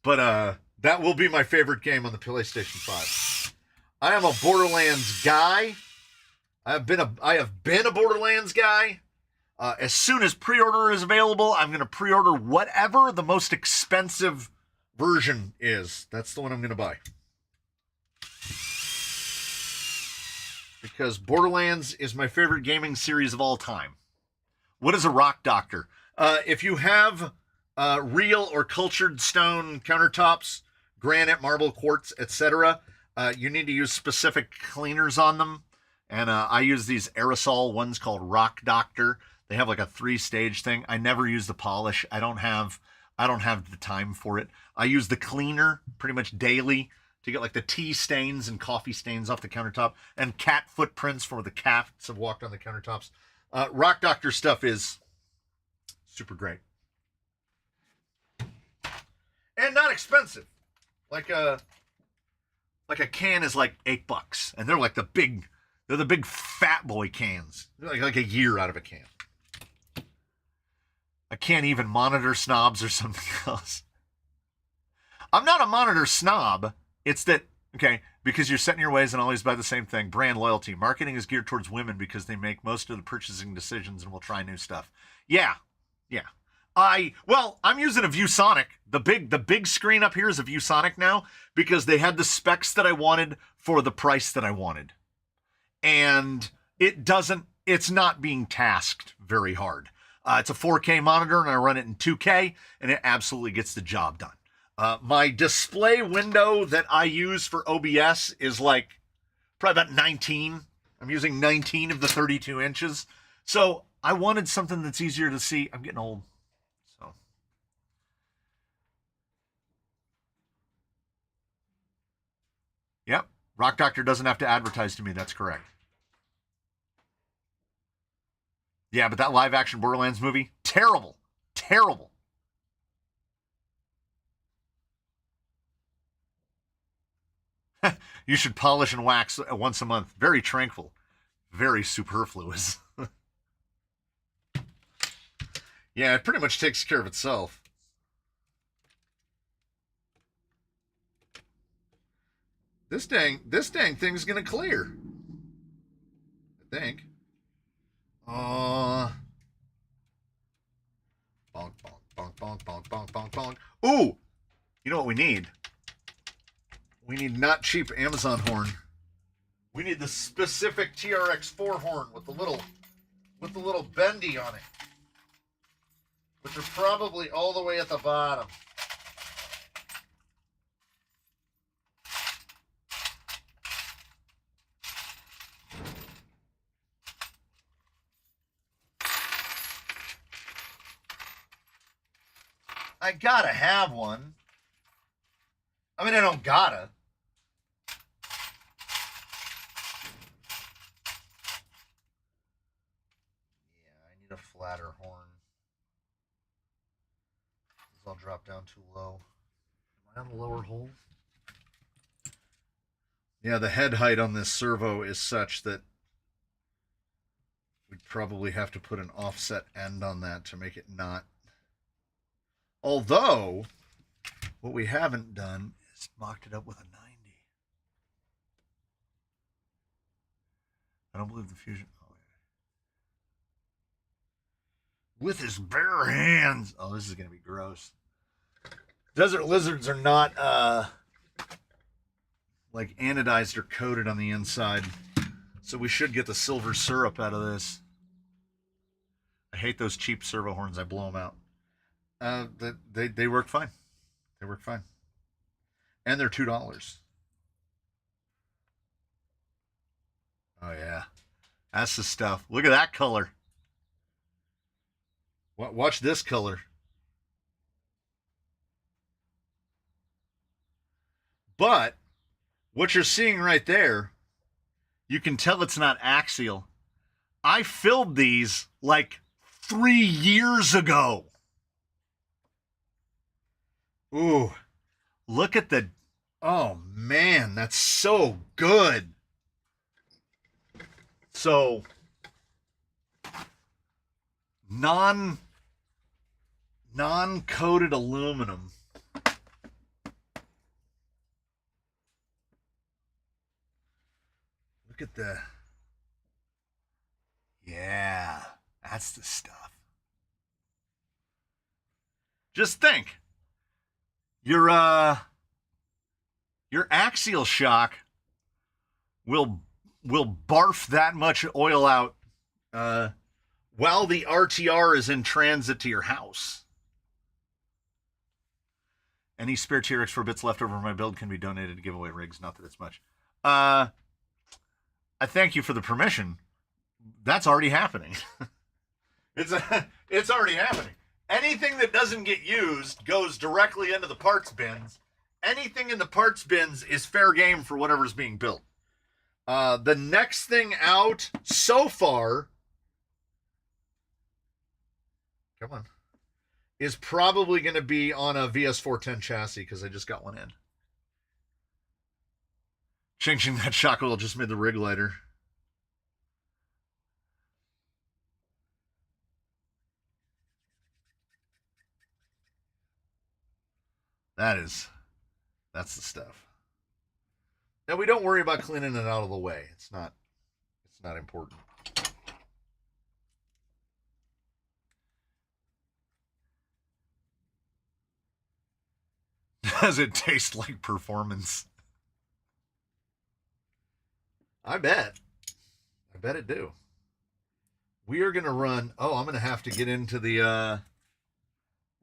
but that will be my favorite game on the PlayStation 5. I am a Borderlands guy. I have been a Borderlands guy. As soon as pre-order is available, I'm going to pre-order whatever the most expensive version is. That's the one I'm going to buy. Because Borderlands is my favorite gaming series of all time. What is a rock doctor? If you have real or cultured stone countertops, granite, marble, quartz, etc., you need to use specific cleaners on them. And I use these aerosol ones called Rock Doctor. They have like a 3-stage thing. I never use the polish. I don't have the time for it. I use the cleaner pretty much daily to get like the tea stains and coffee stains off the countertop and cat footprints for the cats have walked on the countertops. Rock Doctor stuff is super great. And not expensive. Like a can is like $8. And they're like the big fat boy cans. They're like a year out of a can. I can't even monitor snobs or something else. I'm not a monitor snob. It's that, okay, because you're set in your ways and always buy the same thing. Brand loyalty. Marketing is geared towards women because they make most of the purchasing decisions and will try new stuff. Yeah. I'm using a ViewSonic. The big screen up here is a ViewSonic now because they had the specs that I wanted for the price that I wanted. And it's not being tasked very hard. It's a 4K monitor, and I run it in 2K, and it absolutely gets the job done. My display window that I use for OBS is like probably about 19. I'm using 19 of the 32 inches. So I wanted something that's easier to see. I'm getting old. So. Yep. Rock Doctor doesn't have to advertise to me. That's correct. Yeah, but that live-action Borderlands movie, terrible. You should polish and wax once a month. Very tranquil. Very superfluous. Yeah, it pretty much takes care of itself. This dang thing's gonna clear. I think. Bonk, bonk, bonk, bonk, bonk, bonk, bonk, bonk. Ooh! You know what we need? We need not cheap Amazon horn. We need the specific TRX4 horn with the little bendy on it. Which are probably all the way at the bottom. I gotta have one. I mean, I don't gotta. Yeah, I need a flatter horn. I'll drop down too low. Am I on the lower hole? Yeah, the head height on this servo is such that we'd probably have to put an offset end on that to make it not. Although, what we haven't done is mocked it up with a 90. I don't believe the Fusion. Oh, yeah. With his bare hands. Oh, this is going to be gross. Desert lizards are not like anodized or coated on the inside. So we should get the silver syrup out of this. I hate those cheap servo horns. I blow them out. They work fine. They work fine. And they're $2. Oh, yeah. That's the stuff. Look at that color. Watch this color. But what you're seeing right there, you can tell it's not axial. I filled these like 3 years ago. Ooh, look at the, oh man, that's so good. So, non-coated aluminum. Look at the, yeah, that's the stuff. Just think, your axial shock will barf that much oil out while the RTR is in transit to your house. Any spare T-Rex 4 bits left over in my build can be donated to giveaway rigs. Not that it's much. I thank you for the permission. That's already happening. It's already happening. Anything that doesn't get used goes directly into the parts bins. Anything in the parts bins is fair game for whatever's being built. The next thing out so far, come on, is probably going to be on a VS410 chassis because I just got one in. Changing that shock oil just made the rig lighter. That's the stuff. Now we don't worry about cleaning it out of the way. It's not important. Does it taste like performance? I bet it do. We are going to run, oh, I'm going to have to get into the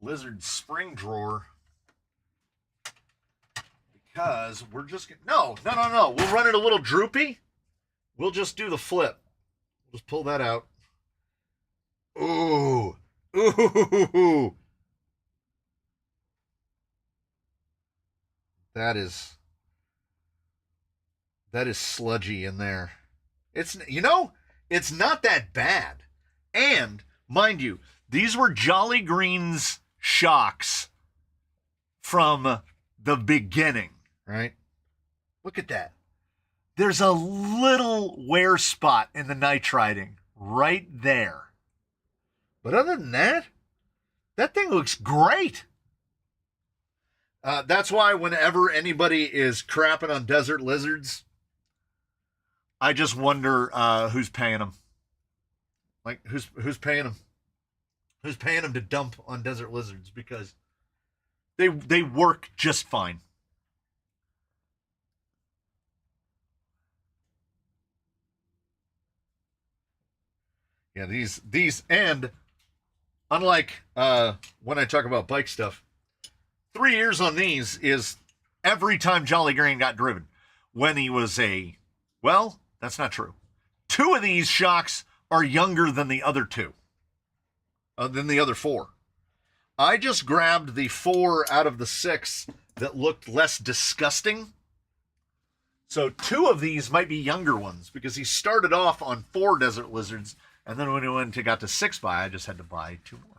Lizard spring drawer because we're just, no. We'll run it a little droopy. We'll just do the flip. We'll just pull that out. Ooh. That is sludgy in there. It's not that bad. And mind you, these were Jolly Green's shocks from the beginning, right? Look at that. There's a little wear spot in the nitriding right there. But other than that, that thing looks great. That's why whenever anybody is crapping on desert lizards, I just wonder who's paying them. Like, who's paying them? Who's paying them to dump on desert lizards? Because they work just fine. Yeah, these and unlike when I talk about bike stuff, 3 years on these is every time Jolly Green got driven. When he was well, that's not true. 2 of these shocks are younger than the other 2. Than the other 4. I just grabbed the 4 out of the 6 that looked less disgusting. So 2 of these might be younger ones because he started off on 4 desert lizards, and then when he got to 6 by, I just had to buy 2 more.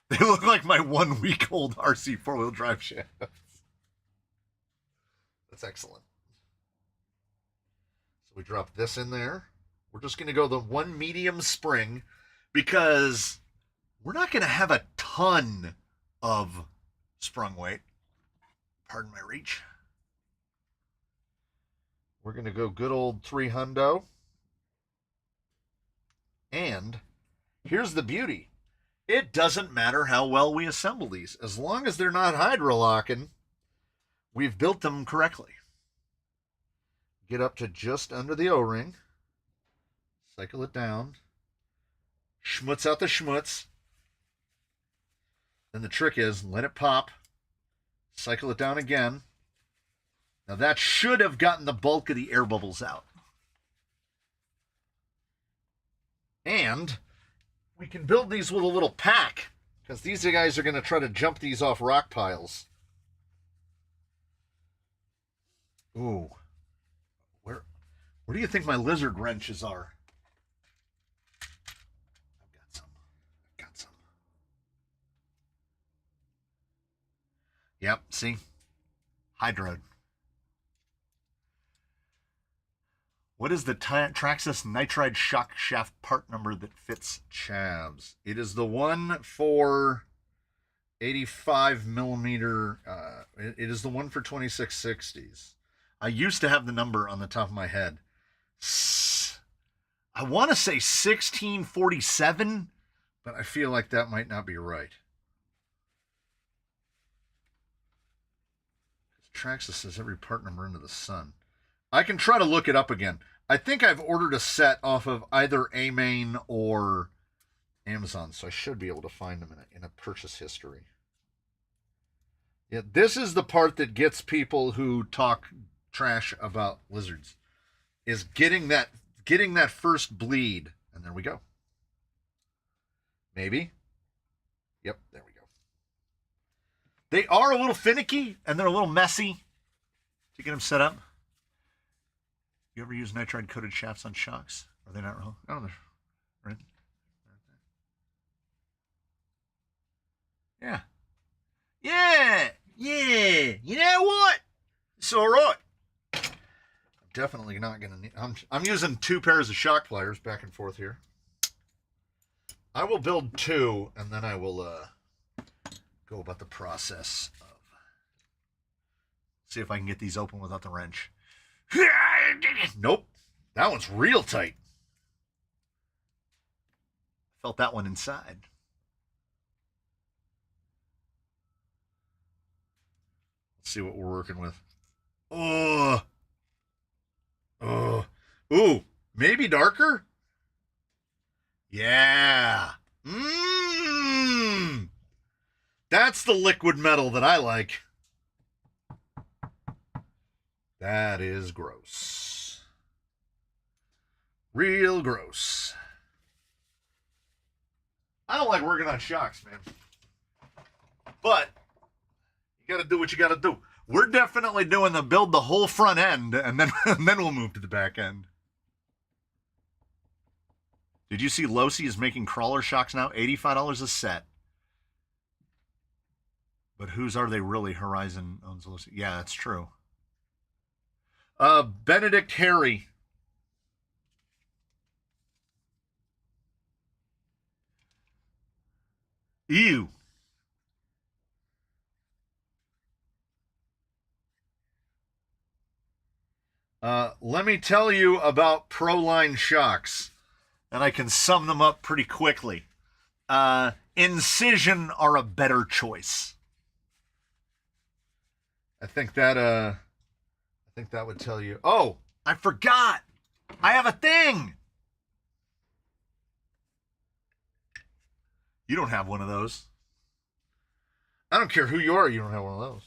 They look like my 1 week old RC 4-wheel drive shafts. That's excellent. So we drop this in there. We're just going to go the 1 medium spring because we're not going to have a ton of sprung weight. Pardon my reach. We're going to go good old 3 hundo. And here's the beauty. It doesn't matter how well we assemble these. As long as they're not hydrolocking, we've built them correctly. Get up to just under the O-ring. Cycle it down. Schmutz out the schmutz. Then the trick is let it pop. Cycle it down again. Now that should have gotten the bulk of the air bubbles out. And we can build these with a little pack because these guys are going to try to jump these off rock piles. Ooh. Where do you think my lizard wrenches are? I've got some. Yep, see? Hydroed. What is the Traxxas nitride shock shaft part number that fits Chavs? It is the one for 85 millimeter. It is the one for 2660s. I used to have the number on the top of my head. I want to say 1647, but I feel like that might not be right. Traxxas says every part number under the sun. I can try to look it up again. I think I've ordered a set off of either A-Main or Amazon, so I should be able to find them in a purchase history. Yeah, this is the part that gets people who talk trash about lizards, is getting that first bleed, and there we go. Maybe. Yep, there we go. They are a little finicky, and they're a little messy to get them set up. You ever use nitride-coated shafts on shocks? Are they not wrong? Oh, they're right. Yeah. Yeah. You know what? It's all right. I'm definitely not going to need... I'm using 2 pairs of shock pliers back and forth here. I will build 2, and then I will go about the process of... See if I can get these open without the wrench. Nope. That one's real tight. Felt that one inside. Let's see what we're working with. Ooh, maybe darker? Yeah. That's the liquid metal that I like. That is gross. Real gross. I don't like working on shocks, man. But you got to do what you got to do. We're definitely doing build the whole front end, and then we'll move to the back end. Did you see Losi is making crawler shocks now? $85 a set. But whose are they really? Horizon owns Losi. Yeah, that's true. Benedict Harry. Ew. Let me tell you about Proline shocks, and I can sum them up pretty quickly. Incision are a better choice. I think that would tell you. Oh, I forgot. I have a thing. You don't have one of those. I don't care who you are, you don't have one of those.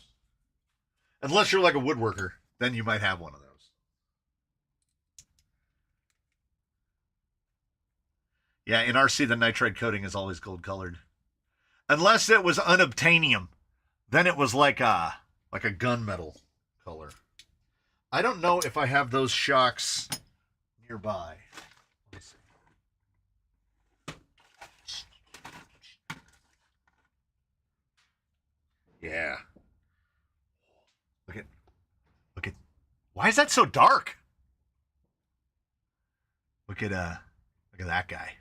Unless you're like a woodworker, then you might have one of those. Yeah, in RC, the nitride coating is always gold colored. Unless it was unobtainium. Then it was like a gunmetal color. I don't know if I have those shocks nearby. Let me see. Yeah. Look at why is that so dark? Look at that guy.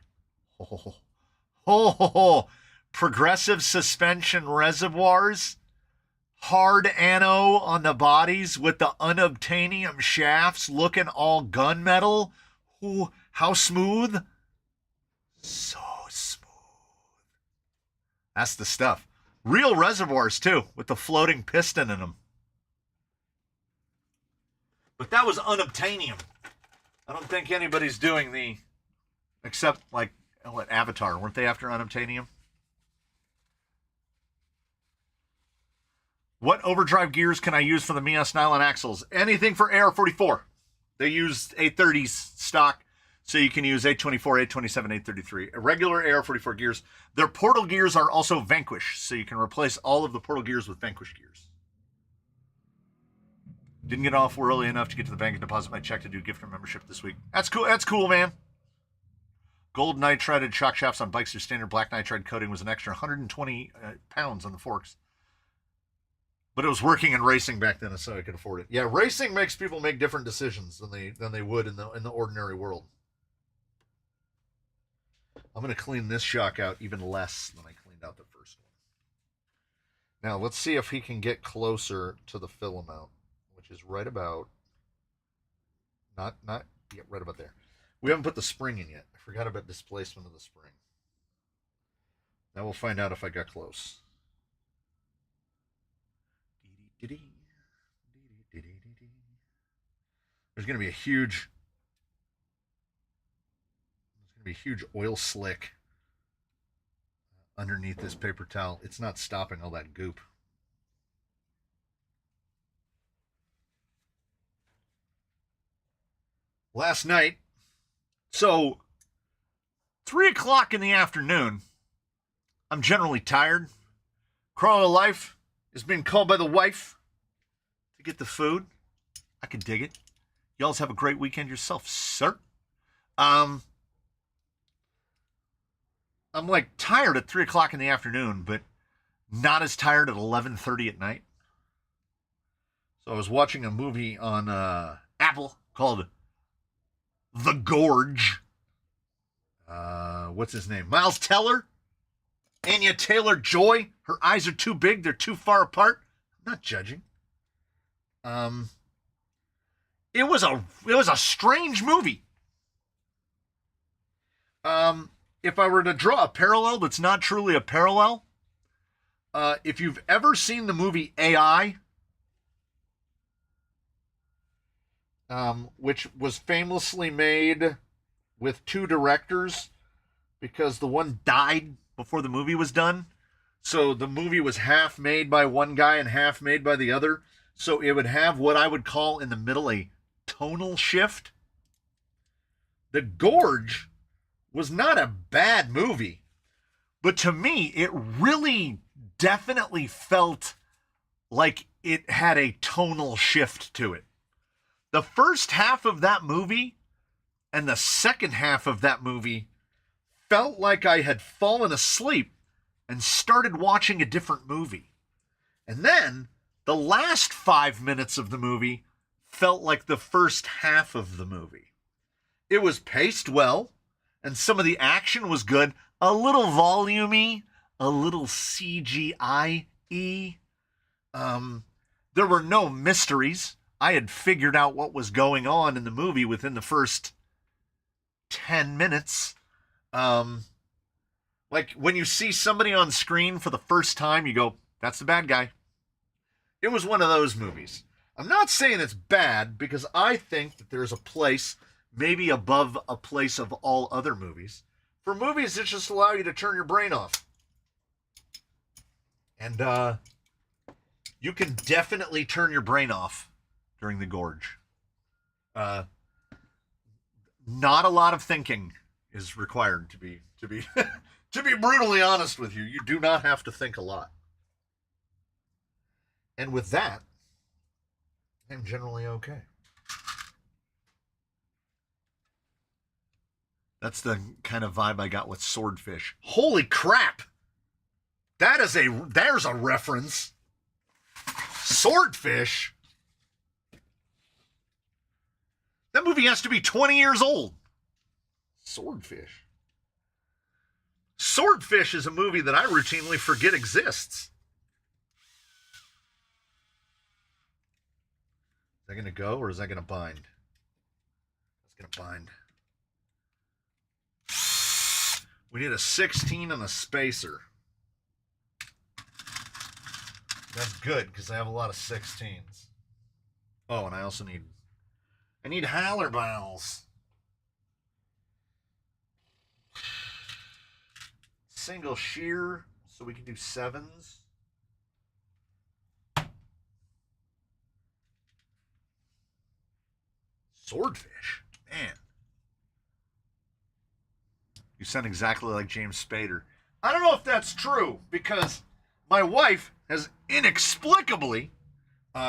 Oh, progressive suspension reservoirs, hard ano on the bodies with the unobtainium shafts looking all gunmetal. Ooh, how smooth. So smooth. That's the stuff. Real reservoirs too, with the floating piston in them. But that was unobtainium. I don't think anybody's doing the, except like, what, Avatar. Weren't they after unobtainium? What overdrive gears can I use for the Mias nylon axles? Anything for AR44. They use 830s stock, so you can use 824, 827, 833. Regular AR44 gears. Their portal gears are also Vanquish, so you can replace all of the portal gears with Vanquish gears. Didn't get off early enough to get to the bank and deposit my check to do gift membership this week. That's cool. That's cool, man. Gold nitrided shock shafts on bikes through standard black nitride coating was an extra 120 pounds on the forks. But it was working in racing back then, so I could afford it. Yeah, racing makes people make different decisions than they would in the ordinary world. I'm going to clean this shock out even less than I cleaned out the first one. Now, let's see if he can get closer to the fill amount, which is right about, yeah, right about there. We haven't put the spring in yet. I forgot about displacement of the spring. Now we'll find out if I got close. There's going to be a huge oil slick underneath this paper towel. It's not stopping all that goop. Last night, so 3 o'clock in the afternoon, I'm generally tired. Crawl of life is being called by the wife to get the food. I can dig it. Y'all have a great weekend yourself, sir. I'm like tired at 3 o'clock in the afternoon, but not as tired at 11:30 at night. So I was watching a movie on Apple called The Gorge. What's his name? Miles Teller? Anya Taylor-Joy? Her eyes are too big. They're too far apart. I'm not judging. It was a strange movie. If I were to draw a parallel that's not truly a parallel, if you've ever seen the movie AI, which was famously made with 2 directors because the one died before the movie was done. So the movie was half made by one guy and half made by the other. So it would have what I would call in the middle a tonal shift. The Gorge was not a bad movie, but to me, it really definitely felt like it had a tonal shift to it. The first half of that movie and the second half of that movie felt like I had fallen asleep and started watching a different movie. And then the last 5 minutes of the movie felt like the first half of the movie. It was paced well, and some of the action was good, a little volumey, a little CGI-y. There were no mysteries. I had figured out what was going on in the movie within the first 10 minutes. Like when you see somebody on screen for the first time, you go, that's the bad guy. It was one of those movies. I'm not saying it's bad because I think that there's a place, maybe above a place of all other movies, for movies that just allow you to turn your brain off. And you can definitely turn your brain off during The Gorge. Not a lot of thinking is required to be To be brutally honest with you, you do not have to think a lot. And with that, I'm generally okay. That's the kind of vibe I got with Swordfish. Holy crap! There's a reference. Swordfish? That movie has to be 20 years old. Swordfish. Swordfish is a movie that I routinely forget exists. Is that going to go or is that going to bind? It's going to bind. We need a 16 and a spacer. That's good because I have a lot of 16s. Oh, and I also need Howler Balls. Single shear, so we can do 7s. Swordfish, man. You sound exactly like James Spader. I don't know if that's true because my wife has inexplicably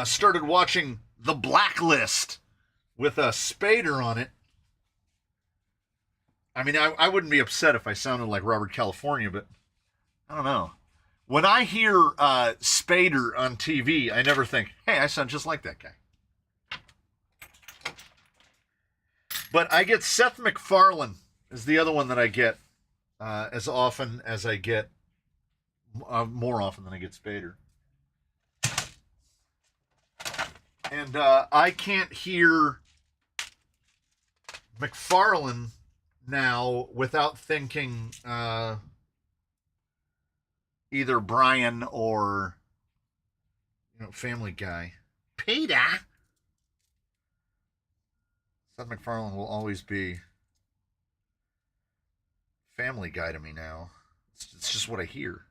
started watching The Blacklist with a Spader on it. I mean, I wouldn't be upset if I sounded like Robert California, but I don't know. When I hear Spader on TV, I never think, hey, I sound just like that guy. But I get Seth MacFarlane is the other one that I get as often as I get, more often than I get Spader. And I can't hear MacFarlane now without thinking either Brian or Family Guy. Peter. Seth MacFarlane will always be Family Guy to me now. It's just what I hear.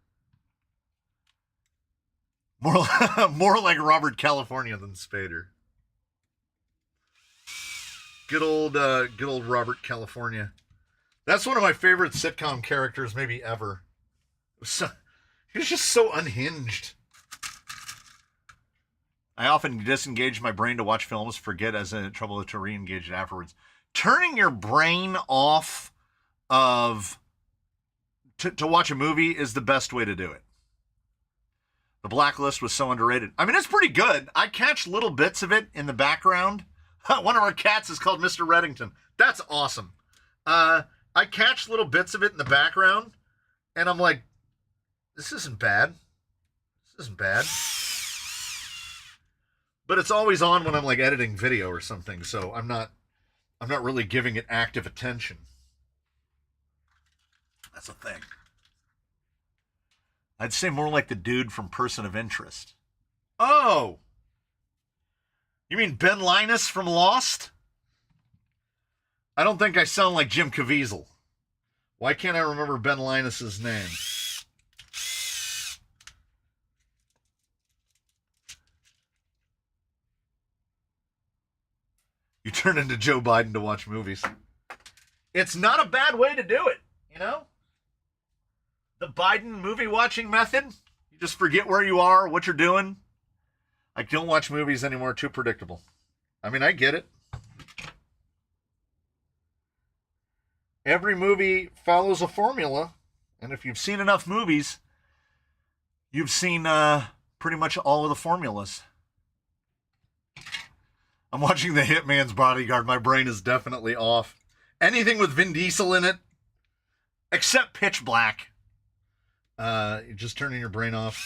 More like Robert California than Spader. Good old Robert California. That's one of my favorite sitcom characters, maybe ever. He was just so unhinged. I often disengage my brain to watch films, forget as in trouble to re-engage it afterwards. Turning your brain off to watch a movie is the best way to do it. The Blacklist was so underrated. I mean, it's pretty good. I catch little bits of it in the background. One of our cats is called Mr. Reddington. That's awesome. I catch little bits of it in the background, and I'm like, this isn't bad. This isn't bad. But it's always on when I'm like editing video or something, so I'm not really giving it active attention. That's a thing. I'd say more like the dude from Person of Interest. Oh! You mean Ben Linus from Lost? I don't think I sound like Jim Caviezel. Why can't I remember Ben Linus's name? You turn into Joe Biden to watch movies. It's not a bad way to do it, The Biden movie watching method. You just forget where you are, what you're doing. I don't watch movies anymore, too predictable. I mean, I get it. Every movie follows a formula, and if you've seen enough movies, you've seen pretty much all of the formulas. I'm watching The Hitman's Bodyguard. My brain is definitely off. Anything with Vin Diesel in it, except Pitch Black. You're just turning your brain off.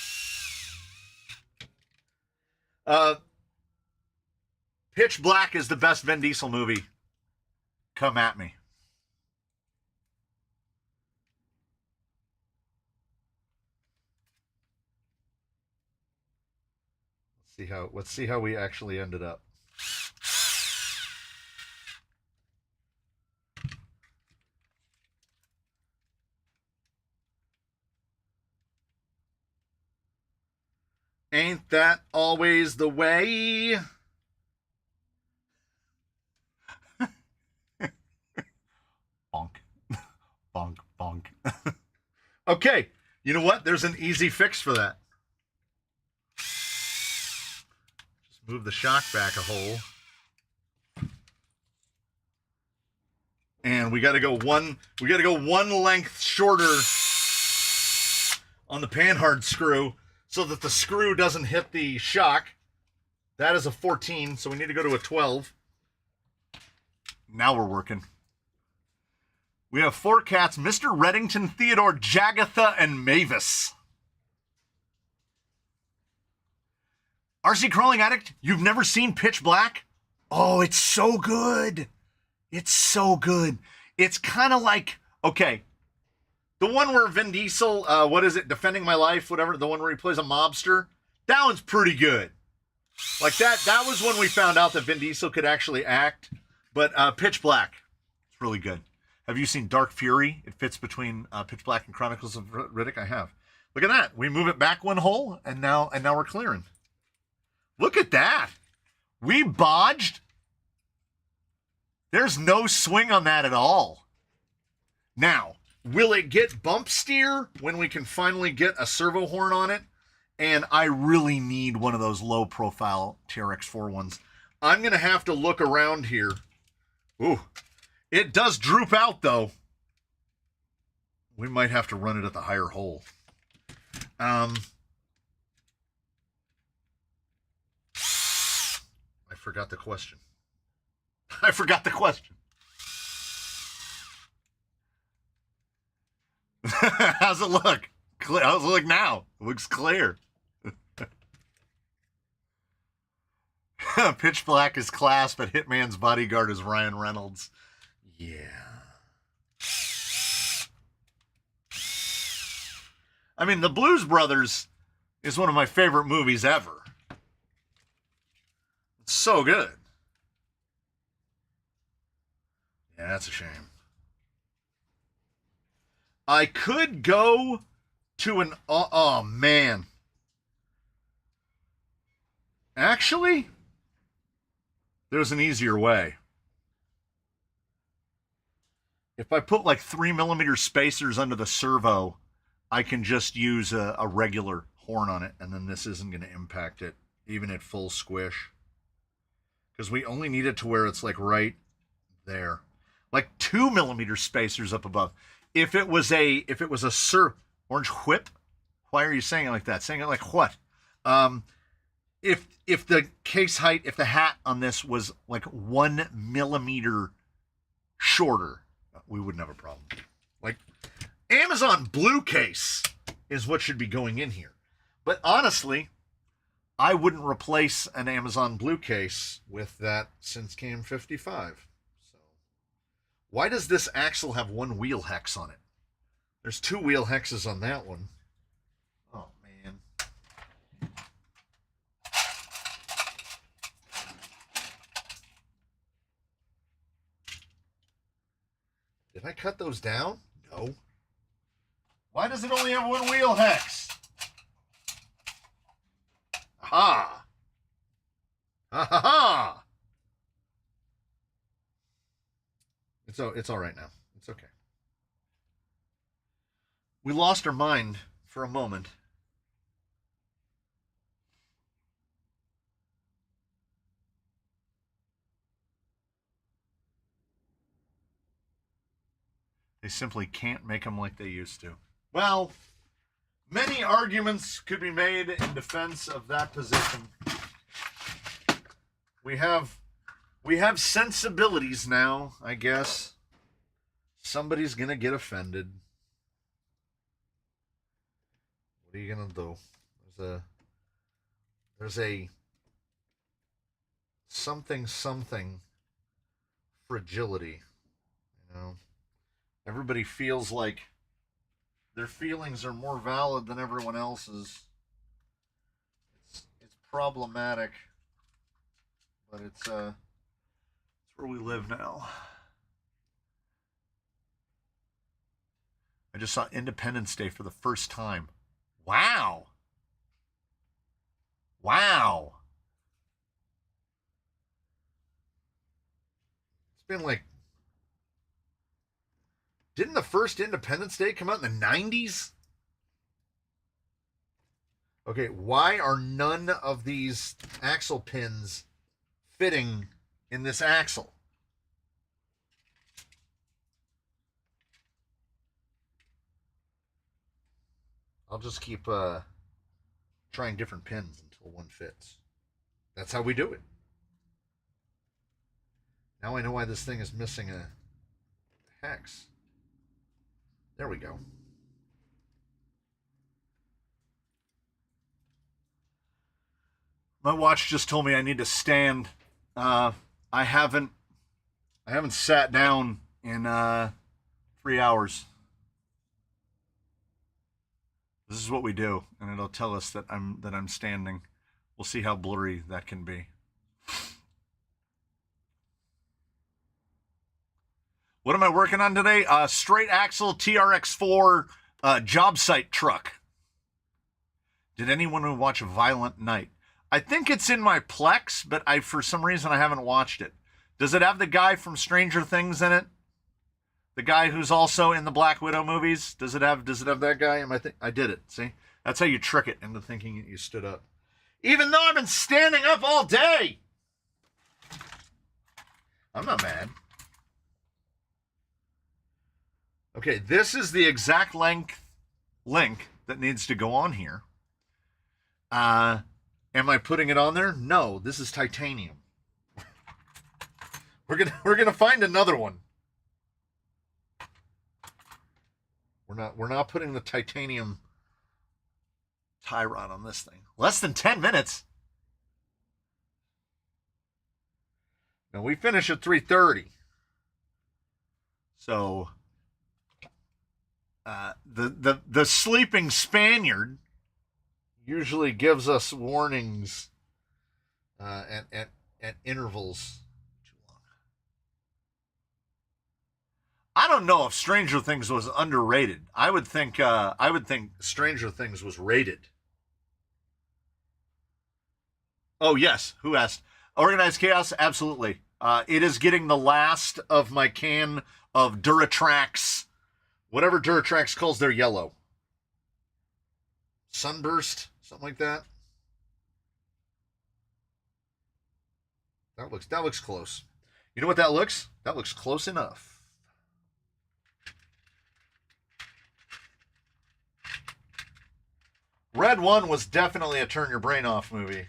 Pitch Black is the best Vin Diesel movie. Come at me. Let's see how we actually ended up. Ain't that always the way? Bonk. Bonk, bonk. Okay, you know what? There's an easy fix for that. Just move the shock back a hole. And we got to go one length shorter on the panhard screw so that the screw doesn't hit the shock. That is a 14, so we need to go to a 12. Now we're working. We have 4 cats, Mr. Reddington, Theodore, Jagatha, and Mavis. RC Crawling Addict, you've never seen Pitch Black? Oh, it's so good. It's so good. It's kind of like, okay, the one where Vin Diesel, what is it, Defending My Life, whatever, the one where he plays a mobster, that one's pretty good. Like that was when we found out that Vin Diesel could actually act. But Pitch Black, it's really good. Have you seen Dark Fury? It fits between Pitch Black and Chronicles of Riddick. I have. Look at that. We move it back one hole, and now we're clearing. Look at that. We bodged. There's no swing on that at all. Now, will it get bump steer when we can finally get a servo horn on it? And I really need one of those low-profile TRX4 ones. I'm going to have to look around here. Ooh, it does droop out, though. We might have to run it at the higher hole. I forgot the question. I forgot the question. How's it look? How's it look now? It looks clear. Pitch Black is class, but Hitman's bodyguard is Ryan Reynolds. Yeah. I mean, The Blues Brothers is one of my favorite movies ever. It's so good. Yeah, that's a shame. I could go to an... Oh, man. Actually, there's an easier way. If I put like 3mm spacers under the servo, I can just use a regular horn on it, and then this isn't going to impact it, even at full squish. Because we only need it to where it's like right there. Like 2mm spacers up above. If it was a orange whip, why are you saying it like that? Saying it like what? If the case height, if the hat on this was like 1mm shorter, we wouldn't have a problem. Like Amazon Blue case is what should be going in here. But honestly, I wouldn't replace an Amazon Blue case with that since KM55. Why does this axle have 1 wheel hex on it? There's 2 wheel hexes on that one. Oh, man. Did I cut those down? No. Why does it only have 1 wheel hex? Aha! Ha ha ha! It's all right now. It's okay. We lost our mind for a moment. They simply can't make them like they used to. Well, many arguments could be made in defense of that position. We have sensibilities now, I guess. Somebody's gonna get offended. What are you gonna do? There's a something fragility, you know. Everybody feels like their feelings are more valid than everyone else's. It's problematic, but it's where we live now. I just saw Independence Day for the first time. Wow. Wow. It's been like... Didn't the first Independence Day come out in the 90s? Okay, why are none of these axle pins fitting in this axle? I'll just keep trying different pins until one fits. That's how we do it. Now I know why this thing is missing a hex. There we go. My watch just told me I need to stand. I haven't sat down in 3 hours. This is what we do, and it'll tell us that I'm standing. We'll see how blurry that can be. What am I working on today? Straight axle TRX4 job site truck. Did anyone watch Violent Night? I think it's in my Plex, but for some reason I haven't watched it. Does it have the guy from Stranger Things in it? The guy who's also in the Black Widow movies? Does it have that guy? I did it. See? That's how you trick it into thinking that you stood up. Even though I've been standing up all day. I'm not mad. Okay, this is the exact link that needs to go on here. Am I putting it on there? No, this is titanium. We're gonna find another one. We're not putting the titanium tie rod on this thing. Less than 10 minutes. Now we finish at 3:30. So the sleeping Spaniard usually gives us warnings at intervals. I don't know if Stranger Things was underrated. I would think Stranger Things was rated. Oh yes, who asked? Organized Chaos, absolutely. It is getting the last of my can of Duratrax, whatever Duratrax calls their yellow. Sunburst, something like that. That looks close. You know what that looks? That looks close enough. Red One was definitely a turn your brain off movie.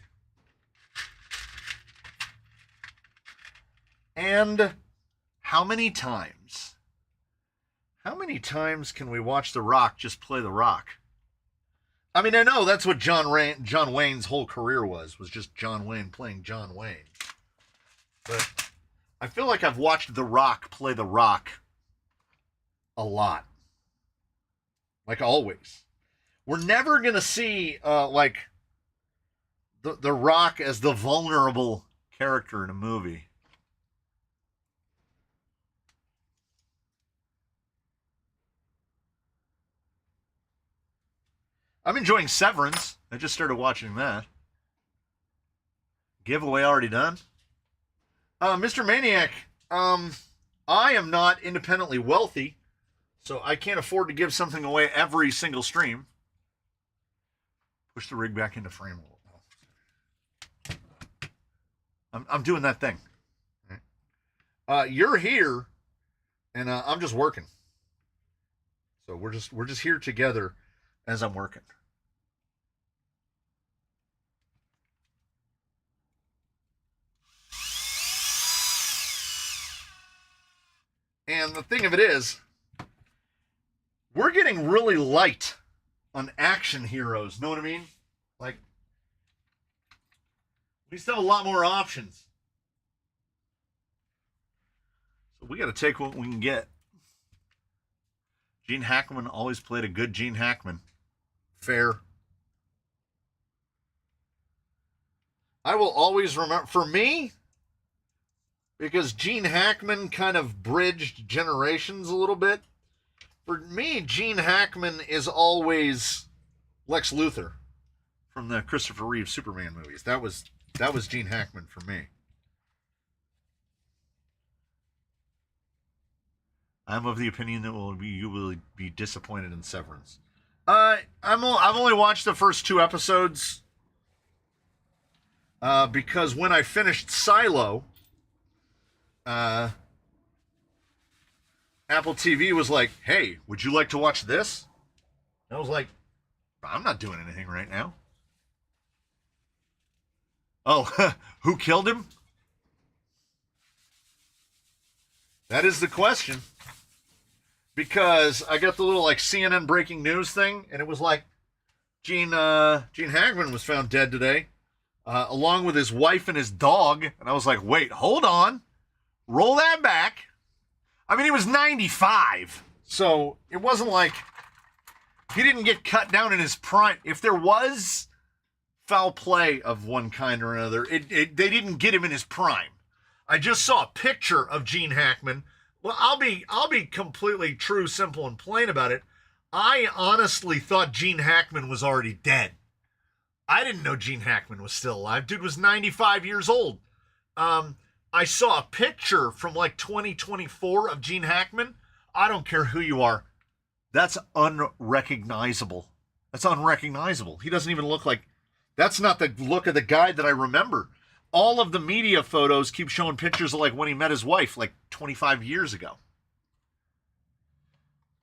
And how many times can we watch The Rock just play The Rock? I mean, I know that's what John Wayne's whole career was just John Wayne playing John Wayne. But I feel like I've watched The Rock play The Rock a lot. Like always. We're never going to see like the Rock as the vulnerable character in a movie. I'm enjoying Severance. I just started watching that. Giveaway already done? Mr. Maniac, I am not independently wealthy, so I can't afford to give something away every single stream. Push the rig back into frame a little. I'm doing that thing. You're here, and I'm just working. So we're just here together as I'm working. And the thing of it is, we're getting really light on action heroes. Know what I mean? Like, we still have a lot more options. So we got to take what we can get. Gene Hackman always played a good Gene Hackman. Fair. I will always remember, for me, because Gene Hackman kind of bridged generations a little bit. For me, Gene Hackman is always Lex Luthor from the Christopher Reeve Superman movies. That was Gene Hackman for me. I'm of the opinion that you will be disappointed in Severance. I've only watched the first 2 episodes because when I finished Silo, Apple TV was like, "Hey, would you like to watch this?" And I was like, "I'm not doing anything right now." Oh, who killed him? That is the question. Because I got the little like CNN breaking news thing, and it was like Gene Hackman was found dead today, along with his wife and his dog. And I was like, wait, hold on, roll that back. I mean, he was 95, so it wasn't like he didn't get cut down in his prime. If there was foul play of one kind or another, they didn't get him in his prime. I just saw a picture of Gene Hackman. Well, I'll be completely true, simple, and plain about it. I honestly thought Gene Hackman was already dead. I didn't know Gene Hackman was still alive. Dude was 95 years old. I saw a picture from like 2024 of Gene Hackman. I don't care who you are. That's unrecognizable. That's unrecognizable. He doesn't even look like... That's not the look of the guy that I remember. All of the media photos keep showing pictures of like when he met his wife like 25 years ago.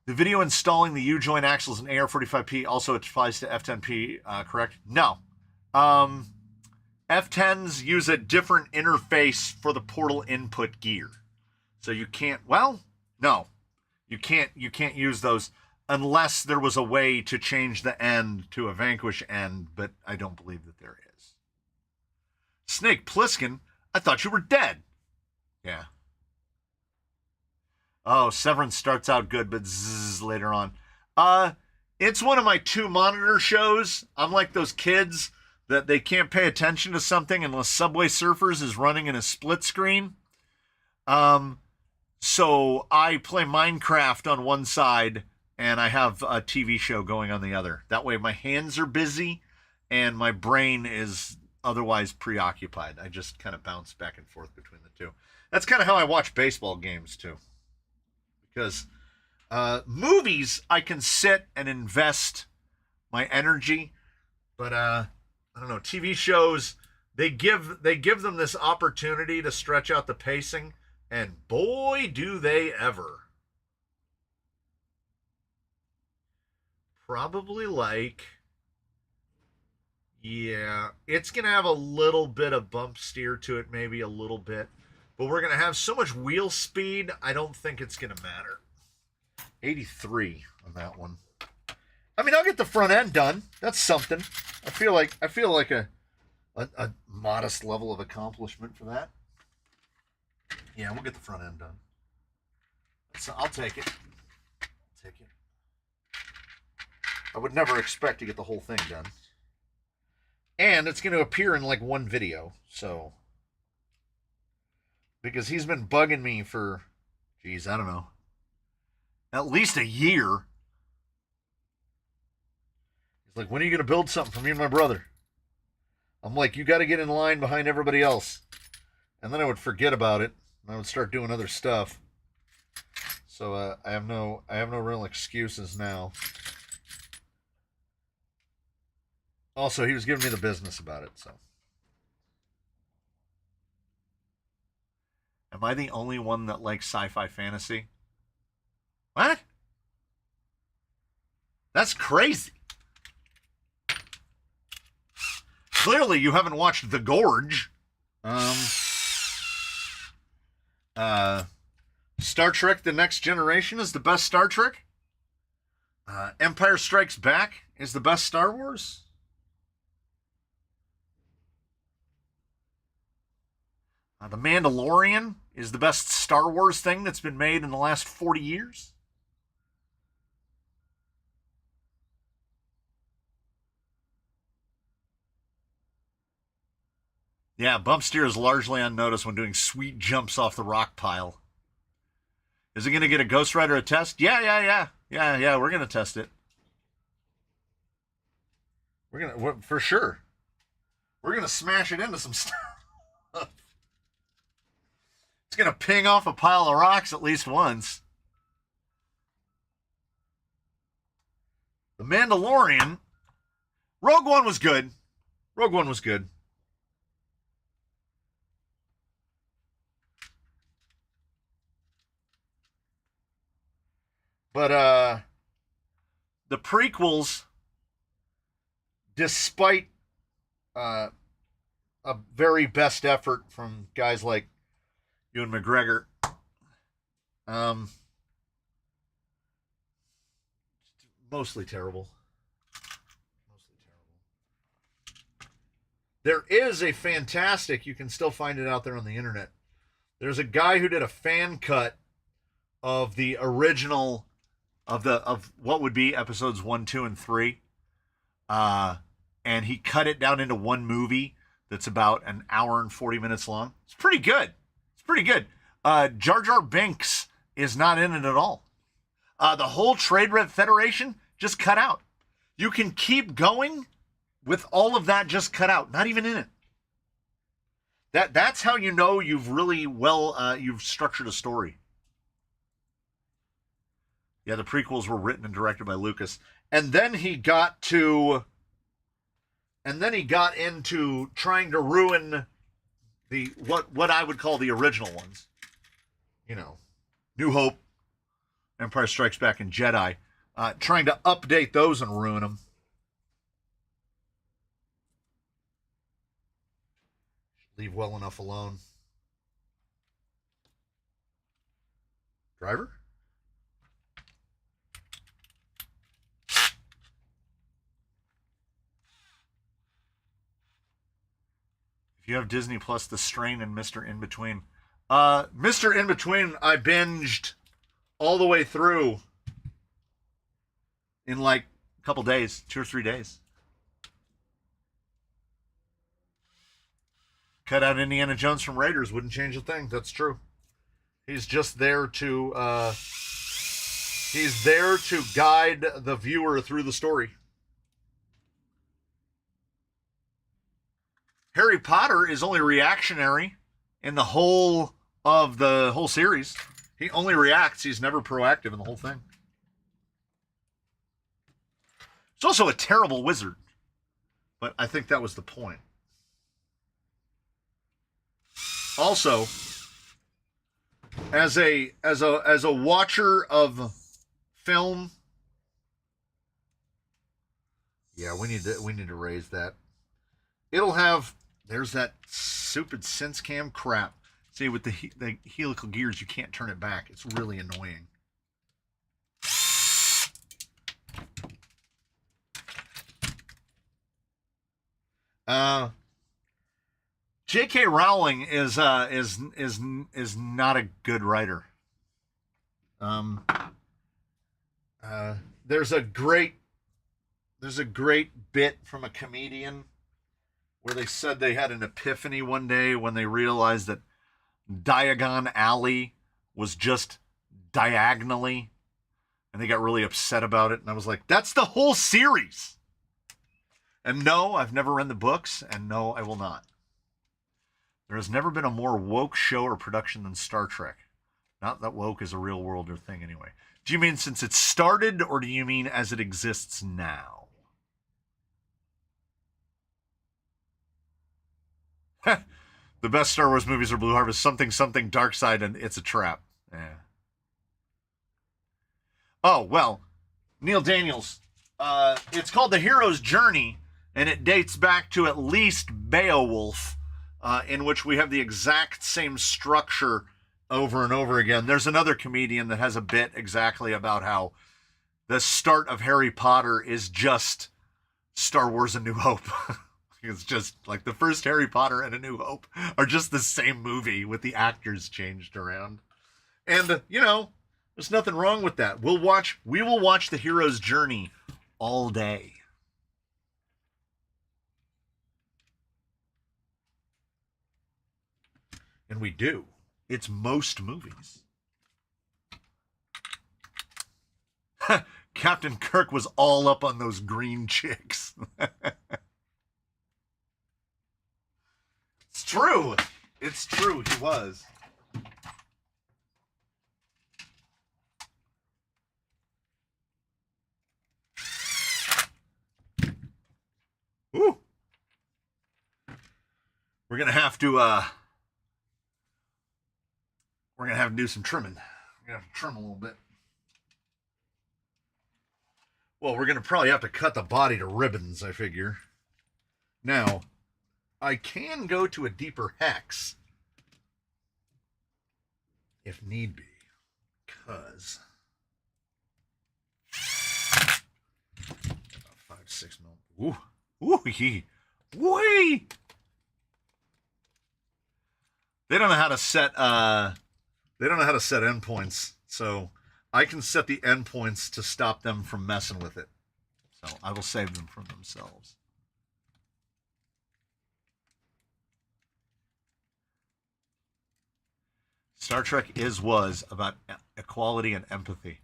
The video installing the U-joint axles in AR45P also applies to F10P, correct? No. F10s use a different interface for the portal input gear. So you can't, well, no. You can't use those unless there was a way to change the end to a Vanquish end, but I don't believe that there is. Snake Plissken, I thought you were dead. Yeah. Oh, Severance starts out good, but zzz later on. It's one of my 2 monitor shows. I'm like those kids that they can't pay attention to something unless Subway Surfers is running in a split screen. So I play Minecraft on one side and I have a TV show going on the other. That way my hands are busy and my brain is otherwise preoccupied. I just kind of bounce back and forth between the two. That's kind of how I watch baseball games too. Because movies, I can sit and invest my energy, but I don't know, TV shows, they give them this opportunity to stretch out the pacing, and boy do they ever. Probably like, yeah, it's going to have a little bit of bump steer to it, maybe a little bit. But we're going to have so much wheel speed, I don't think it's going to matter. 83 on that one. I mean, I'll get the front end done. That's something. I feel like a modest level of accomplishment for that. Yeah, we'll get the front end done. So I'll take it. I would never expect to get the whole thing done. And it's going to appear in like one video, so... Because he's been bugging me for, geez, I don't know, at least a year. He's like, when are you going to build something for me and my brother? I'm like, you got to get in line behind everybody else. And then I would forget about it, and I would start doing other stuff. So I have no real excuses now. Also, he was giving me the business about it, so. Am I the only one that likes sci-fi fantasy? What? That's crazy. Clearly, you haven't watched The Gorge. Star Trek The Next Generation is the best Star Trek. Empire Strikes Back is the best Star Wars. The Mandalorian is the best Star Wars thing that's been made in the last 40 years. Yeah, bump steer is largely unnoticed when doing sweet jumps off the rock pile. Is it going to get a Ghost Rider a test? Yeah, we're going to test it. We're going to, for sure. We're going to smash it into some stuff. It's going to ping off a pile of rocks at least once. The Mandalorian. Rogue One was good. Rogue One was good. But the prequels, despite a very best effort from guys like Ewan McGregor, mostly terrible. There is a fantastic, you can still find it out there on the internet. There's a guy who did a fan cut of the original of what would be episodes 1, 2, and 3. And he cut it down into one movie that's about an hour and 40 minutes long. It's pretty good. It's pretty good. Jar Jar Binks is not in it at all. The whole Trade Federation just cut out. You can keep going with all of that just cut out, not even in it. That's how you know you've really you've structured a story. Yeah, the prequels were written and directed by Lucas. And then he got into trying to ruin the what I would call the original ones. You know, New Hope, Empire Strikes Back, and Jedi. Trying to update those and ruin them. Leave well enough alone. Driver? If you have Disney Plus, The Strain and Mr. In Between. Mr. In Between, I binged all the way through in like a couple days, 2 or 3 days. Cut out Indiana Jones from Raiders wouldn't change a thing. That's true. He's just there to guide the viewer through the story. Harry Potter is only reactionary in the whole series. He only reacts. He's never proactive in the whole thing. He's also a terrible wizard, but I think that was the point. Also, as a watcher of film, yeah, we need to raise that. It'll have, there's that stupid sense cam crap. See, with the helical gears, you can't turn it back. It's really annoying. J.K. Rowling is not a good writer. There's a great bit from a comedian where they said they had an epiphany one day when they realized that Diagon Alley was just diagonally, and they got really upset about it. And I was like, that's the whole series. And no, I've never read the books, and no, I will not. There has never been a more woke show or production than Star Trek. Not that woke is a real world or thing anyway. Do you mean since it started, or do you mean as it exists now? The best Star Wars movies are Blue Harvest, something, something, Dark Side, and It's a Trap. Yeah. Oh, well, Neil Daniels. It's called The Hero's Journey, and it dates back to at least Beowulf, in which we have the exact same structure over and over again. There's another comedian that has a bit exactly about how the start of Harry Potter is just Star Wars: A New Hope. It's just like the first Harry Potter and A New Hope are just the same movie with the actors changed around. And, you know, there's nothing wrong with that. We will watch The Hero's Journey all day. And we do. It's most movies. Captain Kirk was all up on those green chicks. It's true. It's true. He was. We're gonna have to do some trimming. We're gonna have to trim a little bit. Well, we're gonna probably have to cut the body to ribbons, I figure. Now, I can go to a deeper hex if need be, because 5-6 mil. Ooh, wee. They don't know how to set endpoints, so I can set the endpoints to stop them from messing with it. So I will save them from themselves. Star Trek was about equality and empathy.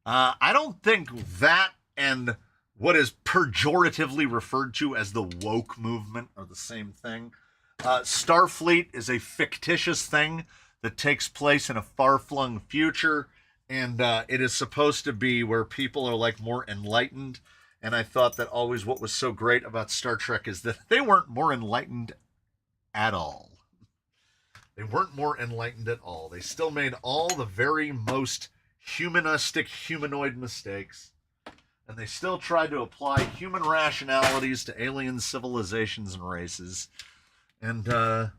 I don't think that and what is pejoratively referred to as the woke movement are the same thing. Starfleet is a fictitious thing that takes place in a far-flung future, and it is supposed to be where people are like more enlightened. And I thought that always what was so great about Star Trek is that they weren't more enlightened at all. They weren't more enlightened at all. They still made all the very most humanistic, humanoid mistakes. And they still tried to apply human rationalities to alien civilizations and races. And they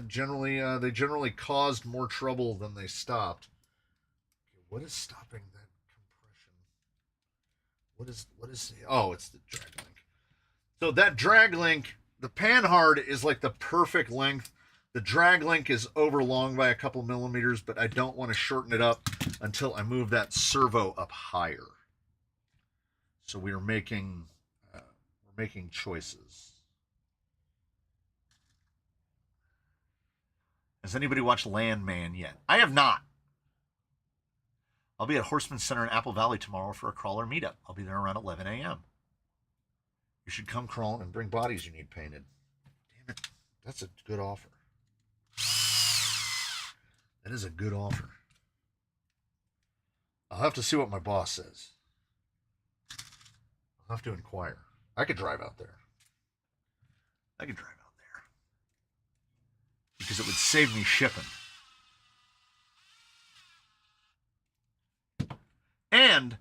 generally caused more trouble than they stopped. Okay, what is stopping that compression? What is? Oh, it's the drag link. So that drag link, the panhard is like the perfect length. The drag link is over long by a couple millimeters, but I don't want to shorten it up until I move that servo up higher. So we're making choices. Has anybody watched Landman yet? I have not. I'll be at Horseman Center in Apple Valley tomorrow for a crawler meetup. I'll be there around 11 a.m. You should come crawl and bring bodies you need painted. Damn it. That's a good offer. That is a good offer. I'll have to see what my boss says. I'll have to inquire. I could drive out there. Because it would save me shipping. And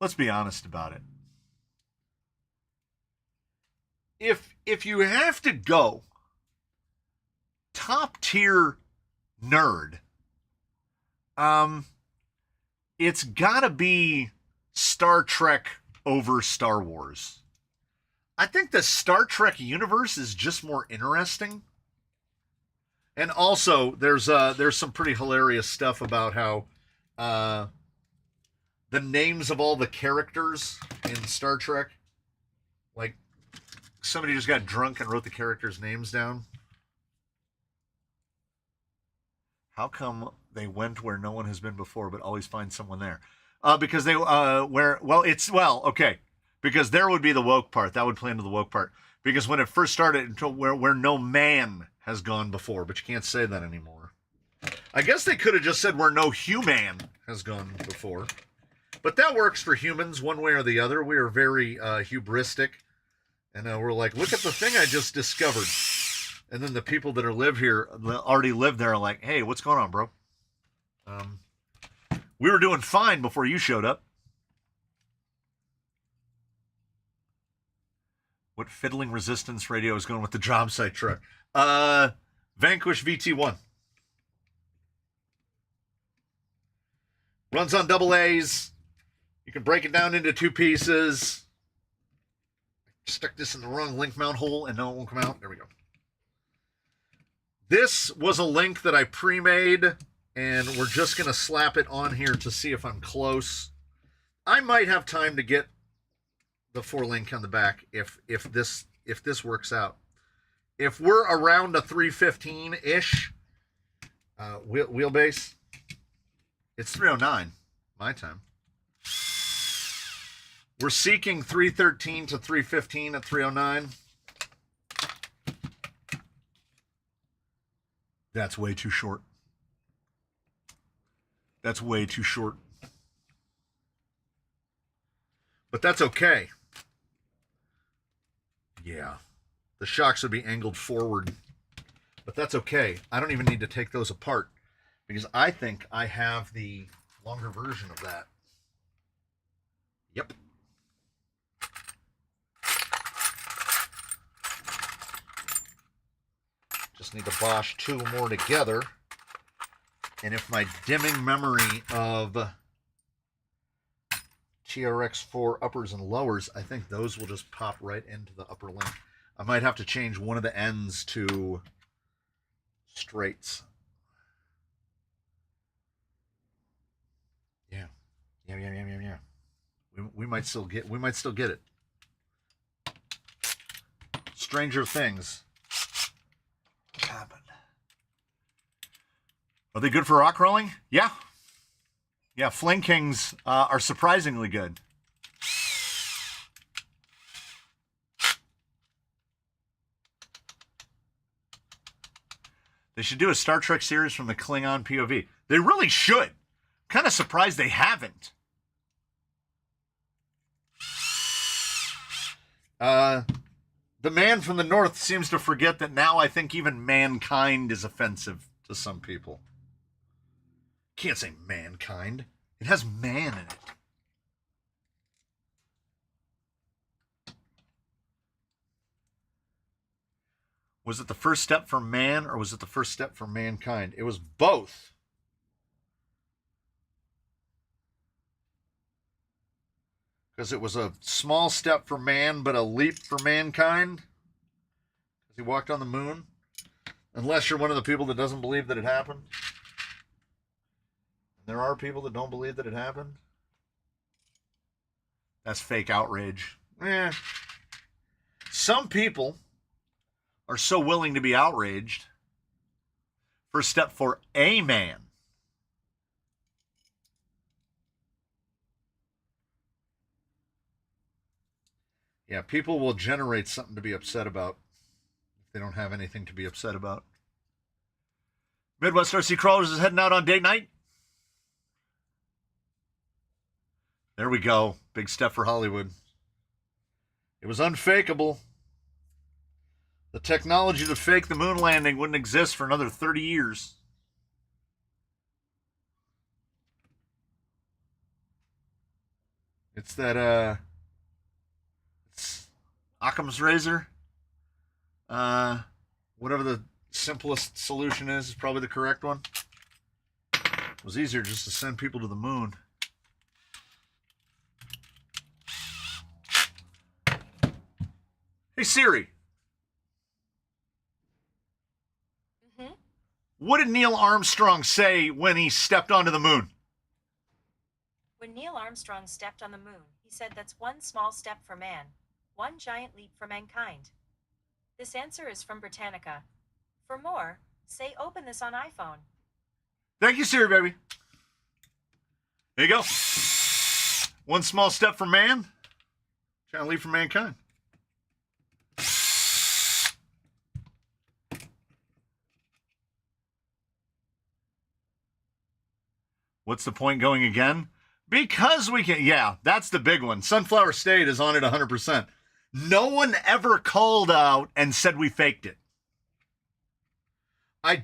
let's be honest about it. If you have to go top tier nerd, it's gotta be Star Trek over Star Wars. I think the Star Trek universe is just more interesting. And also, there's some pretty hilarious stuff about how the names of all the characters in Star Trek, like somebody just got drunk and wrote the characters' names down. How come they went where no one has been before, but always find someone there? Because they okay. Because there would be the woke part. That would play into the woke part. Because when it first started, until where no man has gone before, but you can't say that anymore. I guess they could have just said where no human has gone before. But that works for humans one way or the other. We are very hubristic. And we're like, look at the thing I just discovered. And then the people that already live there are like, hey, what's going on, bro? We were doing fine before you showed up. What fiddling resistance radio is going with the job site truck? Vanquish VT1. Runs on double A's. You can break it down into 2 pieces. Stuck this in the wrong link mount hole and no, it won't come out. There we go. This was a link that I pre-made, and we're just going to slap it on here to see if I'm close. I might have time to get the 4 link on the back if this works out. If we're around a 315-ish wheelbase, it's 309 my time. We're seeking 313 to 315 at 309. That's way too short. That's way too short. But that's okay. Yeah. The shocks would be angled forward. But that's okay. I don't even need to take those apart because I think I have the longer version of that. Yep. Just need to Bosch 2 more together. And if my dimming memory of TRX4 uppers and lowers, I think those will just pop right into the upper link. I might have to change one of the ends to straights. Yeah. We might still get it. Stranger things happen. Are they good for rock rolling? Yeah. Yeah, Fling Kings are surprisingly good. They should do a Star Trek series from the Klingon POV. They really should. Kind of surprised they haven't. The man from the north seems to forget that now I think even mankind is offensive to some people. Can't say mankind. It has man in it. Was it the first step for man or was it the first step for mankind? It was both. Because it was a small step for man, but a leap for mankind. Because he walked on the moon. Unless you're one of the people that doesn't believe that it happened. There are people that don't believe that it happened. That's fake outrage. Eh. Some people are so willing to be outraged. First step for a man. Yeah, people will generate something to be upset about if they don't have anything to be upset about. Midwest RC Crawlers is heading out on date night. There we go. Big step for Hollywood. It was unfakeable. The technology to fake the moon landing wouldn't exist for another 30 years. It's that, it's Occam's razor. Whatever the simplest solution is probably the correct one. It was easier just to send people to the moon. Hey, Siri. Mm-hmm. What did Neil Armstrong say when he stepped onto the moon? When Neil Armstrong stepped on the moon, he said that's one small step for man, one giant leap for mankind. This answer is from Britannica. For more, say open this on iPhone. Thank you, Siri, baby. There you go. One small step for man, giant leap for mankind. What's the point going again? Because we can. Yeah, that's the big one. Sunflower State is on it 100%. No one ever called out and said we faked it. I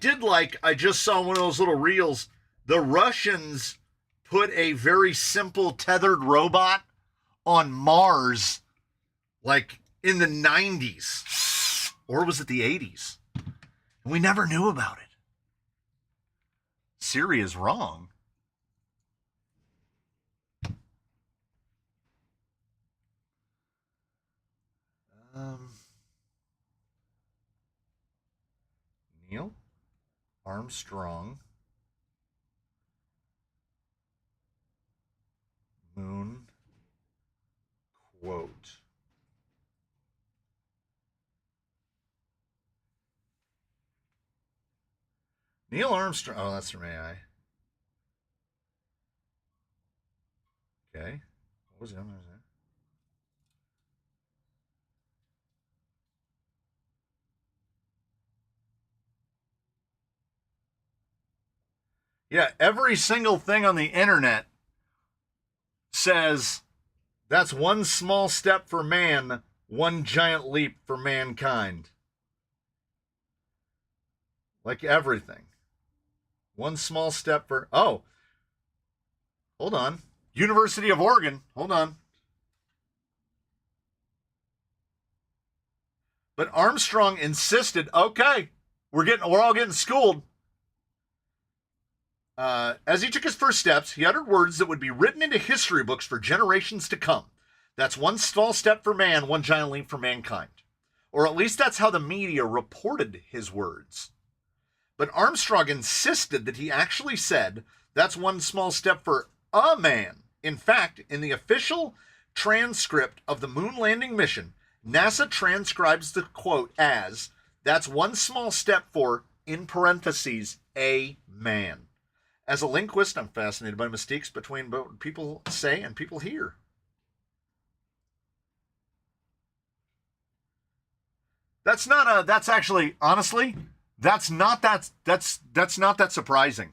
just saw one of those little reels. The Russians put a very simple tethered robot on Mars, like in the 90s. Or was it the 80s? And we never knew about it. Siri is wrong. Neil Armstrong moon quote. Neil Armstrong. Oh, that's from AI. Okay. What was the other one? Yeah, every single thing on the internet says that's one small step for man, one giant leap for mankind. Like everything. One small step for... Oh. Hold on. University of Oregon. Hold on. But Armstrong insisted, okay, we're all getting schooled. As he took his first steps, he uttered words that would be written into history books for generations to come. That's one small step for man, one giant leap for mankind. Or at least that's how the media reported his words. But Armstrong insisted that he actually said, that's one small step for a man. In fact, in the official transcript of the moon landing mission, NASA transcribes the quote as, that's one small step for, in parentheses, a man. As a linguist, I'm fascinated by mistakes between what people say and people hear. That's not that surprising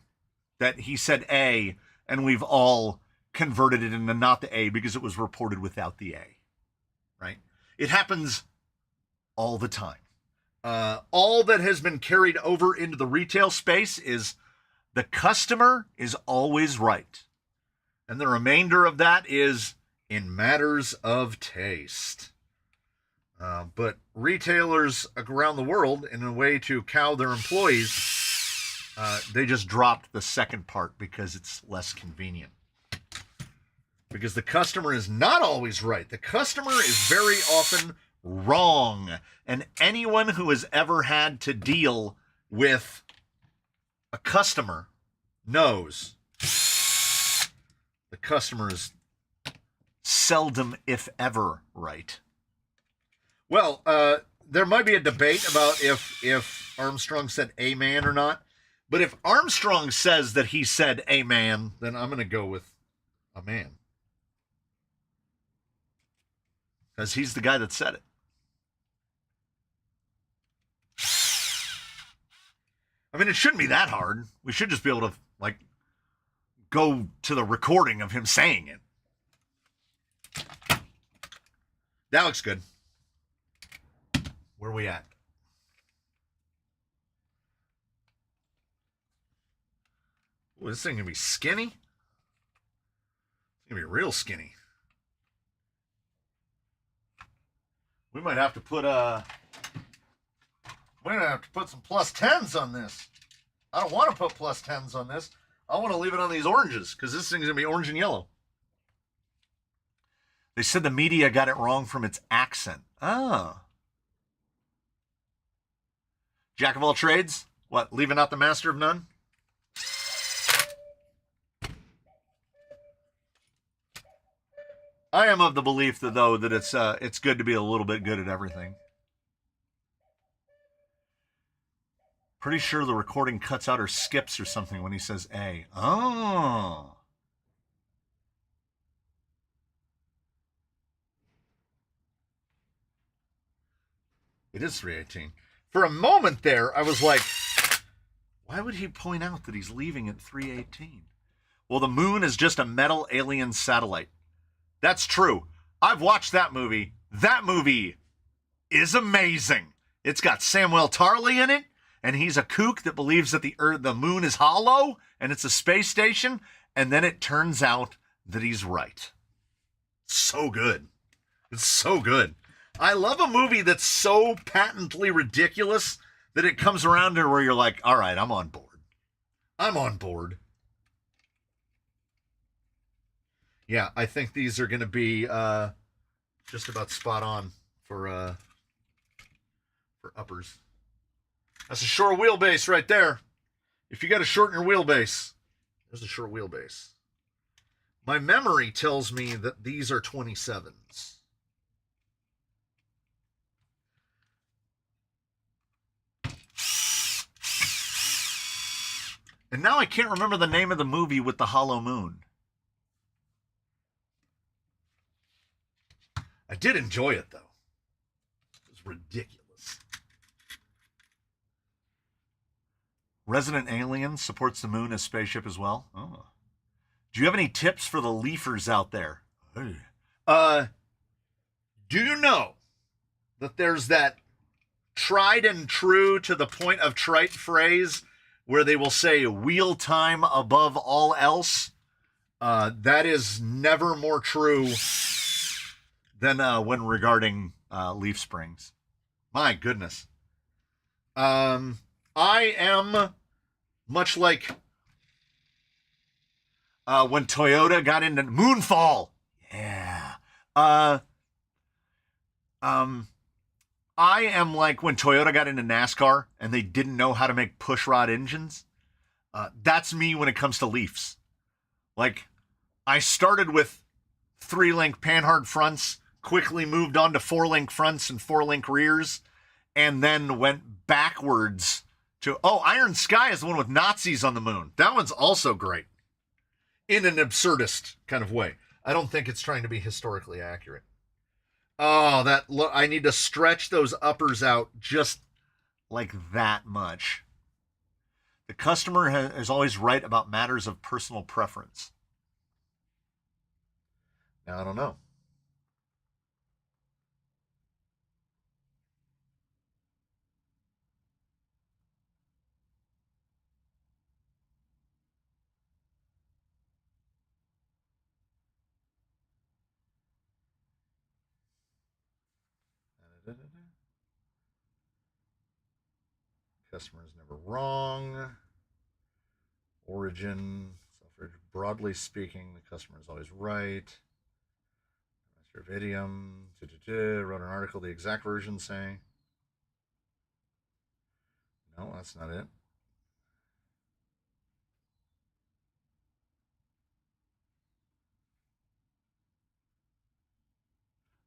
that he said A and we've all converted it into not the A because it was reported without the A, right? It happens all the time. All that has been carried over into the retail space is the customer is always right. And the remainder of that is in matters of taste. But retailers around the world, in a way to cow their employees, they just dropped the second part because it's less convenient. Because the customer is not always right. The customer is very often wrong. And anyone who has ever had to deal with a customer knows the customer is seldom, if ever, right. Well, there might be a debate about if Armstrong said a man or not. But if Armstrong says that he said a man, then I'm going to go with a man. Because he's the guy that said it. I mean, it shouldn't be that hard. We should just be able to, like, go to the recording of him saying it. That looks good. Where are we at? Ooh, this thing gonna be skinny? It's gonna be real skinny. We might have to put some plus 10s on this. I don't want to put plus 10s on this. I want to leave it on these oranges because this thing's gonna be orange and yellow. They said the media got it wrong from its accent. Oh. Jack of all trades? What, leaving out the master of none? I am of the belief that, though, that it's good to be a little bit good at everything. Pretty sure the recording cuts out or skips or something when he says A. Oh. It is 318. For a moment there, I was like, why would he point out that he's leaving at 318? Well, the moon is just a metal alien satellite. That's true. I've watched that movie. That movie is amazing. It's got Samuel Tarly in it, and he's a kook that believes that the moon is hollow and it's a space station, and then it turns out that he's right. So good. It's so good. I love a movie that's so patently ridiculous that it comes around to where you're like, all right, I'm on board. I'm on board. Yeah, I think these are going to be just about spot on for uppers. That's a short wheelbase right there. If you got to shorten your wheelbase, there's a short wheelbase. My memory tells me that these are 27s. And now I can't remember the name of the movie with the hollow moon. I did enjoy it, though. It was ridiculous. Resident Alien supports the moon as spaceship as well. Oh. Do you have any tips for the leafers out there? Do you know that there's that tried and true to the point of trite phrase where they will say wheel time above all else. That is never more true than when regarding leaf springs. My goodness. I am much like when Toyota got into Moonfall. Yeah. I am like when Toyota got into NASCAR and they didn't know how to make pushrod engines. That's me when it comes to Leafs. Like, I started with 3-link panhard fronts, quickly moved on to 4-link fronts and 4-link rears, and then went backwards to, Iron Sky is the one with Nazis on the moon. That one's also great. In an absurdist kind of way. I don't think it's trying to be historically accurate. Oh, I need to stretch those uppers out just like that much. The customer is always right about matters of personal preference. Now, I don't know. Customer is never wrong. Origin, broadly speaking, the customer is always right. Master of idiom, wrote an article, the exact version saying. No, that's not it.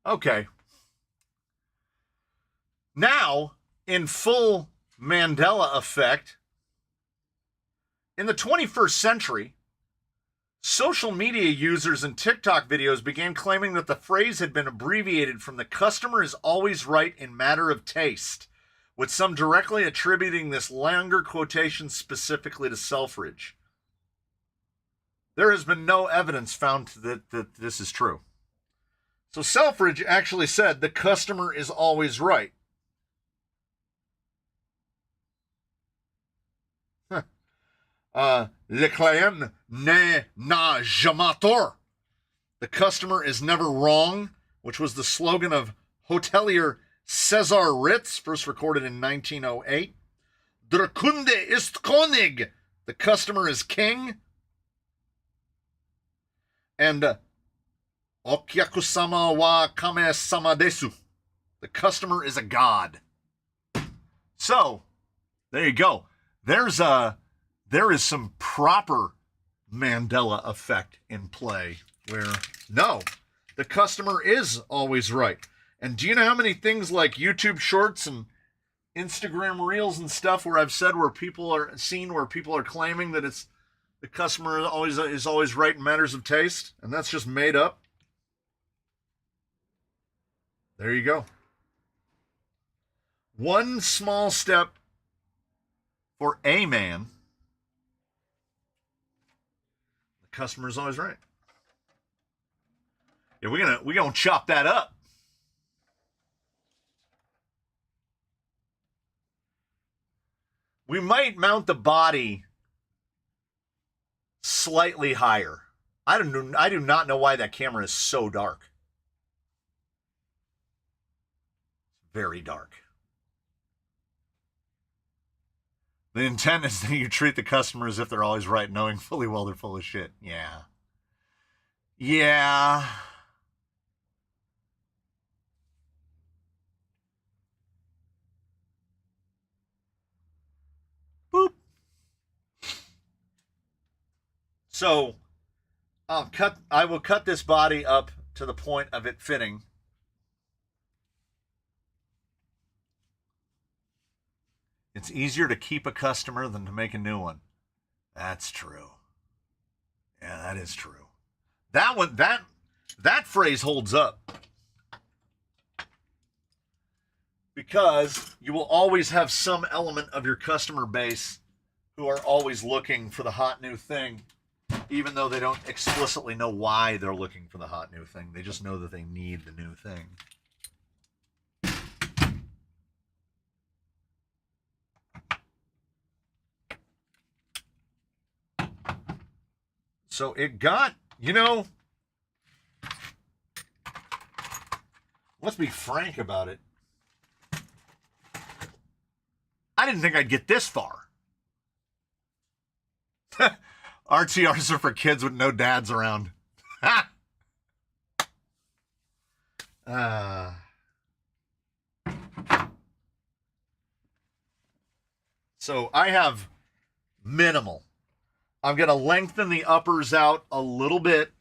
Okay. Now, in full Mandela effect, in the 21st century, social media users and TikTok videos began claiming that the phrase had been abbreviated from the customer is always right in matter of taste, with some directly attributing this longer quotation specifically to Selfridge. There has been no evidence found that this is true. So Selfridge actually said the customer is always right. Le client n'a jamais tort. The customer is never wrong, which was the slogan of hotelier Cesar Ritz, first recorded in 1908. Der Kunde ist König. The customer is king. And Okyaku-sama wa kame-sama desu. The customer is a god. So, there you go. There is some proper Mandela effect in play where, no, the customer is always right. And do you know how many things like YouTube Shorts and Instagram Reels and stuff where I've said where people are claiming that it's the customer is always right in matters of taste, and that's just made up? There you go. One small step for a man. The customer is always right. Yeah, we're gonna chop that up. We might mount the body slightly higher. I do not know why that camera is so dark. Very dark. The intent is that you treat the customer as if they're always right, knowing fully well they're full of shit. Yeah. Yeah. Boop. So, I will cut this body up to the point of it fitting. It's easier to keep a customer than to make a new one. That's true. Yeah, that is true. That phrase holds up. Because you will always have some element of your customer base who are always looking for the hot new thing, even though they don't explicitly know why they're looking for the hot new thing. They just know that they need the new thing. So it got, you know, let's be frank about it. I didn't think I'd get this far. RTRs are for kids with no dads around. So I have minimal. I'm going to lengthen the uppers out a little bit.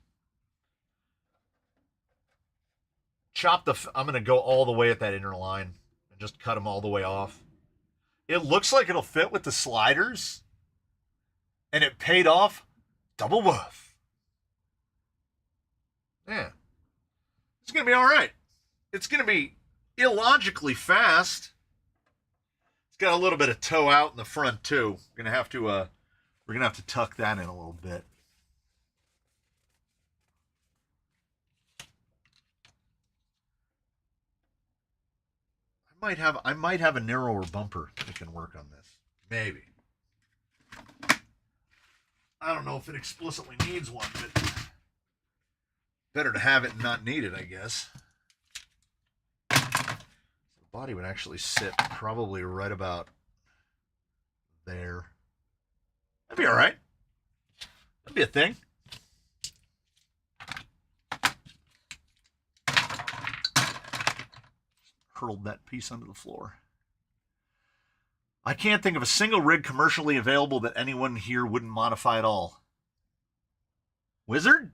I'm going to go all the way at that inner line and just cut them all the way off. It looks like it'll fit with the sliders. And it paid off double woof. Yeah. It's going to be all right. It's going to be illogically fast. It's got a little bit of toe out in the front too. We're going to have to tuck that in a little bit. I might have a narrower bumper that can work on this. Maybe. I don't know if it explicitly needs one, but better to have it and not need it, I guess. So the body would actually sit probably right about there. That'd be all right. That'd be a thing. Hurled that piece onto the floor. I can't think of a single rig commercially available that anyone here wouldn't modify at all. Wizard?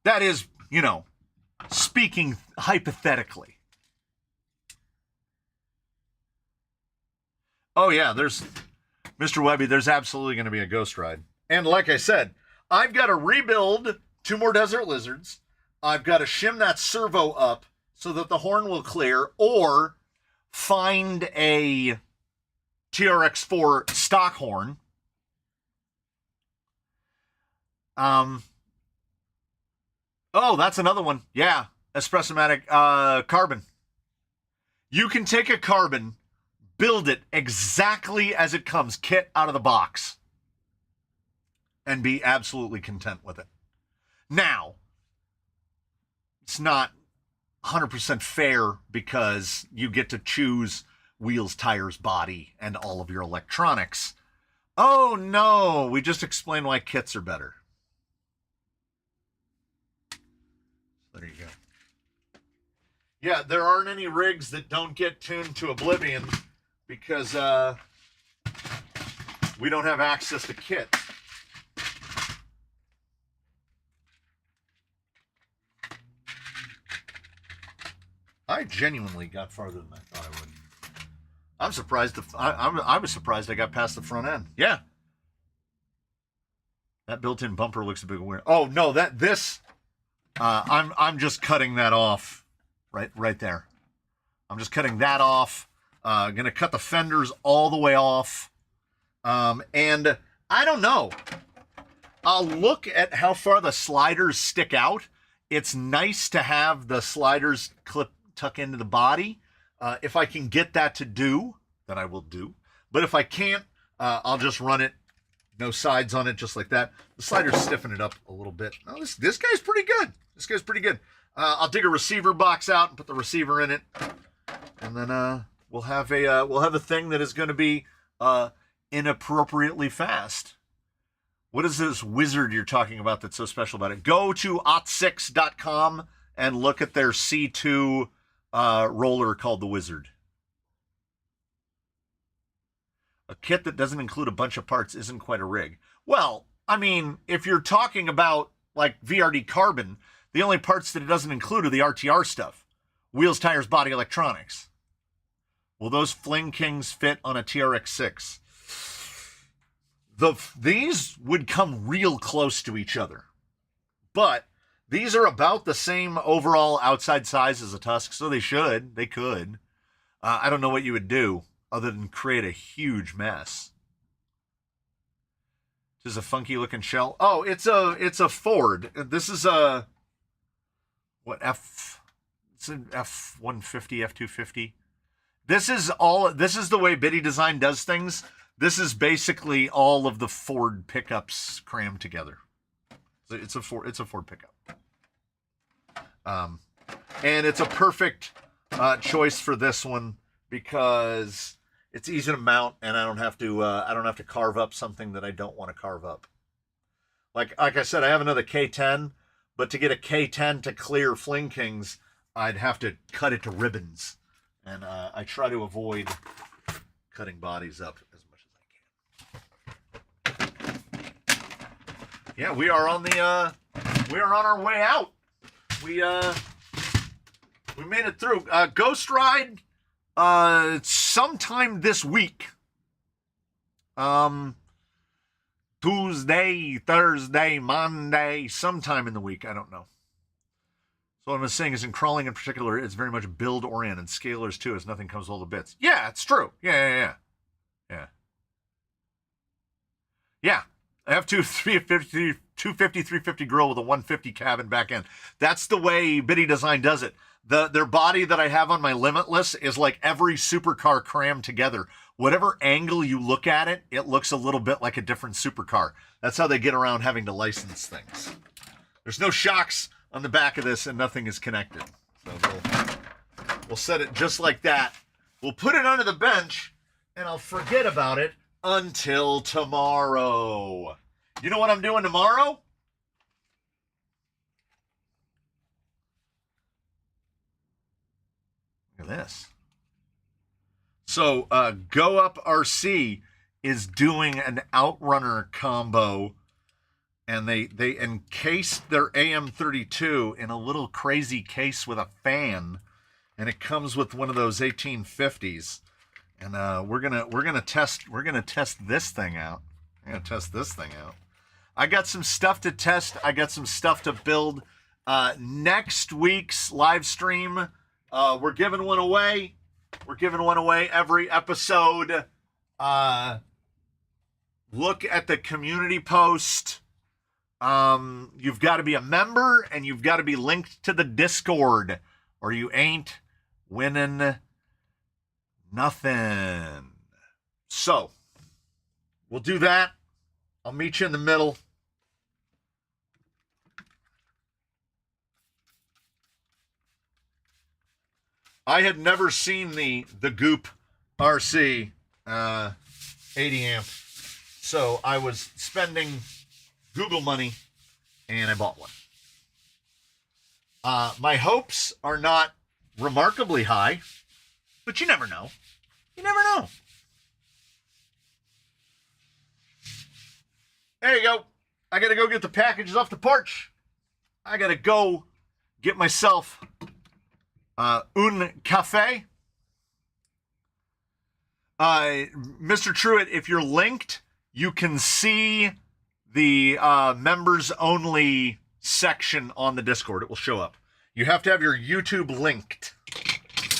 That is, you know, speaking hypothetically. Oh yeah, there's Mr. Webby, there's absolutely going to be a ghost ride. And like I said, I've got to rebuild 2 more Desert Lizards. I've got to shim that servo up so that the horn will clear, or find a TRX4 stock horn. Oh, that's another one. Yeah, Espressomatic carbon. You can take a carbon, build it exactly as it comes, kit out of the box, and be absolutely content with it. Now, it's not 100% fair because you get to choose wheels, tires, body, and all of your electronics. Oh no, we just explained why kits are better. There you go. Yeah, there aren't any rigs that don't get tuned to oblivion because we don't have access to kits. I genuinely got farther than I thought I would. I'm surprised. I was surprised I got past the front end. Yeah. That built-in bumper looks a bit weird. Oh no, I'm just cutting that off, right there. I'm just cutting that off. Gonna cut the fenders all the way off. And I don't know. I'll look at how far the sliders stick out. It's nice to have the sliders tuck into the body. If I can get that to do, then I will do. But if I can't, I'll just run it. No sides on it, just like that. The sliders stiffen it up a little bit. Oh, this guy's pretty good. This guy's pretty good. I'll dig a receiver box out and put the receiver in it, and then we'll have a thing that is going to be inappropriately fast. What is this wizard you're talking about that's so special about it? Go to ot6.com and look at their C2 roller called the Wizard. A kit that doesn't include a bunch of parts isn't quite a rig. Well, I mean, if you're talking about like VRD carbon, the only parts that it doesn't include are the RTR stuff. Wheels, tires, body, electronics. Will those Fling Kings fit on a TRX6? These would come real close to each other. But these are about the same overall outside size as a Tusk, so they could. I don't know what you would do other than create a huge mess. This is a funky looking shell. Oh, it's a Ford. This is a it's an F-150, F-250. This is the way Biddy Design does things. This is basically all of the Ford pickups crammed together. It's a Ford pickup. And it's a perfect choice for this one because it's easy to mount, and I don't have to carve up something that I don't want to carve up. Like I said, I have another K10, but to get a K10 to clear Fling Kings, I'd have to cut it to ribbons, and I try to avoid cutting bodies up as much as I can. Yeah, we are on our way out. We made it through. Ghost Ride sometime this week. Tuesday, Thursday, Monday, sometime in the week. I don't know. So what I'm saying is in crawling in particular, it's very much build-oriented. Scalers, too, as nothing comes with all the bits. Yeah, it's true. Yeah. I have 250, 350 grill with a 150 cabin back end. That's the way Biddy Design does it. Their body that I have on my Limitless is like every supercar crammed together. Whatever angle you look at it, it looks a little bit like a different supercar. That's how they get around having to license things. There's no shocks on the back of this, and nothing is connected. So we'll set it just like that. We'll put it under the bench, and I'll forget about it until tomorrow. You know what I'm doing tomorrow? Look at this. So Go Up RC is doing an Outrunner combo, and they encased their AM32 in a little crazy case with a fan, and it comes with one of those 1850s. And we're gonna test this thing out. I'm gonna test this thing out. I got some stuff to test. I got some stuff to build. Next week's live stream, we're giving one away. We're giving one away every episode. Look at the community post. You've got to be a member, and you've got to be linked to the Discord, or you ain't winning nothing. So, we'll do that. I'll meet you in the middle. I had never seen the Goop RC 80 amp, so I was spending Google money, and I bought one. My hopes are not remarkably high, but you never know. You never know. There you go. I gotta go get the packages off the porch. I gotta go get myself un café. Mr. Truitt, if you're linked, you can see the members only section on the Discord. It will show up. You have to have your YouTube linked.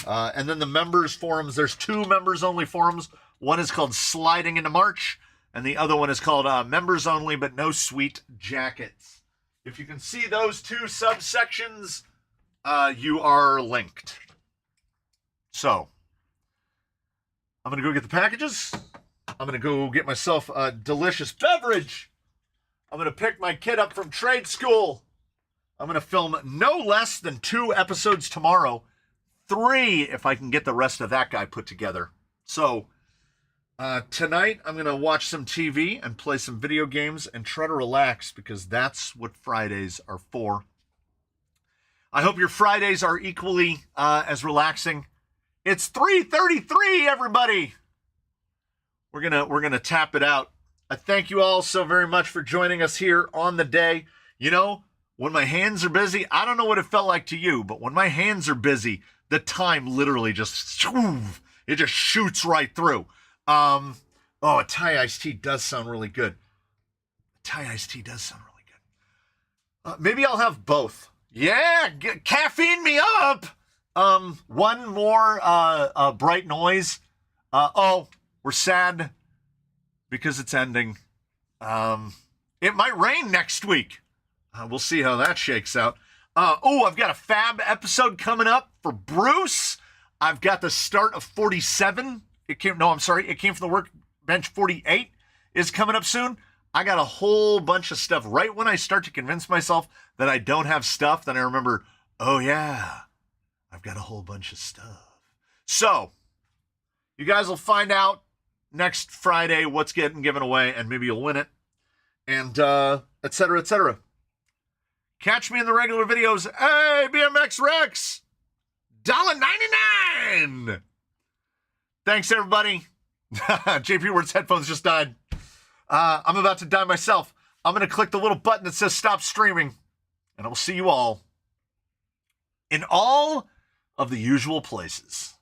And then the members forums, there's two members only forums. One is called Sliding into March, and the other one is called Members Only But No Sweet Jackets. If you can see those two subsections, you are linked. So, I'm going to go get the packages. I'm going to go get myself a delicious beverage. I'm going to pick my kid up from trade school. I'm going to film no less than 2 episodes tomorrow. 3 if I can get the rest of that guy put together. So, tonight I'm going to watch some TV and play some video games and try to relax, because that's what Fridays are for. I hope your Fridays are equally as relaxing. It's 3:33, everybody. We're gonna tap it out. I thank you all so very much for joining us here on the day. You know, when my hands are busy, I don't know what it felt like to you, but when my hands are busy, the time literally just it just shoots right through. A Thai iced tea does sound really good. Thai iced tea does sound really good. Maybe I'll have both. Yeah, caffeine me up. One more bright noise. We're sad because it's ending. It might rain next week. We'll see how that shakes out. I've got a fab episode coming up for Bruce. I've got the start of 47. It came from the workbench 48 is coming up soon. I got a whole bunch of stuff. Right when I start to convince myself that I don't have stuff, then I remember, oh yeah, I've got a whole bunch of stuff. So, you guys will find out next Friday what's getting given away, and maybe you'll win it, and et cetera, et cetera. Catch me in the regular videos. Hey, BMX Rex, $1.99. Thanks, everybody. JP Word's headphones just died. I'm about to die myself. I'm going to click the little button that says stop streaming, and I will see you all in all of the usual places.